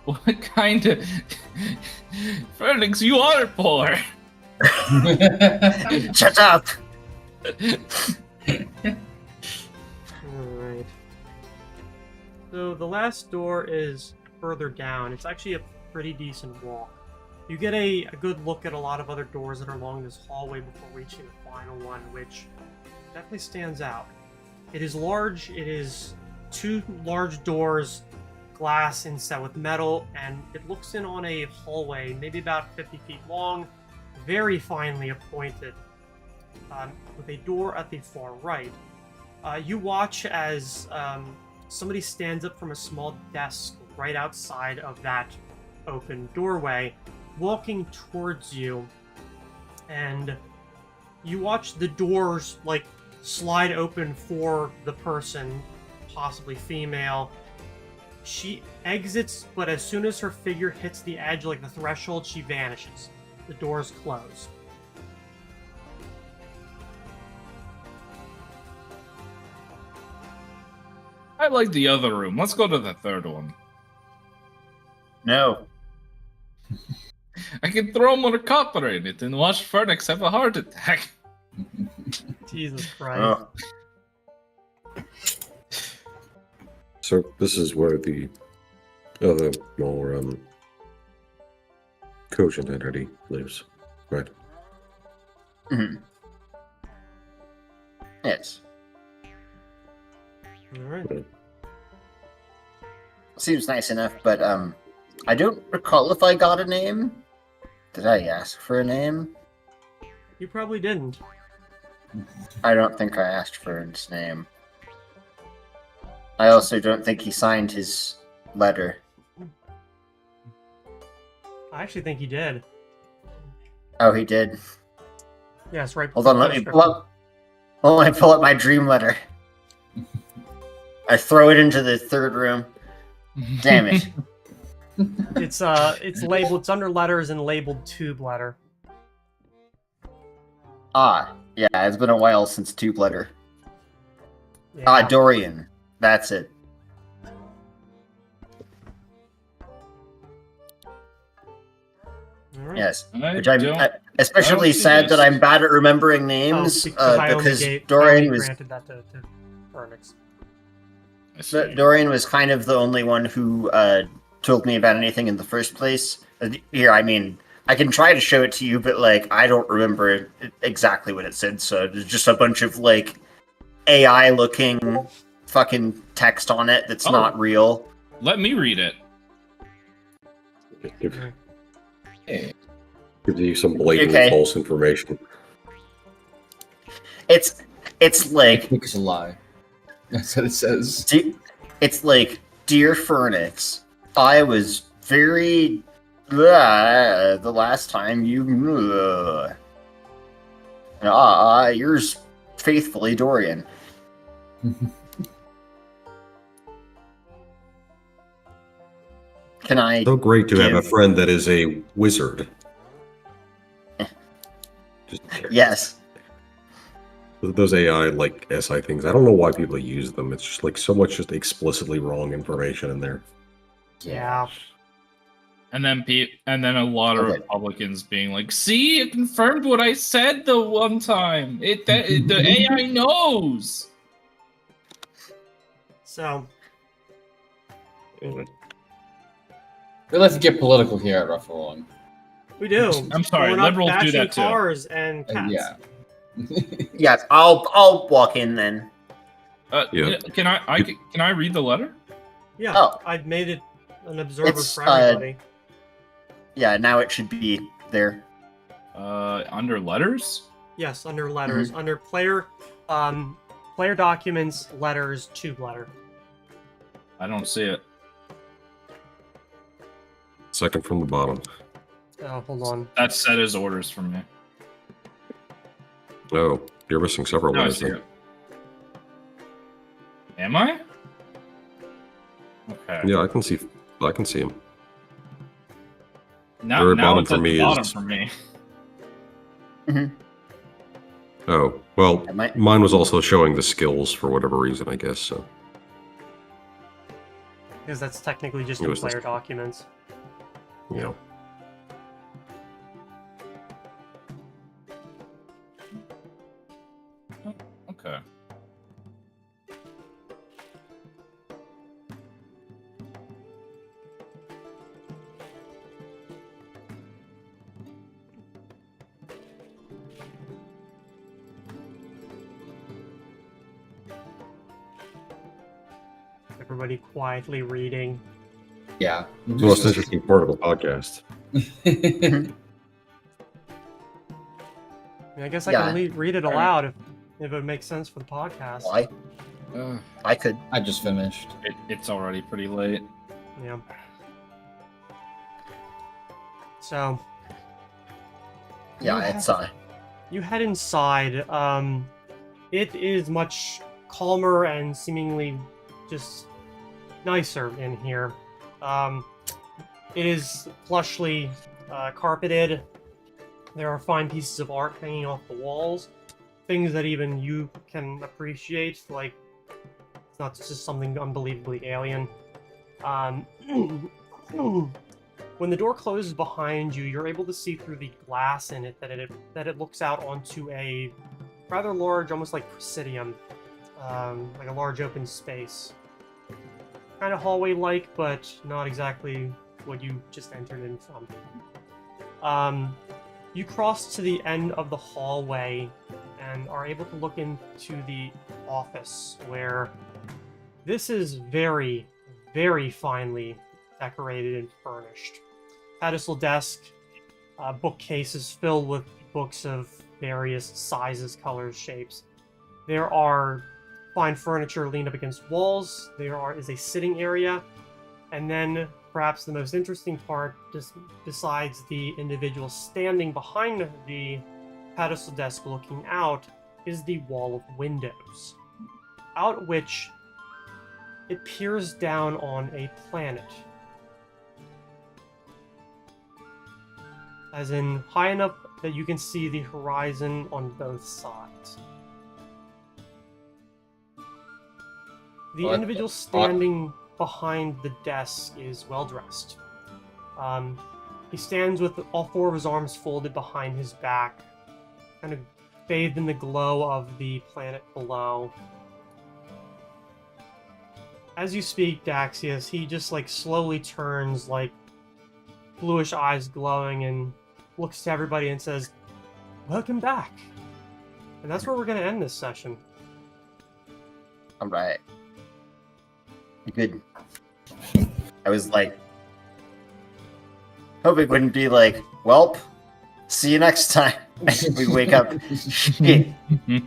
What kind of Phoenix? You are poor. Shut up! Alright. So the last door is further down. It's actually a pretty decent walk. You get a good look at a lot of other doors that are along this hallway before reaching the final one, which definitely stands out. It is large. It is 2 large doors, glass inset with metal, and it looks in on a hallway, maybe about 50 feet long, very finely appointed, with a door at the far right. You watch as somebody stands up from a small desk right outside of that open doorway, walking towards you, and you watch the doors like slide open for the person, possibly female. She exits, but as soon as her figure hits the edge, like the threshold, she vanishes. The doors close. I like the other room. Let's go to the third one. No. I can throw more copper in it and watch Phoenix have a heart attack. Jesus Christ. Oh. So this is where the other more cogent entity lives, right? Mhm. Yes. Alright. Seems nice enough, but I don't recall if I got a name. Did I ask for a name? You probably didn't. I don't think I asked for his name. I also don't think he signed his letter. I actually think he did. Oh, he did. Yes, right. Hold on, let me pull up. Hold on, pull up my dream letter. I throw it into the third room. Damn it. It's labeled. It's under letters and labeled tube letter. Ah, yeah, it's been a while since tube letter. Yeah. Ah, Dorian. That's it. Alright. Yes. I Which I'm don't- especially I don't sad that suggest- I'm bad at remembering names I only because I Dorian only was granted that to Phoenix. I see. Dorian was kind of the only one who told me about anything in the first place. Here, I mean, I can try to show it to you, but like I don't remember exactly what it said. So there's just a bunch of like AI-looking fucking text on it that's Oh. not real. Let me read it. Give, Hey. gives you some blatantly Okay. false information. It's like It's a lie. That's what it says. it's like, dear Phoenix, I was very the last time you yours faithfully, Dorian. Can I? So great to have a give- friend that is a wizard. Just Yes. those AI like SI things. I don't know why people use them. It's just like so much just explicitly wrong information in there. Yeah. And then a lot of Okay. Republicans being like, "See, it confirmed what I said the one time. The AI knows." So We like to get political here at Ruffle One. we do. I'm sorry, We're not liberals do bashing that too. cars and cats. Yeah. Yes. I'll walk in then. Yeah. Can I read the letter? Yeah. Oh. I've made it an observer It's, for everybody. Yeah. Now it should be there. Under letters? Yes, under letters, under player documents, letters, tube letter. I don't see it. Second from the bottom. Oh, hold on. That set as orders from me. Oh, You're missing several No, I letters. see Then. it. Am I? Okay. Yeah, I can see. I can see him. Now, Very now bottom it's for at me the bottom is- for me. Oh well, Am I- mine was also showing the skills for whatever reason, I guess. So Because that's technically just It in was player just- documents. you know. Okay. Everybody quietly reading. Yeah. It's the most interesting part of the podcast. I mean, I guess I Yeah. can read it aloud if it makes sense for the podcast. Why? I could. I just finished. It's already pretty late. Yeah. So Yeah, You it's you head inside. It is much calmer and seemingly just nicer in here. It is plushly carpeted. There are fine pieces of art hanging off the walls, things that even you can appreciate. Like it's not just something unbelievably alien. When the door closes behind you, you're able to see through the glass in it that it looks out onto a rather large, almost like presidium, like a large open space. Kind of hallway-like, but not exactly what you just entered in from. You cross to the end of the hallway and are able to look into the office, where this is very, very finely decorated and furnished. Pedestal desk, bookcases filled with books of various sizes, colors, shapes. There are fine furniture leaned up against walls. There is a sitting area, and then perhaps the most interesting part, just besides the individual standing behind the pedestal desk looking out, is the wall of windows, out which it peers down on a planet. As in, high enough that you can see the horizon on both sides. The What individual the fuck? standing behind the desk is well dressed. He stands with all four of his arms folded behind his back, kind of bathed in the glow of the planet below. As you speak, Daxius, he just like slowly turns, like bluish eyes glowing, and looks to everybody and says, "Welcome back." And that's where we're going to end this session. All right. Good. I was like, hope it wouldn't be like, welp, see you next time. We wake up. Shit. Porky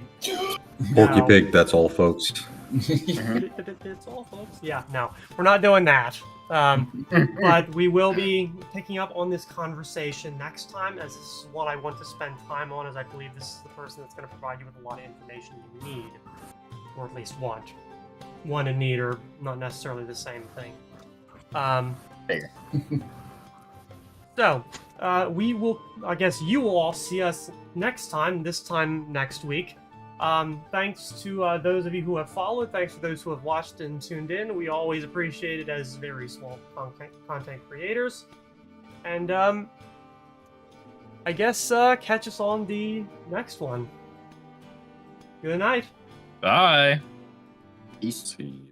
No. Pig, that's all, folks. It's all, folks. Yeah, no, we're not doing that. But we will be picking up on this conversation next time, as this is what I want to spend time on, as I believe this is the person that's going to provide you with a lot of information you need, or at least want. Want and need are not necessarily the same thing. Bigger. So, we will, I guess you will all see us next time, this time next week. Thanks to those of you who have followed, thanks to those who have watched and tuned in. We always appreciate it as very small content creators. And, I guess, catch us on the next one. Good night. Bye. Peace. See.